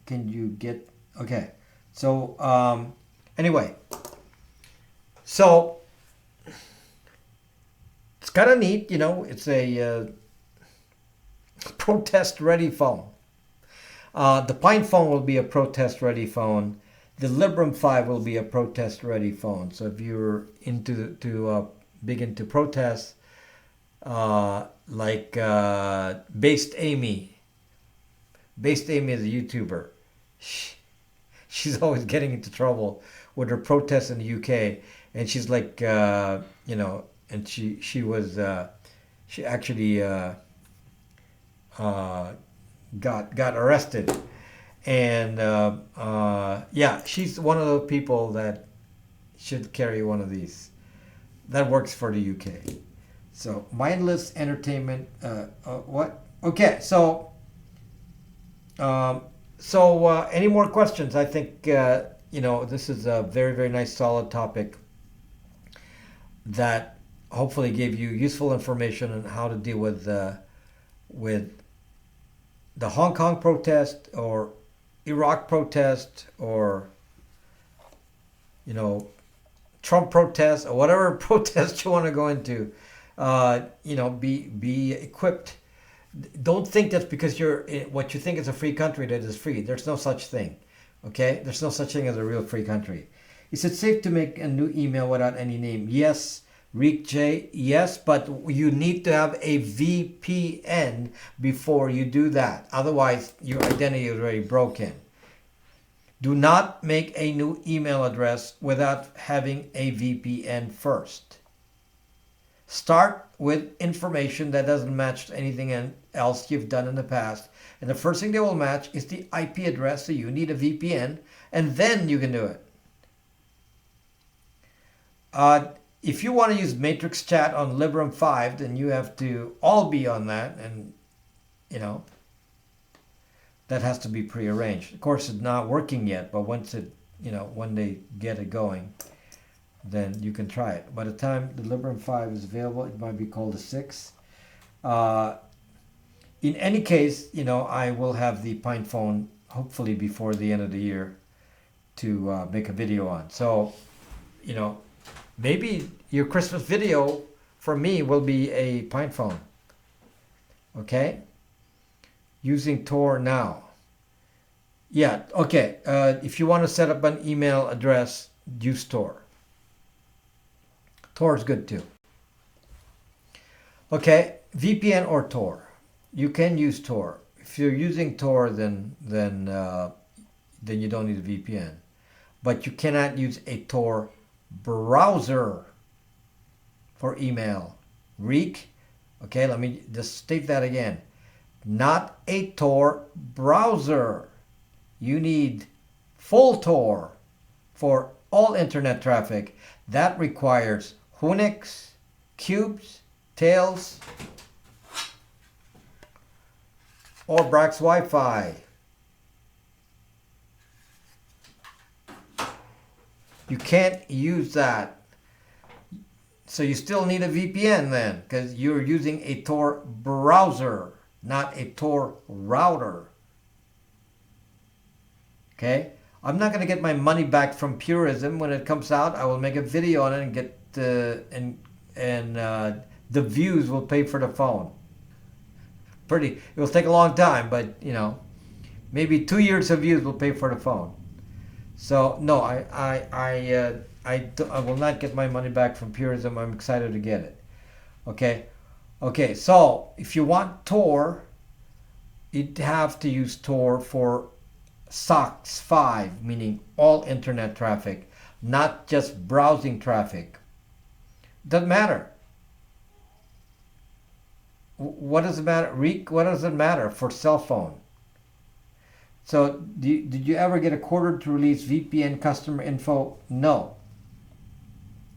can you get, okay, so, anyway, so, it's kind of neat, it's a protest-ready phone. The Pine phone will be a protest-ready phone. The Librem 5 will be a protest-ready phone. So if you're big into protests, like Based Amy. Based Amy is a YouTuber. She's always getting into trouble with her protests in the UK, and she's like, and she actually got arrested. And yeah, she's one of the people that should carry one of these. That works for the UK. So mindless entertainment. What? Okay. So any more questions? I think this is a very, very nice, solid topic that hopefully gave you useful information on how to deal with the Hong Kong protest or Iraq protest or Trump protest or whatever protest you want to go into. Be equipped. Don't think that's because what you think is a free country that is free. There's no such thing. Okay? There's no such thing as a real free country. Is it safe to make a new email without any name? Yes. Reek J, yes, but you need to have a VPN before you do that. Otherwise, your identity is already broken. Do not make a new email address without having a VPN first. Start with information that doesn't match to anything else you've done in the past. And the first thing they will match is the IP address, so you need a VPN, and then you can do it. If you want to use Matrix Chat on Librem 5, then you have to all be on that, and that has to be prearranged. Of course, it's not working yet, but once it, when they get it going, then you can try it. By the time the Librem 5 is available, it might be called a 6. In any case, I will have the Pine phone hopefully before the end of the year to make a video on. So, maybe your Christmas video for me will be a Pine phone. Okay? Using Tor now. Yeah, okay. If you want to set up an email address, use Tor. Tor is good too. Okay, VPN or Tor. You can use Tor. If you're using Tor, then you don't need a VPN. But you cannot use a Tor browser for email. Reek. Okay, let me just state that again. Not a Tor browser. You need full Tor for all internet traffic. That requires Unix, cubes, tails, or Brax Wi-Fi. You can't use that. So you still need a VPN then, because you're using a Tor browser, not a Tor router. Okay? I'm not going to get my money back from Purism when it comes out. I will make a video on it and get the views will pay for the phone. It will take a long time, but maybe 2 years of views will pay for the phone. So no, I will not get my money back from Purism. I'm excited to get it. Okay. So if you want Tor, you'd have to use Tor for SOCKS 5, meaning all internet traffic, not just browsing traffic. Doesn't matter. What does it matter? What does it matter for cell phone? So did you ever get a quarter to release VPN customer info? No.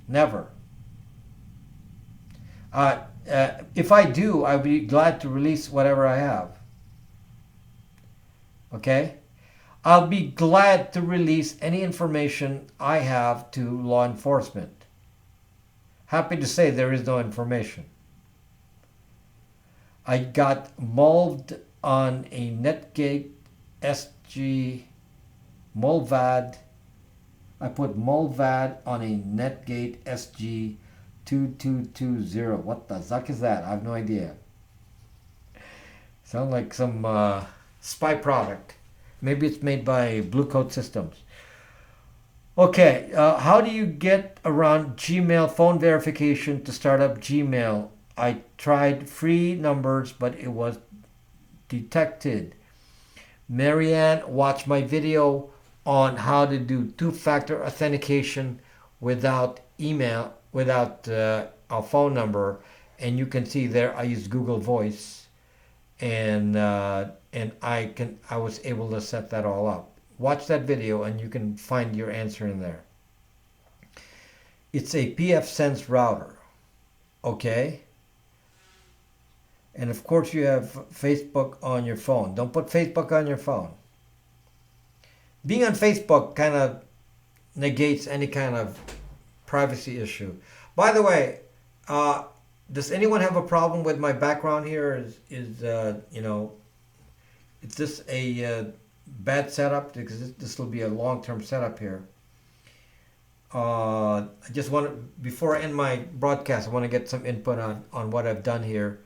Never. If I do, I'll be glad to release whatever I have. Okay? I'll be glad to release any information I have to law enforcement. Happy to say there is no information. I got mulved on a Netgate SG mulvad. I put mulvad on a Netgate SG 2220. What the zuck is that? I have no idea. Sounds like some spy product. Maybe it's made by Blue Coat Systems. Okay, how do you get around Gmail phone verification to start up Gmail? I tried free numbers, but it was detected. Marianne, watch my video on how to do two-factor authentication without email, without a phone number, and you can see there I use Google Voice, and I was able to set that all up. Watch that video, and you can find your answer in there. It's a pfSense router, okay? And of course you have Facebook on your phone. Don't put Facebook on your phone. Being on Facebook kind of negates any kind of privacy issue. By the way, does anyone have a problem with my background here? Is this a bad setup? Because this will be a long-term setup here. I just want to, before I end my broadcast, I want to get some input on what I've done here.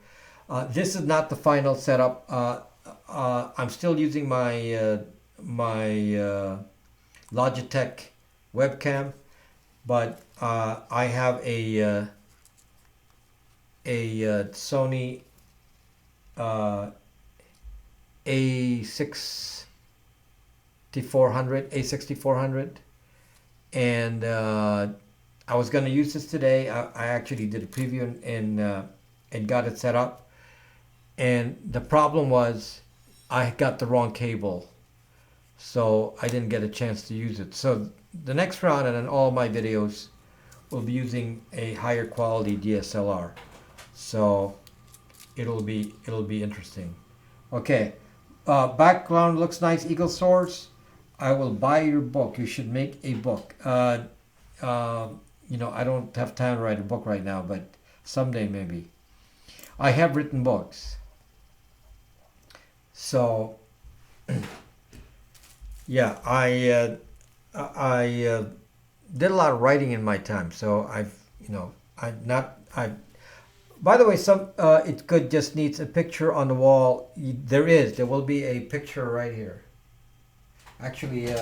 This is not the final setup. I'm still using my Logitech webcam, but I have a Sony A6400, and I was going to use this today. I actually did a preview and got it set up. And the problem was I got the wrong cable, so I didn't get a chance to use it. So the next round and in all my videos will be using a higher quality DSLR. So it'll be interesting. Okay, background looks nice, Eagle Source. I will buy your book. You should make a book. You know, I don't have time to write a book right now, but someday maybe. I have written books. So, yeah, I did a lot of writing in my time. So by the way, it could just needs a picture on the wall. There will be a picture right here. Actually,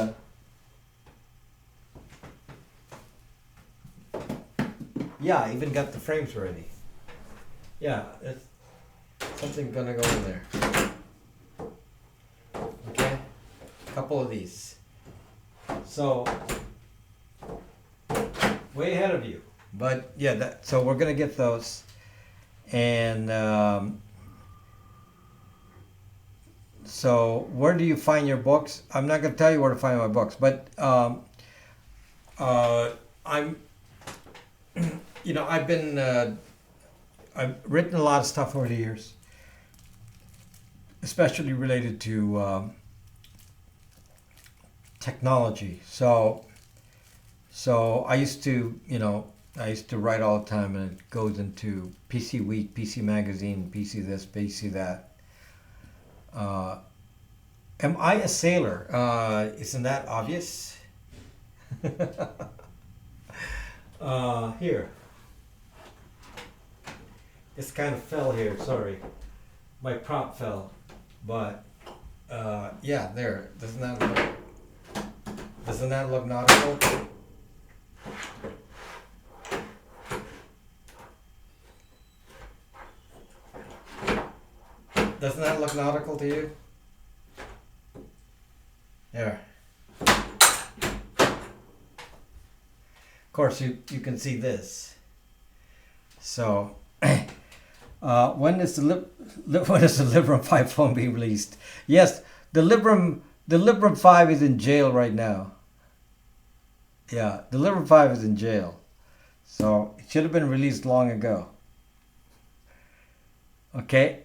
yeah, I even got the frames ready. Yeah, it's something gonna go in there. Okay, a couple of these. So, way ahead of you. But yeah, so we're gonna get those. And so where do you find your books? I'm not going to tell you where to find my books, but I'm, you know, I've written a lot of stuff over the years, especially related to technology. So I used to, I used to write all the time, and it goes into PC Week, PC Magazine, PC this, PC that. Am I a sailor? Isn't that obvious? Here. This kind of fell here, sorry. My prop fell. But, yeah, there. Doesn't that look nautical? Doesn't that look nautical to you? There. Of course, you can see this. So, when is the Librem 5 phone being released? Yes, the Librem 5 is in jail right now. Yeah, the Librem 5 is in jail. So, it should have been released long ago. Okay.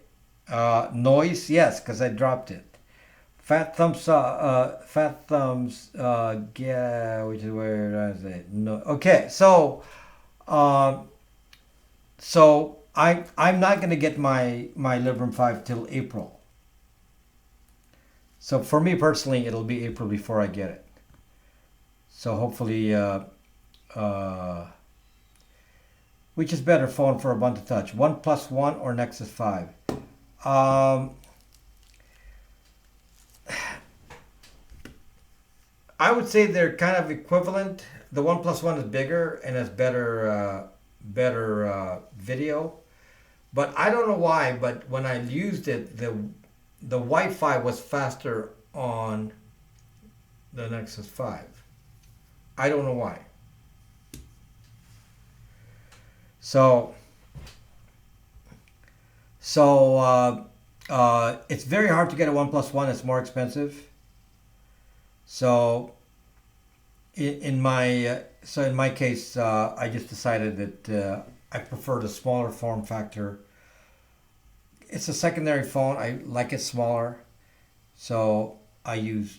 Noise, yes, because I dropped it. Fat thumbs, yeah, which is where is it? No, okay, so I'm not going to get my Librem 5 till April. So for me personally, it'll be April before I get it. So hopefully, which is better phone for Ubuntu Touch, OnePlus One or Nexus 5? I would say they're kind of equivalent. The OnePlus One is bigger and has better video, but I don't know why. But when I used it, the Wi-Fi was faster on the Nexus 5. I don't know why. So it's very hard to get a OnePlus One. It's more expensive. So in my case, I just decided that I prefer the smaller form factor. It's a secondary phone. I like it smaller, so I use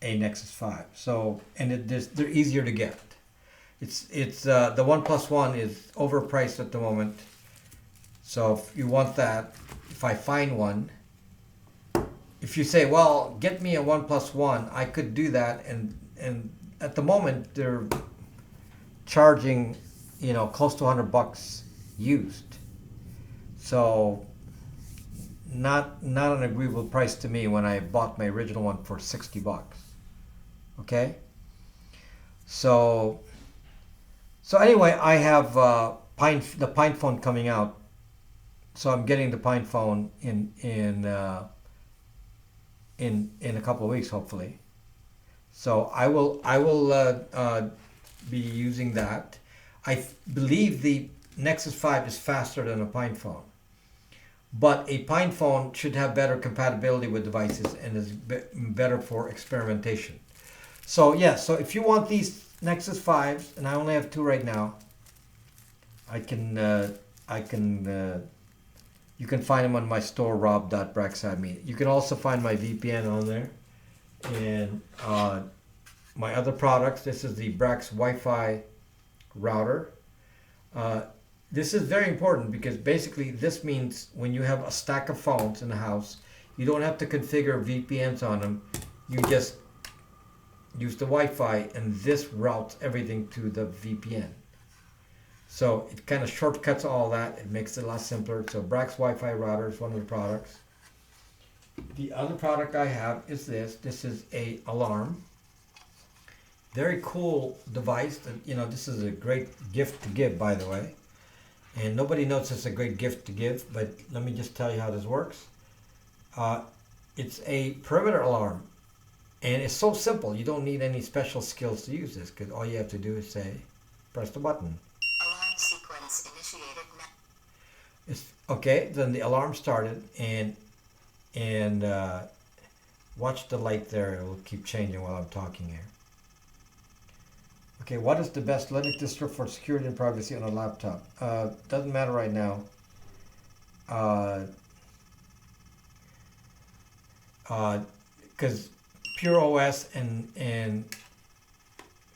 a Nexus 5. So they're easier to get. It's the OnePlus One is overpriced at the moment. So if you want that, if I find one, if you say, well, get me a OnePlus One, I could do that, and at the moment they're charging, close to $100 used. So not an agreeable price to me when I bought my original one for $60. Okay? So anyway, I have the Pine phone coming out. So I'm getting the Pine phone in a couple of weeks, hopefully. So I will be using that. I believe the Nexus 5 is faster than a Pine phone, but a Pine phone should have better compatibility with devices and is better for experimentation. So yeah, so if you want these Nexus 5s, and I only have 2 right now, I can You can find them on my store, rob.braxadmin. You can also find my VPN on there. And my other products, this is the Brax Wi-Fi router. This is very important because basically this means when you have a stack of phones in the house, you don't have to configure VPNs on them. You just use the Wi-Fi and this routes everything to the VPN. So it kind of shortcuts all that. It makes it a lot simpler. So Brax Wi-Fi router is one of the products. The other product I have is this. This is a alarm. Very cool device. That, this is a great gift to give, by the way. And nobody knows it's a great gift to give, but let me just tell you how this works. It's a perimeter alarm. And it's so simple. You don't need any special skills to use this, because all you have to do is say, press the button. Alarm sequence initiated now. It's okay. Then the alarm started, and watch the light there. It will keep changing while I'm talking here. Okay, what is the best Linux distro for security and privacy on a laptop? Doesn't matter right now. Because Pure OS and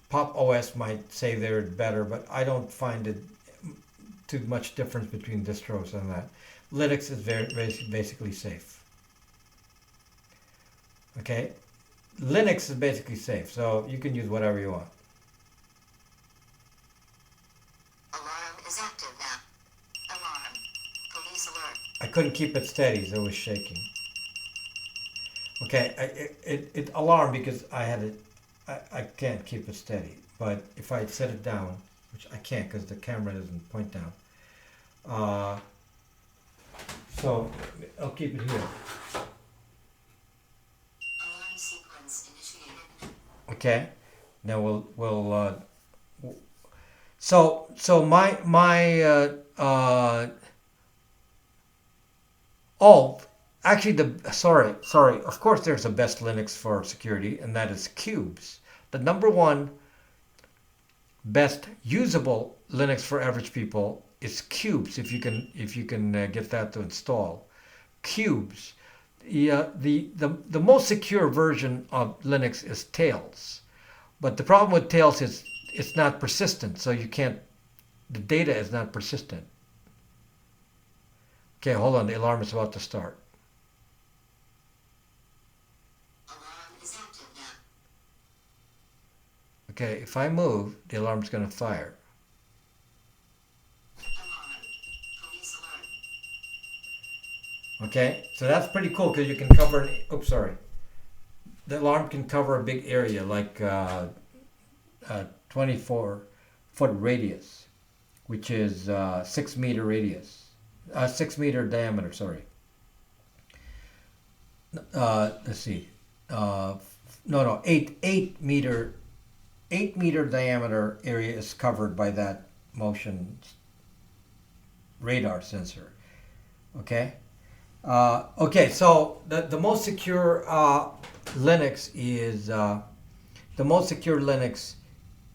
Pop OS might say they're better, but I don't find it too much difference between distros and that. Linux is very basically safe. Okay, Linux is basically safe, so you can use whatever you want. Alarm is active now. Alarm. Police alert. I couldn't keep it steady, so it was shaking. Okay, it alarmed because I had it. I can't keep it steady. But if I set it down, which I can't because the camera doesn't point down. So I'll keep it here. Alarm sequence initiated. Okay. Now we'll. So my oh. Actually, sorry. Of course, there's a best Linux for security, and that is Cubes. The number one best usable Linux for average people is Cubes. If you can get that to install, Cubes. The most secure version of Linux is Tails, but the problem with Tails is it's not persistent. So you can't. The data is not persistent. Okay, hold on. The alarm is about to start. Okay, if I move, the alarm's going to fire. Alarm. Police alert. Okay, so that's pretty cool because you can cover. Oops, sorry. The alarm can cover a big area, like 24-foot radius, which is 6-meter radius, 6-meter diameter. Sorry. Let's see. No, 8-meter. 8-meter diameter area is covered by that motion radar sensor. Okay. Okay. So the most secure Linux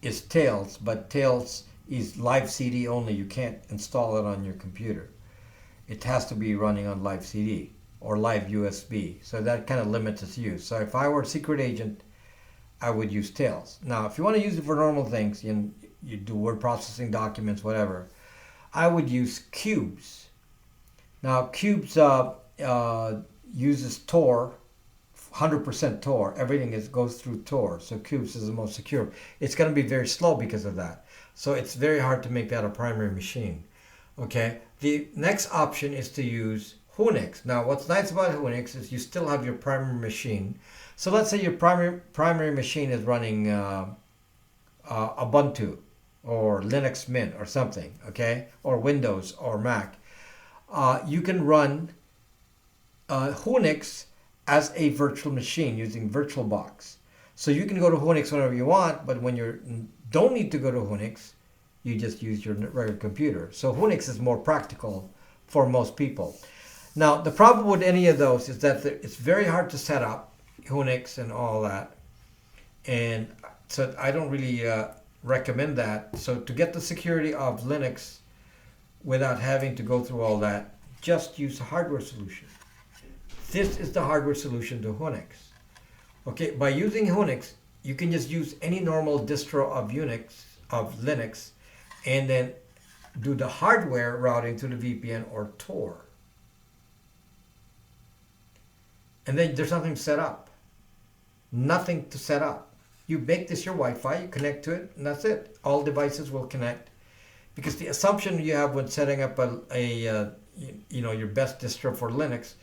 is Tails, but Tails is live CD only. You can't install it on your computer. It has to be running on live CD or live USB. So that kind of limits its use. So if I were a secret agent, I would use Tails. Now, if you want to use it for normal things, you do word processing, documents, whatever, I would use Cubes. Now, Cubes uses Tor, 100% Tor. Everything goes through Tor, so Cubes is the most secure. It's going to be very slow because of that. So it's very hard to make that a primary machine. Okay. The next option is to use Unix. Now, what's nice about Unix is you still have your primary machine. So let's say your primary machine is running Ubuntu or Linux Mint or something, okay, or Windows or Mac. You can run Unix as a virtual machine using VirtualBox. So you can go to Unix whenever you want, but when you don't need to go to Unix, you just use your regular computer. So Unix is more practical for most people. Now, the problem with any of those is that it's very hard to set up Unix and all that, and so I don't really recommend that. So to get the security of Linux without having to go through all that, just use a hardware solution. This is the hardware solution to Unix. Okay, by using Unix, you can just use any normal distro of Linux, and then do the hardware routing to the VPN or Tor. And then there's nothing set up. Nothing to set up. You make this your Wi-Fi, you connect to it, and that's it. All devices will connect. Because the assumption you have when setting up your best distro for Linux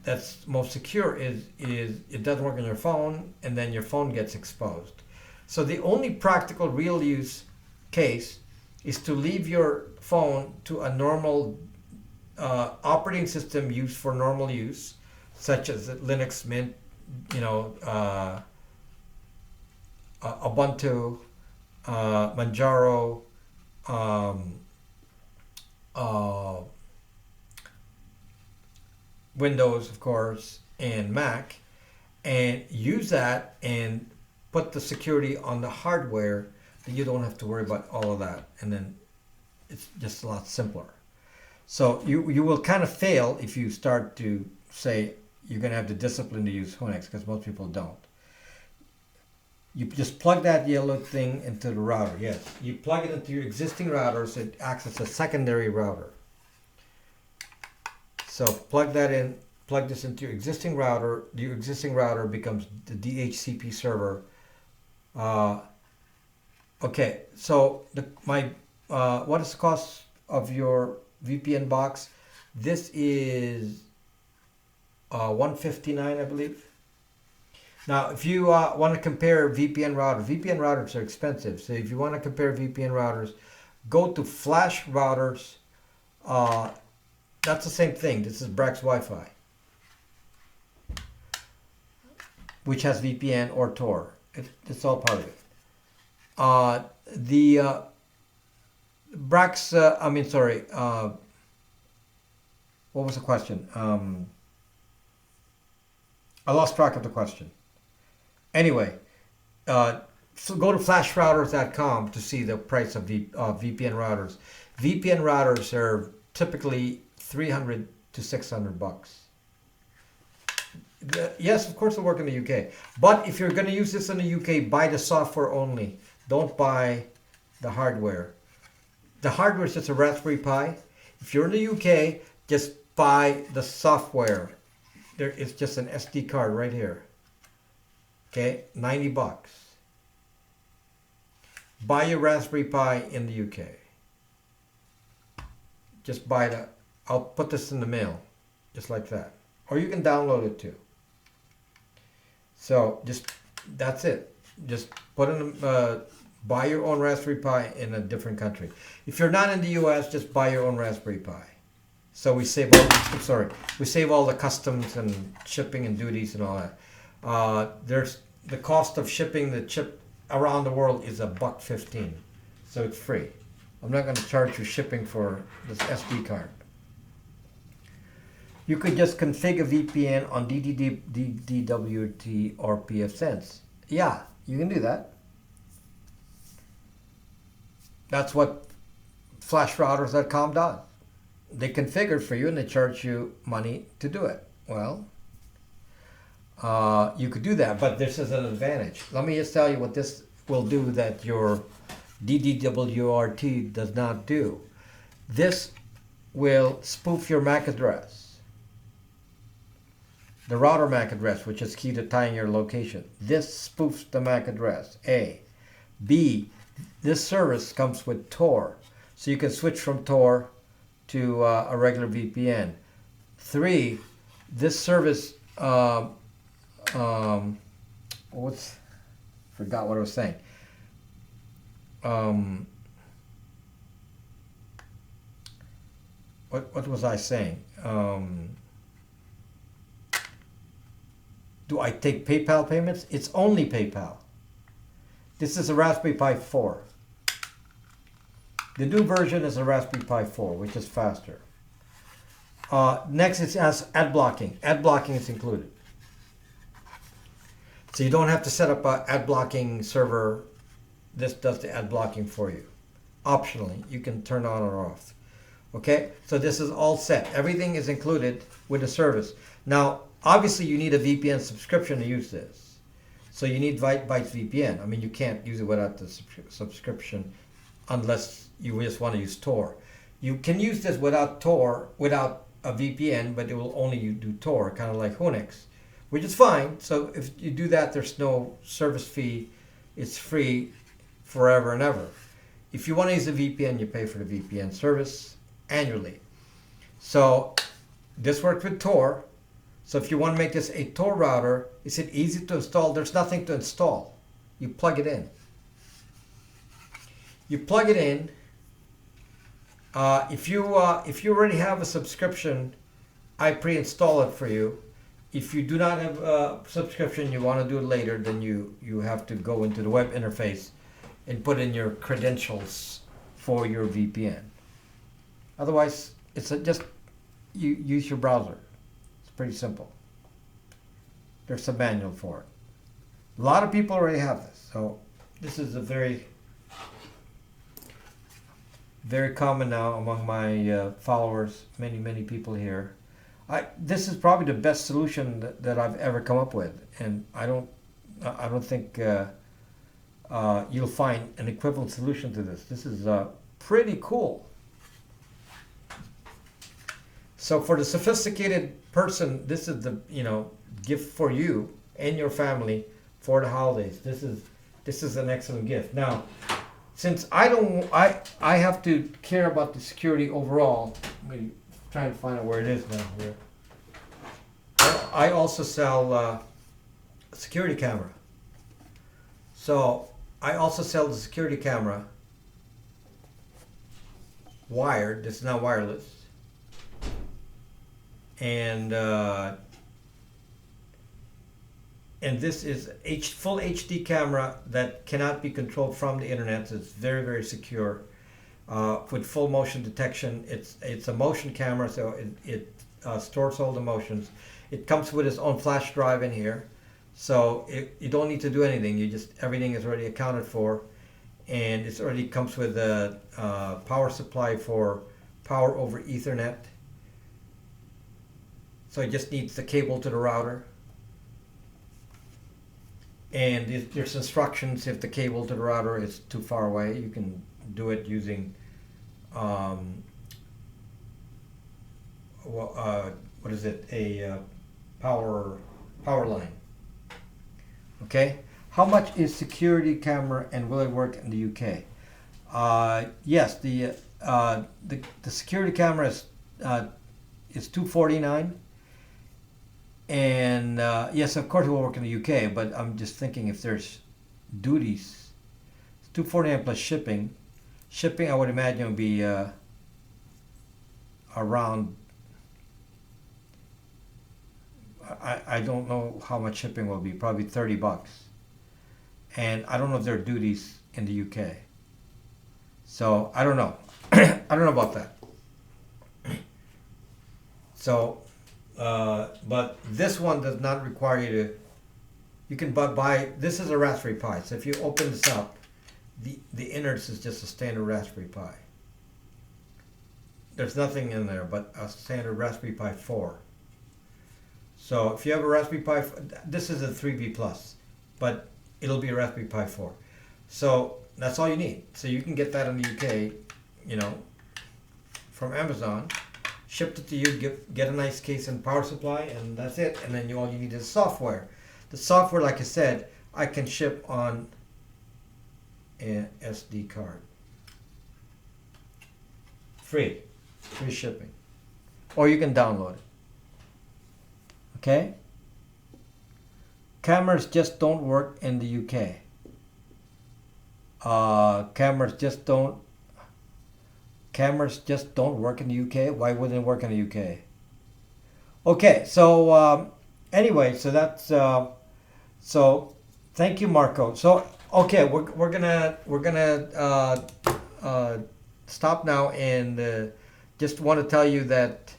that's most secure is it doesn't work on your phone, and then your phone gets exposed. So the only practical real use case is to leave your phone to a normal operating system used for normal use, such as Linux Mint, Ubuntu, Manjaro, Windows, of course, and Mac, and use that and put the security on the hardware, that you don't have to worry about all of that, and then it's just a lot simpler. So you will kind of fail if you start to say you're going to have the discipline to use Unix, because most people don't. You just plug that yellow thing into the router. Yes, you plug it into your existing router, so it acts as a secondary router. So plug that in, plug this into your existing router. Your existing router becomes the DHCP server. Okay, so what is the cost of your VPN box? This is $159, I believe. Now, if you want to compare VPN routers are expensive. So if you want to compare VPN routers, go to Flash Routers. That's the same thing. This is Brax Wi-Fi, which has VPN or Tor. It's all part of it. The Brax, what was the question? I lost track of the question. Anyway, so go to flashrouters.com to see the price of VPN routers. VPN routers are typically $300 to $600. Yes, of course, they'll work in the UK. But if you're going to use this in the UK, buy the software only. Don't buy the hardware. The hardware is just a Raspberry Pi. If you're in the UK, just buy the software. There is just an SD card right here. Okay, $90. Buy your Raspberry Pi in the UK. Just buy that. I'll put this in the mail, just like that. Or you can download it too. So that's it. Just put in, buy your own Raspberry Pi in a different country. If you're not in the US, just buy your own Raspberry Pi. So we save all the customs and shipping and duties and all that. There's the cost of shipping the chip around the world is $1.15, so it's free. I'm not going to charge you shipping for this SD card. You could just configure VPN on DWT or pfSense. Yeah, you can do that. That's what flashrouters.com does. They configure for you and they charge you money to do it. Well, you could do that, but this is an advantage. Let me just tell you what this will do that your DDWRT does not do. This will spoof your MAC address. The router MAC address, which is key to tying your location. This spoofs the MAC address, A. B, this service comes with Tor, so you can switch from Tor to a regular VPN. 3, this service, forgot what I was saying. What was I saying? Do I take PayPal payments? It's only PayPal. This is a Raspberry Pi 4. The new version is a Raspberry Pi 4, which is faster. Next, it has ad blocking. Ad blocking is included. So you don't have to set up an ad blocking server. This does the ad blocking for you. Optionally, you can turn on or off. Okay, so this is all set. Everything is included with the service. Now, obviously, you need a VPN subscription to use this. So you need Bytes VPN. I mean, you can't use it without the subscription unless you just want to use Tor. You can use this without Tor, without a VPN, but it will only do Tor, kind of like Unix, which is fine. So if you do that, there's no service fee. It's free forever and ever. If you want to use a VPN, you pay for the VPN service annually. So this works with Tor. So if you want to make this a Tor router, is it easy to install? There's nothing to install. You plug it in. You plug it in. If you already have a subscription, I pre-install it for you. If you do not have a subscription, you want to do it later, then you have to go into the web interface and put in your credentials for your VPN. Otherwise, it's just you use your browser. It's pretty simple. There's a manual for it. A lot of people already have this, so this is a very common now among my followers. Many people here. This is probably the best solution that I've ever come up with, and I don't think you'll find an equivalent solution to this. This is pretty cool. So for the sophisticated person, this is the gift for you and your family for the holidays. This is an excellent gift. Now, since I have to care about the security overall. Let me try and find out where it is now. Here. I also sell a security camera. So I also sell the security camera wired. This is not wireless. And this is full HD camera that cannot be controlled from the internet. So it's very secure with full motion detection. It's a motion camera, so it stores all the motions. It comes with its own flash drive in here, so you don't need to do anything. Everything is already accounted for, and it already comes with a power supply for power over Ethernet. So it just needs the cable to the router. And there's instructions if the cable to the router is too far away. You can do it using what is it? A power line. Okay. How much is security camera, and will it work in the UK? Yes, the security camera is $249. And yes, of course it will work in the UK, but I'm just thinking if there's duties. It's $249 plus shipping. Shipping, I would imagine, would be around. I don't know how much shipping will be. Probably $30. And I don't know if there are duties in the UK. So I don't know. I don't know about that. So. But this one does not require you to. You can buy. This is a Raspberry Pi. So if you open this up, the innards is just a standard Raspberry Pi. There's nothing in there but a standard Raspberry Pi 4. So if you have a Raspberry Pi, this is a 3B plus, but it'll be a Raspberry Pi 4. So that's all you need. So you can get that in the UK, from Amazon. Shipped it to you, get a nice case and power supply, and that's it. And then all you need is software. The software, like I said, I can ship on an SD card. Free shipping. Or you can download it. Okay? Cameras just don't work in the UK. Cameras just don't work in the UK. Why wouldn't it work in the UK? Okay, so anyway, so that's so. Thank you, Marco. So okay, we're gonna stop now, and just want to tell you that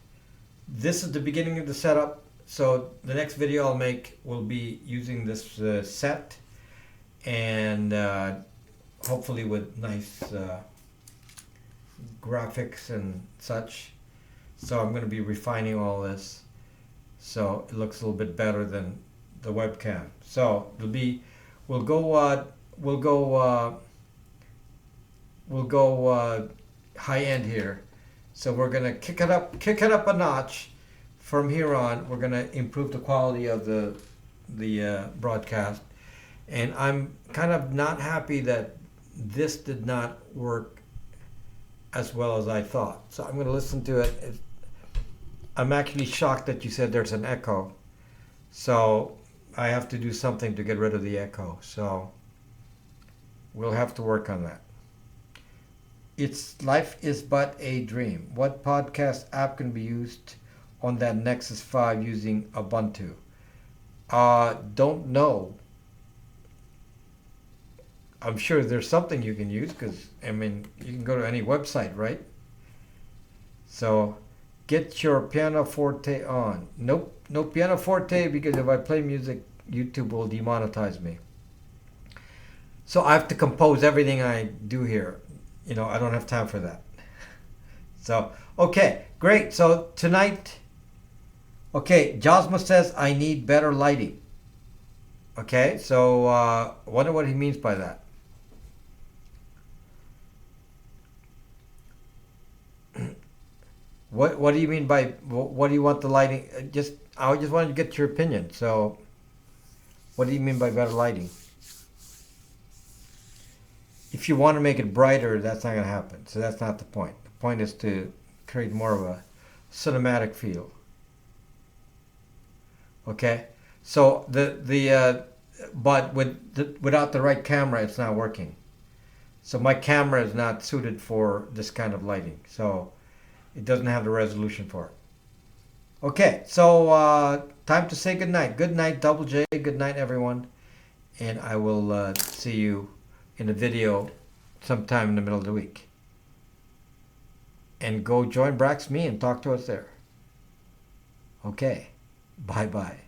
this is the beginning of the setup. So the next video I'll make will be using this set, and hopefully with graphics and such. So I'm going to be refining all this so it looks a little bit better than the webcam. So it'll be, we'll go high end here. So we're going to kick it up a notch. From here on, we're going to improve the quality of the broadcast. And I'm kind of not happy that this did not work as well as I thought. So I'm going to listen to it. I'm actually shocked that you said there's an echo. So I have to do something to get rid of the echo. So we'll have to work on that. Life is but a dream. What podcast app can be used on that Nexus 5 using Ubuntu? Don't know. I'm sure there's something you can use because, I mean, you can go to any website, right? So, get your pianoforte on. Nope, no pianoforte, because if I play music, YouTube will demonetize me. So I have to compose everything I do here. You know, I don't have time for that. So, okay, great. So tonight, okay, Josma says I need better lighting. Okay, so I wonder what he means by that. What do you mean by, what do you want the lighting? I just wanted to get your opinion. So what do you mean by better lighting? If you want to make it brighter, that's not going to happen. So that's not the point. The point is to create more of a cinematic feel. Okay, so but without the right camera, it's not working. So my camera is not suited for this kind of lighting. So it doesn't have the resolution for it. Okay, so time to say goodnight. Good night, Double J. Good night, everyone. And I will see you in a video sometime in the middle of the week. And go join Brax Me and talk to us there. Okay, bye-bye.